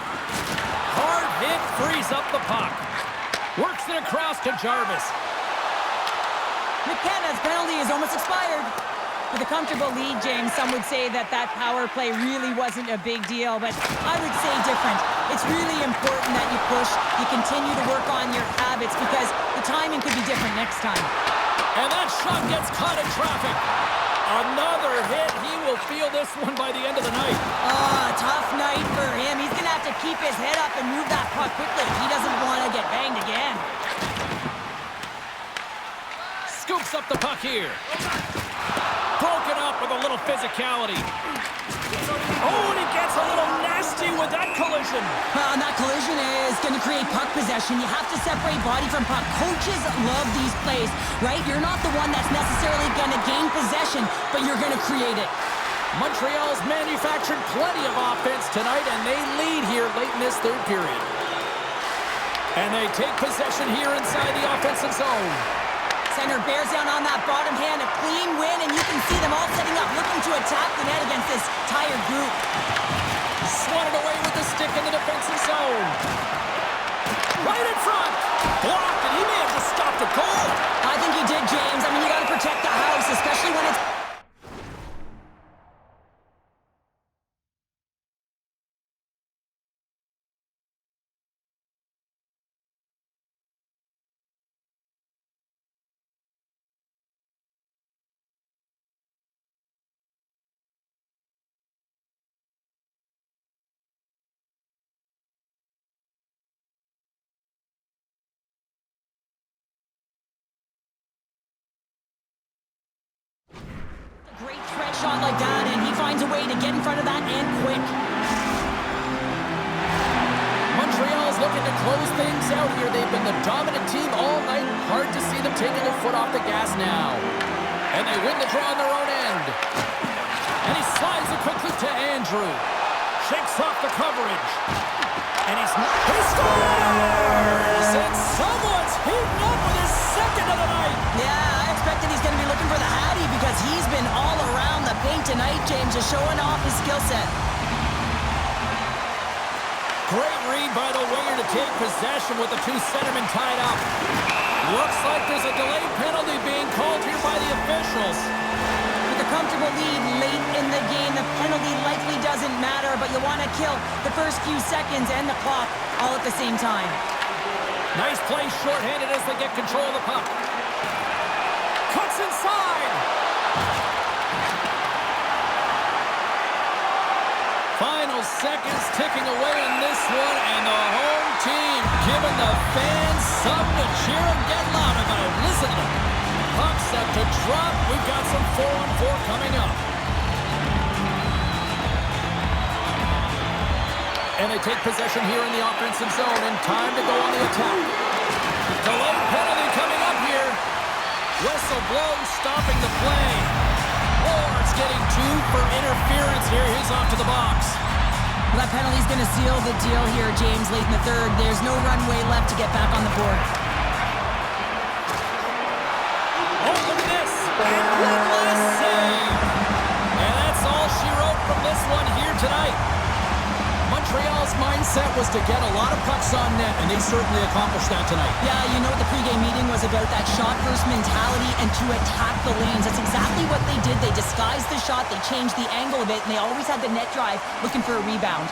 Hard hit frees up the puck. Works it across to Jarvis. McKenna's penalty is almost expired. With a comfortable lead, James, some would say that power play really wasn't a big deal, but I would say different. It's really important that you push, you continue to work on your habits, because the timing could be different next time. And that shot gets caught in traffic. Another hit. He will feel this one by the end of the night. Tough night for him. He's going to have to keep his head up and move that puck quickly. He doesn't want to get banged again. Scoops up the puck here. Broken up with a a little physicality. Oh, and he gets a little nasty with that collision. And that collision is going to create puck possession. You have to separate body from puck. Coaches love these plays, right? You're not the one that's necessarily going to gain possession, but you're going to create it. Montreal's manufactured plenty of offense tonight, and they lead here late in this third period. And they take possession here inside the offensive zone. Center bears down on that bottom hand, a clean win, and you can see them all setting up, looking to attack the net against this tired group. Swatted away with the stick in the defensive zone. Right in front. Blocked, and he may have just stopped a goal. I think he did, James. I mean, you got to protect the house, especially when it's... Great threat shot like that, and he finds a way to get in front of that and quick. Montreal's looking to close things out here. They've been the dominant team all night. Hard to see them taking their foot off the gas now. And they win the draw on their own end. And he slides it quickly to Andrew. Shakes off the coverage. And he scores! And someone's heating up with his second of the night. Yeah, I expected he's going to be looking for the Hattie because he's been all around the paint tonight, James, just showing off his skill set. Great read by the winger to take possession with the two centermen tied up. Looks like there's a delayed penalty being called here by the officials. With a comfortable lead late in the game, the penalty likely doesn't matter, but you want to kill the first few seconds and the clock all at the same time. Nice play shorthanded as they get control of the puck. Cuts inside. Final seconds ticking away in this one, and the home team giving the fans something to cheer and get loud about. Listen to them. Puck set to drop. We've got some 4-on-4 coming up. And they take possession here in the offensive zone, and time to go on the attack. Delayed penalty coming up here. Whistle blows, stopping the play. Ward's getting 2 for interference here. He's off to the box. Well, that penalty's going to seal the deal here, James, late in the third. There's no runway left to get back on the board. Oh, look at this. And one last save. And that's all she wrote from this one here tonight. Montreal's mindset was to get a lot of pucks on net, and they certainly accomplished that tonight. Yeah, you know what the pregame meeting was about, that shot-first mentality and to attack the lanes. That's exactly what they did. They disguised the shot, they changed the angle of it, and they always had the net drive looking for a rebound.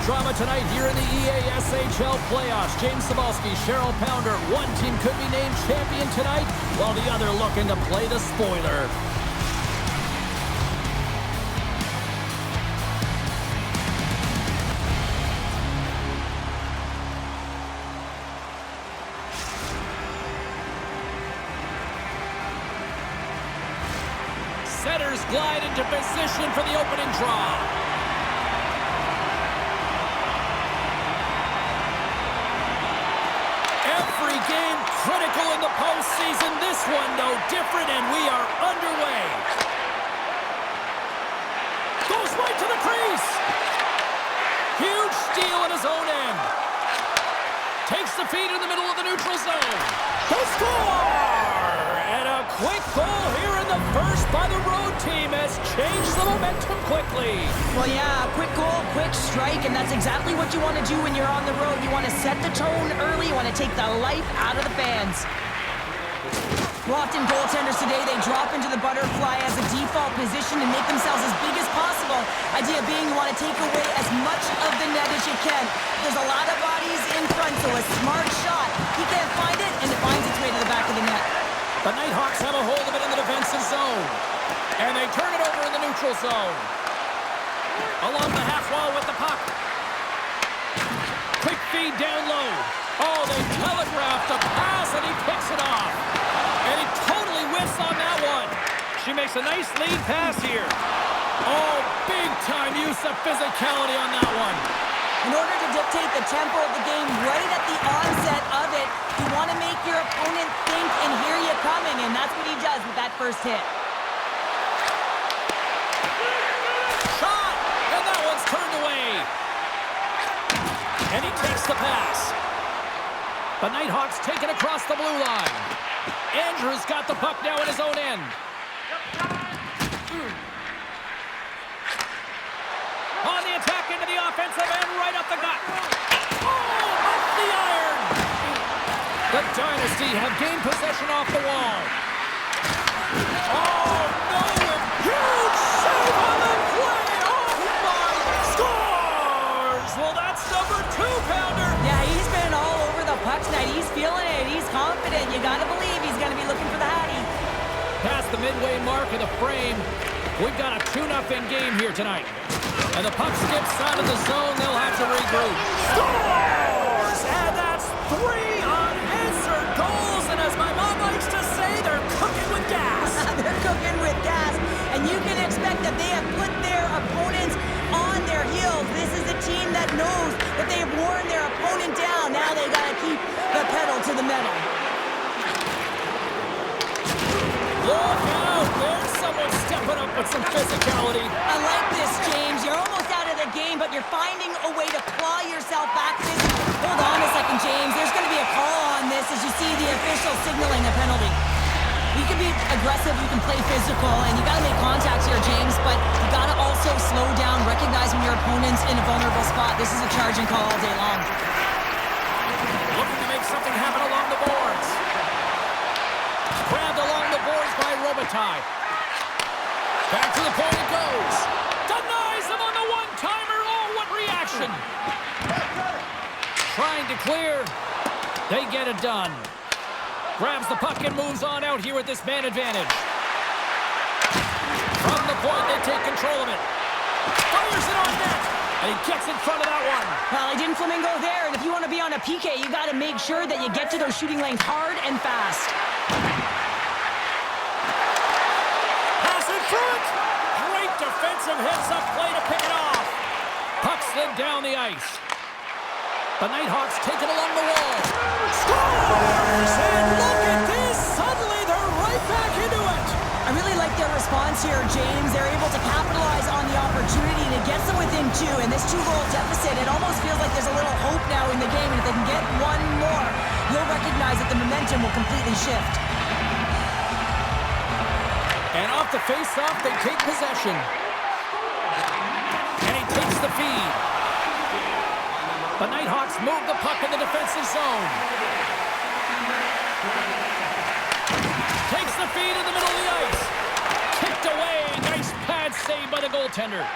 drama tonight here in the EASHL playoffs. James Cybulski, Cheryl Pounder. One team could be named champion tonight, while the other looking to play the spoiler. Setters glide into position for the opening draw. Every game critical in the postseason. This one no different, and we are underway. Goes right to the crease. Huge steal in his own end. Takes the feed in the middle of the neutral zone. The score! And a quick goal here in the first by the road team has changed the momentum quickly. Well, yeah, quick goal, quick strike, and that's exactly what you want to do when you're on the road. You want to set the tone early. You want to take the life out of the fans. Often goaltenders today, they drop into the butterfly as a default position and make themselves as big as possible. Idea being you want to take away as much of the net as you can. There's a lot of bodies in front, so a smart shot. He can't find it, and it finds its way to the back of the net. The Nighthawks have a hold of it in the defensive zone. And they turn it over in the neutral zone. Along the half wall with the puck. Quick feed down low. Oh, they telegraphed the pass, and he picks it off. And he totally whiffs on that one. She makes a nice lead pass here. Oh, big-time use of physicality on that one. In order to dictate the tempo of the game right at the onset of it, you want to make your opponent think and hear you coming, and that's what he does with that first hit. Shot! And that one's turned away. And he takes the pass. The Nighthawks take it across the blue line. Andrews got the puck now in his own end. On the attack into the offensive end, right up the gut. Oh, off the iron. The Dynasty have gained possession off the wall. Oh, no. Huge save on the play. Oh, my. Scores. Well, that's number 2, Pounder. Yeah, he's been all over the puck tonight. He's feeling it. He's confident. You got to believe he's going to be looking for the Hattie. Past the midway mark of the frame, we've got a 2-0 game here tonight. And the puck skips out of the zone. They'll have to regroup. Scores! And that's 3 unanswered goals. And as my mom likes to say, they're cooking with gas. They're cooking with gas. And you can expect that they have put their opponents on their heels. This is a team that knows that they have worn their opponent down. Now they got to keep the pedal to the metal. Look out! There's someone stepping up with some physicality. I like this, James. You're almost out of the game, but you're finding a way to claw yourself back. Hold on a second, James. There's going to be a call on this as you see the official signaling a penalty. You can be aggressive, you can play physical, and you got to make contact here, James, but you got to also slow down, recognize when your opponent's in a vulnerable spot. This is a charging call all day long. Looking to make something happen along the boards. Grabbed along the boards by Robitaille. Back to the point it goes. Denies him on the one-timer. Oh, what reaction. Trying to clear. They get it done. Grabs the puck and moves on out here with this man advantage. From the point, they take control of it. Fires it on net. And he gets in front of that one. Well, he didn't flamingo there, and if you want to be on a PK, you got to make sure that you get to those shooting lanes hard and fast. Pass in front. Great defensive hits up play to pick it off. Puck slid down the ice. The Nighthawks take it along the wall. Scores! And look at this. Suddenly they're right back into it. I really like their response here, James. They're able to capitalize on the opportunity to get them within 2. And this 2-goal deficit, it almost feels like there's a little hope now in the game. And if they can get one more, you'll recognize that the momentum will completely shift. And off the face-off, they take possession. And he takes the feed. The Nighthawks move the puck in the defensive zone. Takes the feed in the middle of the ice. Kicked away. Nice pad save by the goaltender.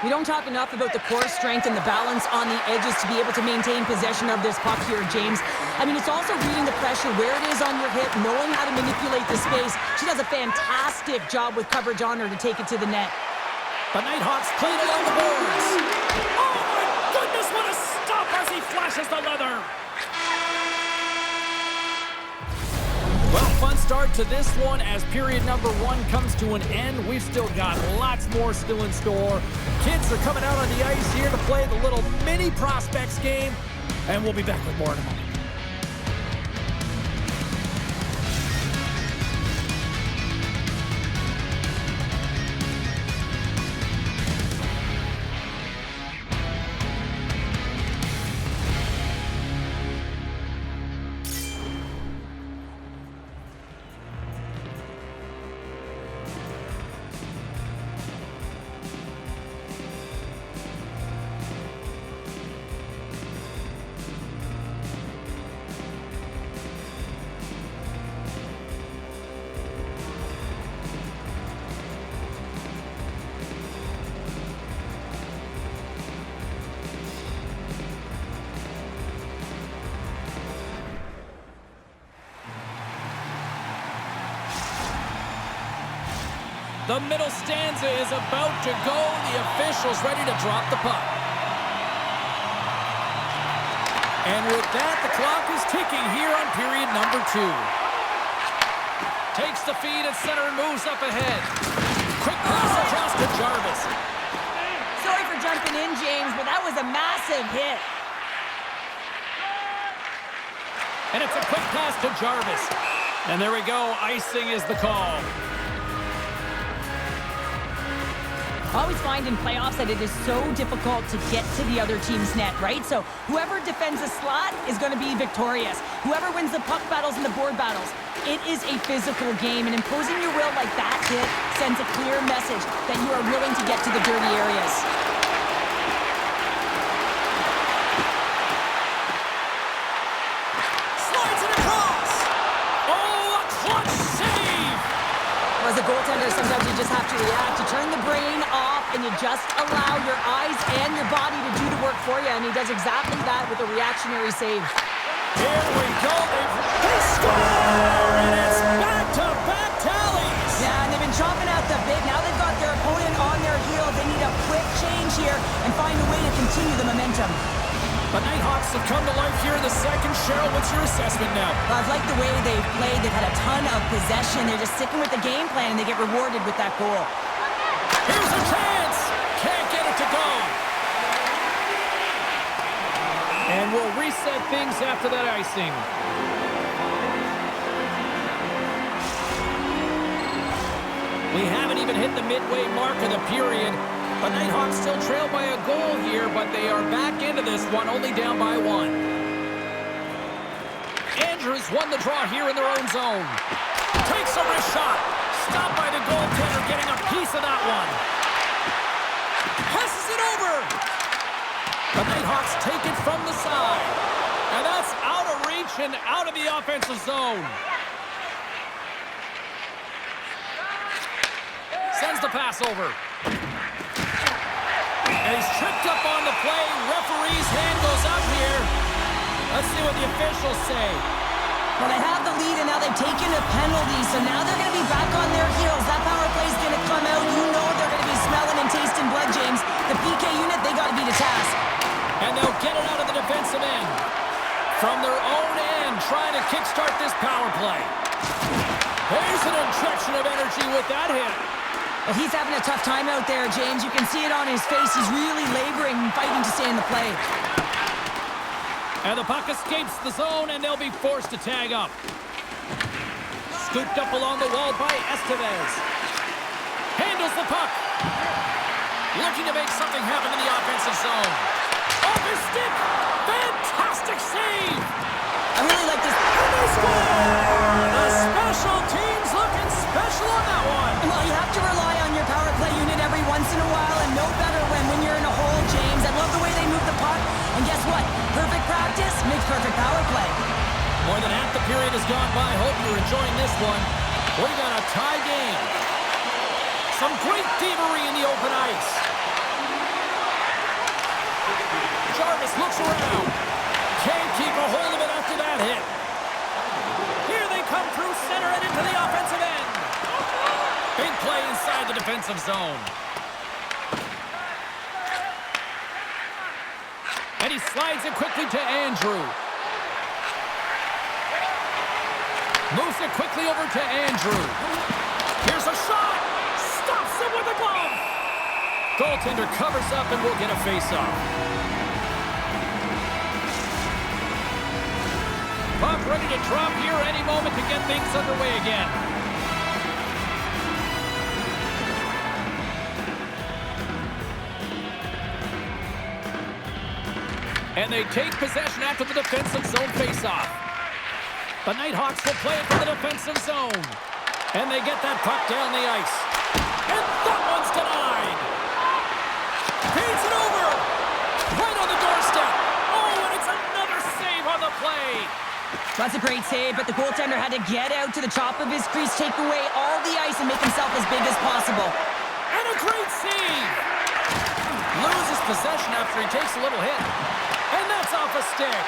We don't talk enough about the core strength and the balance on the edges to be able to maintain possession of this puck here, James. I mean, it's also reading the pressure, where it is on your hip, knowing how to manipulate the space. She does a fantastic job with coverage on her to take it to the net. The Nighthawks clean it on the boards. Oh, my goodness, what a stop as he flashes the leather. Well, fun start to this one as period number 1 comes to an end. We've still got lots more still in store. Kids are coming out on the ice here to play the little mini prospects game, and we'll be back with more in a moment. The middle stanza is about to go. The official's ready to drop the puck. And with that, the clock is ticking here on period number 2. Takes the feed at center and moves up ahead. Quick pass across to Jarvis. Sorry for jumping in, James, but that was a massive hit. And it's a quick pass to Jarvis. And there we go. Icing is the call. I always find in playoffs that it is so difficult to get to the other team's net, right? So whoever defends a slot is going to be victorious. Whoever wins the puck battles and the board battles, it is a physical game. And imposing your will like that hit sends a clear message that you are willing to get to the dirty areas. Slides it across. Oh, a clutch save. As a goaltender, sometimes you just have to react. You turn the brain off and you just allow your eyes and your body to do the work for you. And he does exactly that with a reactionary save. Here we go. They score! And it's back-to-back tallies. Yeah, and they've been chomping at the bit. Now they've got their opponent on their heels. They need a quick change here and find a way to continue the momentum. The Nighthawks have come to life here in the second. Cheryl, what's your assessment now? Well, I've liked the way they've played. They've had a ton of possession. They're just sticking with the game plan, and they get rewarded with that goal. Here's a chance. Can't get it to go. And we'll reset things after that icing. We haven't even hit the midway mark of the period. The Nighthawks still trail by a goal here, but they are back into this one, only down by 1. Andrews won the draw here in their own zone. Takes a wrist shot. Stopped by the goaltender, getting a piece of that one. Passes it over. The Nighthawks take it from the side. And that's out of reach and out of the offensive zone. Sends the pass over. And he's tripped up on the play. Referee's hand goes up here. Let's see what the officials say. Well, they have the lead, and now they've taken a penalty, so now they're going to be back on their heels. That power play is going to come out. You know they're going to be smelling and tasting blood, James. The PK unit, they got to beat a task. And they'll get it out of the defensive end. From their own end, trying to kickstart this power play. There's an injection of energy with that hit. Well, he's having a tough time out there, James. You can see it on his face. He's really laboring and fighting to stay in the play. And the puck escapes the zone, and they'll be forced to tag up. Scooped up along the wall by Estevez. Handles the puck. Looking to make something happen in the offensive zone. Off his stick. Fantastic save. I really like this. And they score! The special teams looking special on that one. Well, you have to rely on your power play unit every once in a while, and no better when you're in a hole, James. I love the way they move the puck. And guess what? Perfect practice makes perfect power play. More than half the period has gone by. Hope you're enjoying this one. We got a tie game. Some great thievery in the open ice. Jarvis looks around. Can't keep a hold of it after that hit. Here they come through center and into the offensive end. Big play inside the defensive zone. And he slides it quickly to Andrew. Moves it quickly over to Andrew. Here's a shot. Stops him with a glove. Goaltender covers up and will get a face-off. Puck ready to drop here any moment to get things underway again. And they take possession after the defensive zone face-off. The Nighthawks will play it to the defensive zone. And they get that puck down the ice. And that one's denied. Feeds it over. Right on the doorstep. Oh, and it's another save on the play. That's a great save, but the goaltender had to get out to the top of his crease, take away all the ice, and make himself as big as possible. And a great save. Loses possession after he takes a little hit. And that's off a stick.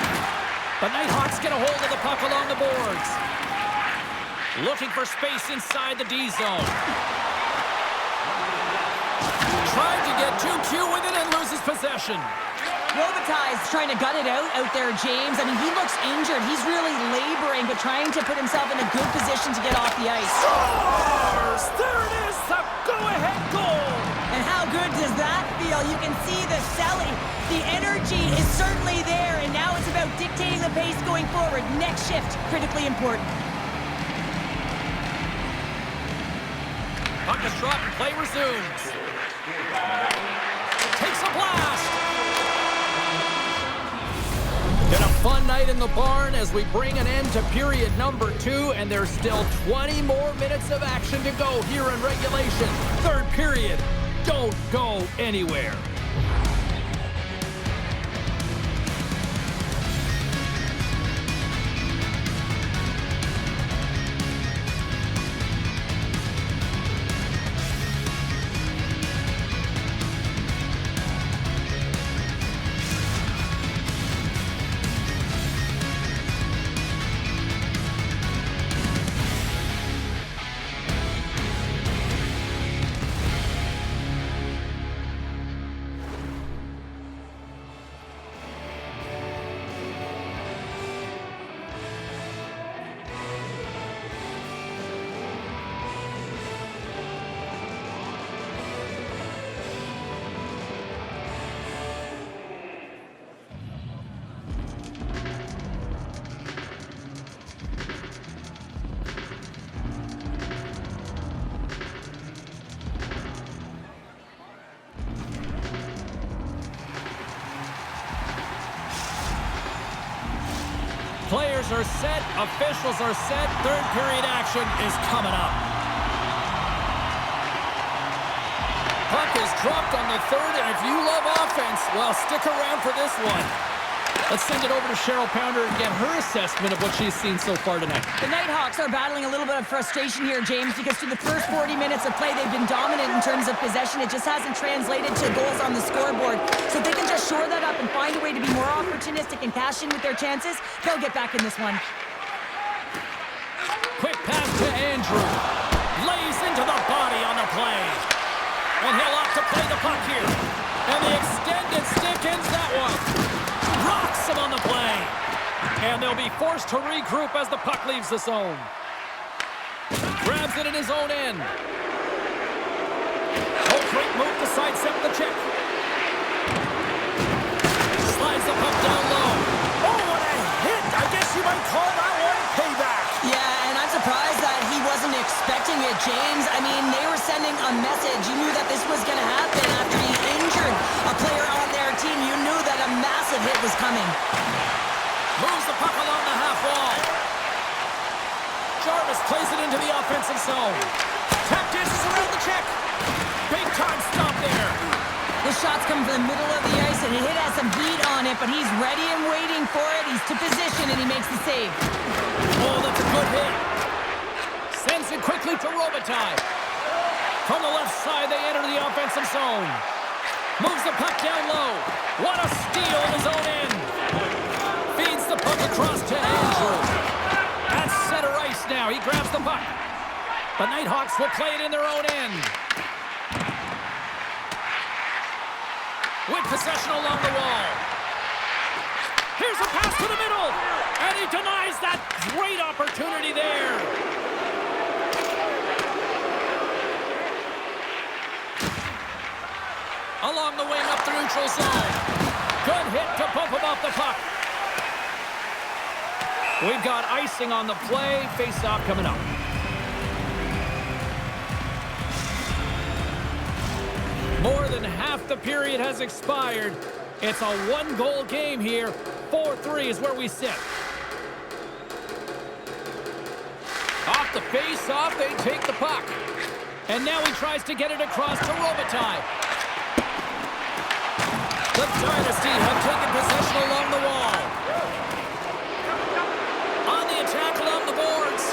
The Nighthawks get a hold of the puck along the boards. Looking for space inside the D zone. Tried to get 2Q with it and loses possession. Robitaille's trying to gut it out there, James. I mean, he looks injured. He's really laboring, but trying to put himself in a good position to get off the ice. Scores! There it is, the go-ahead goal! And how good does that feel? You can see the selling. The energy is certainly there, and now it's about dictating the pace going forward. Next shift, critically important. Puck is dropped and play resumes. Takes a blast! Been a fun night in the barn as we bring an end to period number 2, and there's still 20 more minutes of action to go here in regulation. Third period. Don't go anywhere. Players are set, officials are set, third period action is coming up. Puck is dropped on the third, and if you love offense, well, stick around for this one. Let's send it over to Cheryl Pounder and get her assessment of what she's seen so far tonight. The Nighthawks are battling a little bit of frustration here, James, because through the first 40 minutes of play, they've been dominant in terms of possession. It just hasn't translated to goals on the scoreboard. So if they can just shore that up and find a way to be more opportunistic and cash in with their chances, they'll get back in this one. Quick pass to Andrew. Lays into the body on the play. And he'll opt to play the puck here. And the extended stick ends that one. Rocks him on the play. And they'll be forced to regroup as the puck leaves the zone. Grabs it in his own end. Oh, great move to sidestep the check. Slides the puck down low. Oh, what a hit. I guess you might call that one payback. Yeah, and I'm surprised that he wasn't expecting it, James. I mean, they were sending a message. You knew that this was going to happen after he injured a player on their team. You knew that a massive hit was coming. Moves the puck along the half wall. Jarvis plays it into the offensive zone. Tap dishes around the check. Big time stop there. The shot's coming from the middle of the ice, and the hit has some heat on it, but he's ready and waiting for it. He's to position, and he makes the save. Oh, that's a good hit. Sends it quickly to Robitaille. From the left side, they enter the offensive zone. Moves the puck down low. What a steal in his own end. Feeds the puck across to Andrew. At center ice now. He grabs the puck. The Nighthawks will play it in their own end. With possession along the wall. Here's a pass to the middle. And he denies that great opportunity there. Along the wing up the neutral zone. Good hit to bump him off the puck. We've got icing on the play. Face-off coming up. More than half the period has expired. It's a one-goal game here. 4-3 is where we sit. Off the face-off, they take the puck. And now he tries to get it across to Robitaille. The Dynasty have taken possession along the wall. On the attack along the boards.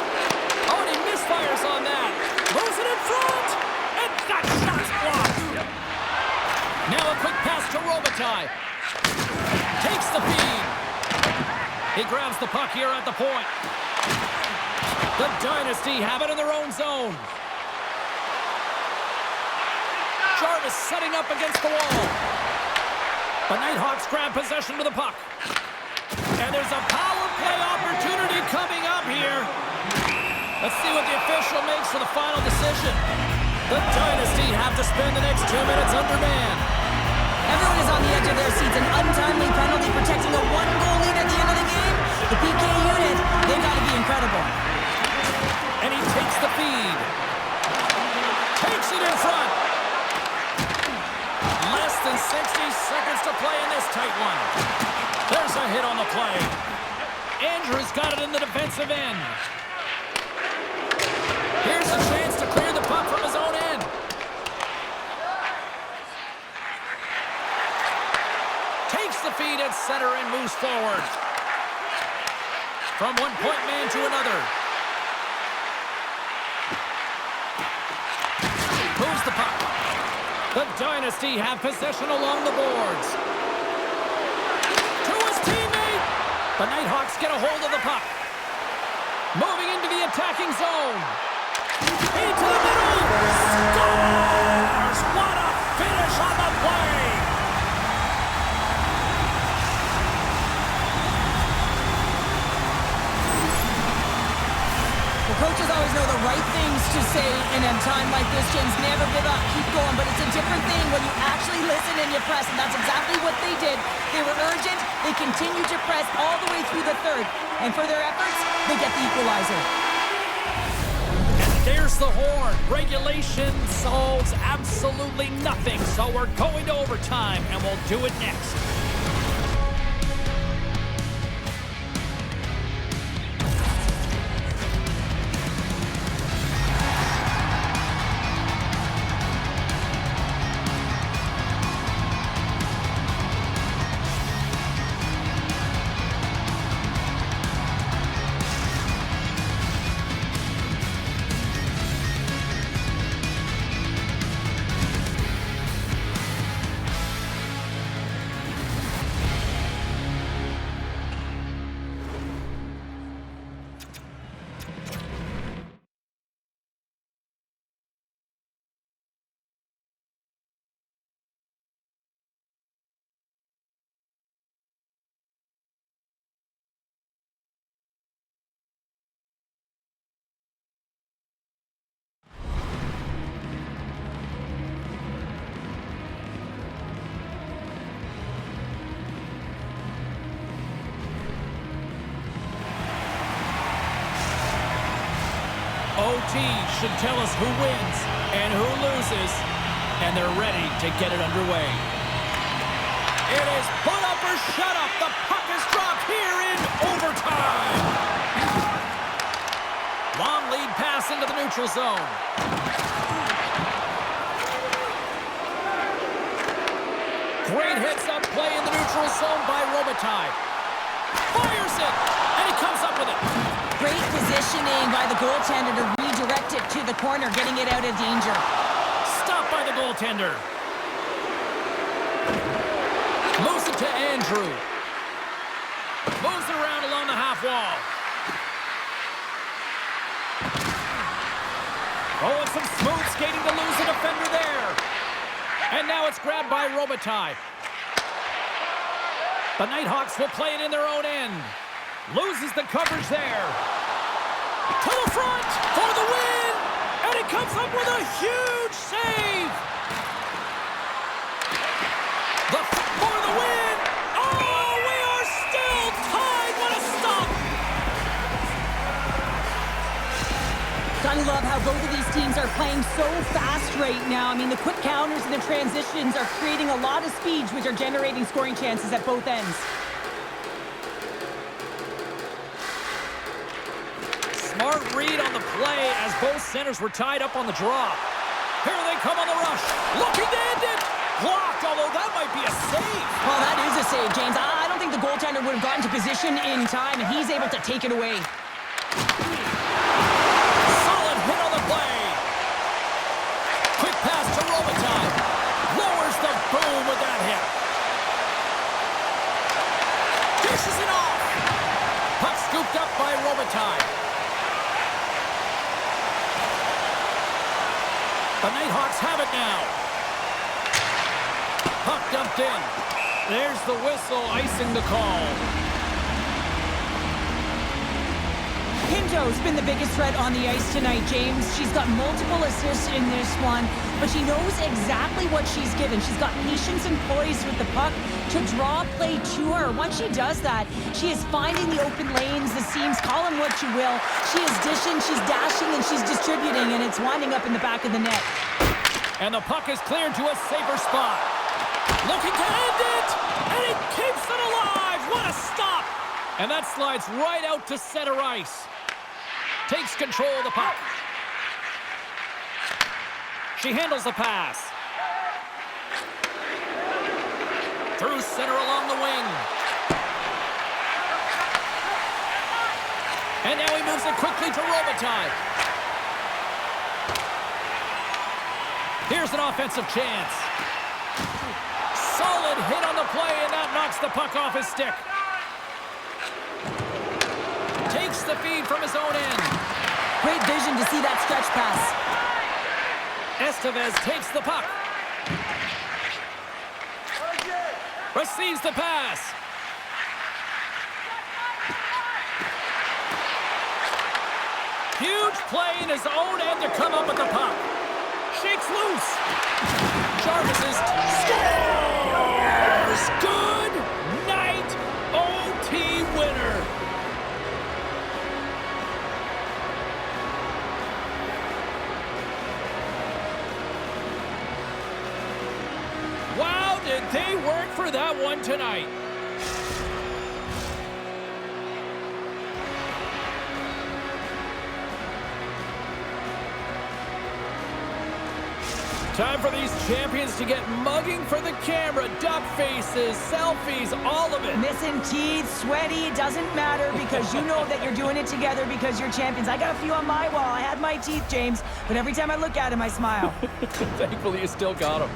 Oh, and he misfires on that. Moves it in front. And that shot's blocked. Now a quick pass to Robitaille. Takes the feed. He grabs the puck here at the point. The Dynasty have it in their own zone. Jarvis setting up against the wall. The Nighthawks grab possession with the puck. And there's a power play opportunity coming up here. Let's see what the official makes for the final decision. The Dynasty have to spend the next 2 minutes under man. Everyone is on the edge of their seats. An untimely penalty protecting a one-goal lead at the end of the game. The PK unit, they've got to be incredible. And he takes the feed. Takes it in front. Less than 60 seconds to play in this tight one. There's a hit on the play. Andrews got it in the defensive end. Here's a chance to clear the puck from his own end. Takes the feed at center and moves forward. From one point man to another. Moves the puck. The Dynasty have possession along the boards. To his teammate. The Nighthawks get a hold of the puck. Moving into the attacking zone. Into the middle. Scores! What a finish on the play. Coaches always know the right things to say in a time like this, James. Never give up, keep going. But it's a different thing when you actually listen and you press, and that's exactly what they did. They were urgent. They continued to press all the way through the third. And for their efforts, they get the equalizer. And there's the horn. Regulation solves absolutely nothing. So we're going to overtime, and we'll do it next. OT should tell us who wins and who loses, and they're ready to get it underway. It is put up or shut up. The puck is dropped here in overtime. Long lead pass into the neutral zone. Great heads-up play in the neutral zone by Robitaille. Fires it, and he comes up with it. Great positioning by the goaltender to redirect it to the corner, getting it out of danger. Stopped by the goaltender. Moves it to Andrew. Moves it around along the half wall. Oh, and some smooth skating to lose a defender there. And now it's grabbed by Robitaille. The Nighthawks will play it in their own end. Loses the coverage there. To the front for the win. And he comes up with a huge save. For the win. Oh, we are still tied. What a stop. I love how both of these teams are playing so fast right now. I mean, the quick counters and the transitions are creating a lot of speeds, which are generating scoring chances at both ends. Smart read on the play as both centers were tied up on the draw. Here they come on the rush. Looking to end it. Blocked, although that might be a save. Well, that is a save, James. I don't think the goaltender would have gotten to position in time, and he's able to take it away. Solid hit on the play. Quick pass to Robitaille. Lowers the boom with that hit. Dishes it off. Puck scooped up by Robitaille. The Nighthawks have it now. Puck dumped in. There's the whistle, icing the call. Pinto's been the biggest threat on the ice tonight, James. She's got multiple assists in this one, but she knows exactly what she's given. She's got patience and poise with the puck to draw play to her. Once she does that, she is finding the open lanes, the seams, call them what you will. She is dishing, she's dashing, and she's distributing, and it's winding up in the back of the net. And the puck is cleared to a safer spot. Looking to end it, and it keeps it alive. What a stop! And that slides right out to center ice. Takes control of the puck. She handles the pass. Through center along the wing. And now he moves it quickly to Robitaille. Here's an offensive chance. Solid hit on the play, and that knocks the puck off his stick. Takes the feed from his own end. Great vision to see that stretch pass. Estevez takes the puck. Receives the pass. Huge play in his own end to come up with the puck. Shakes loose. Jarvis scores! Good night, OT winner. Wow, did they work for that one tonight. Time for these champions to get mugging for the camera. Duck faces, selfies, all of it. Missing teeth, sweaty, it doesn't matter because you know that you're doing it together because you're champions. I got a few on my wall. I had my teeth, James, but every time I look at him, I smile. Thankfully, you still got them.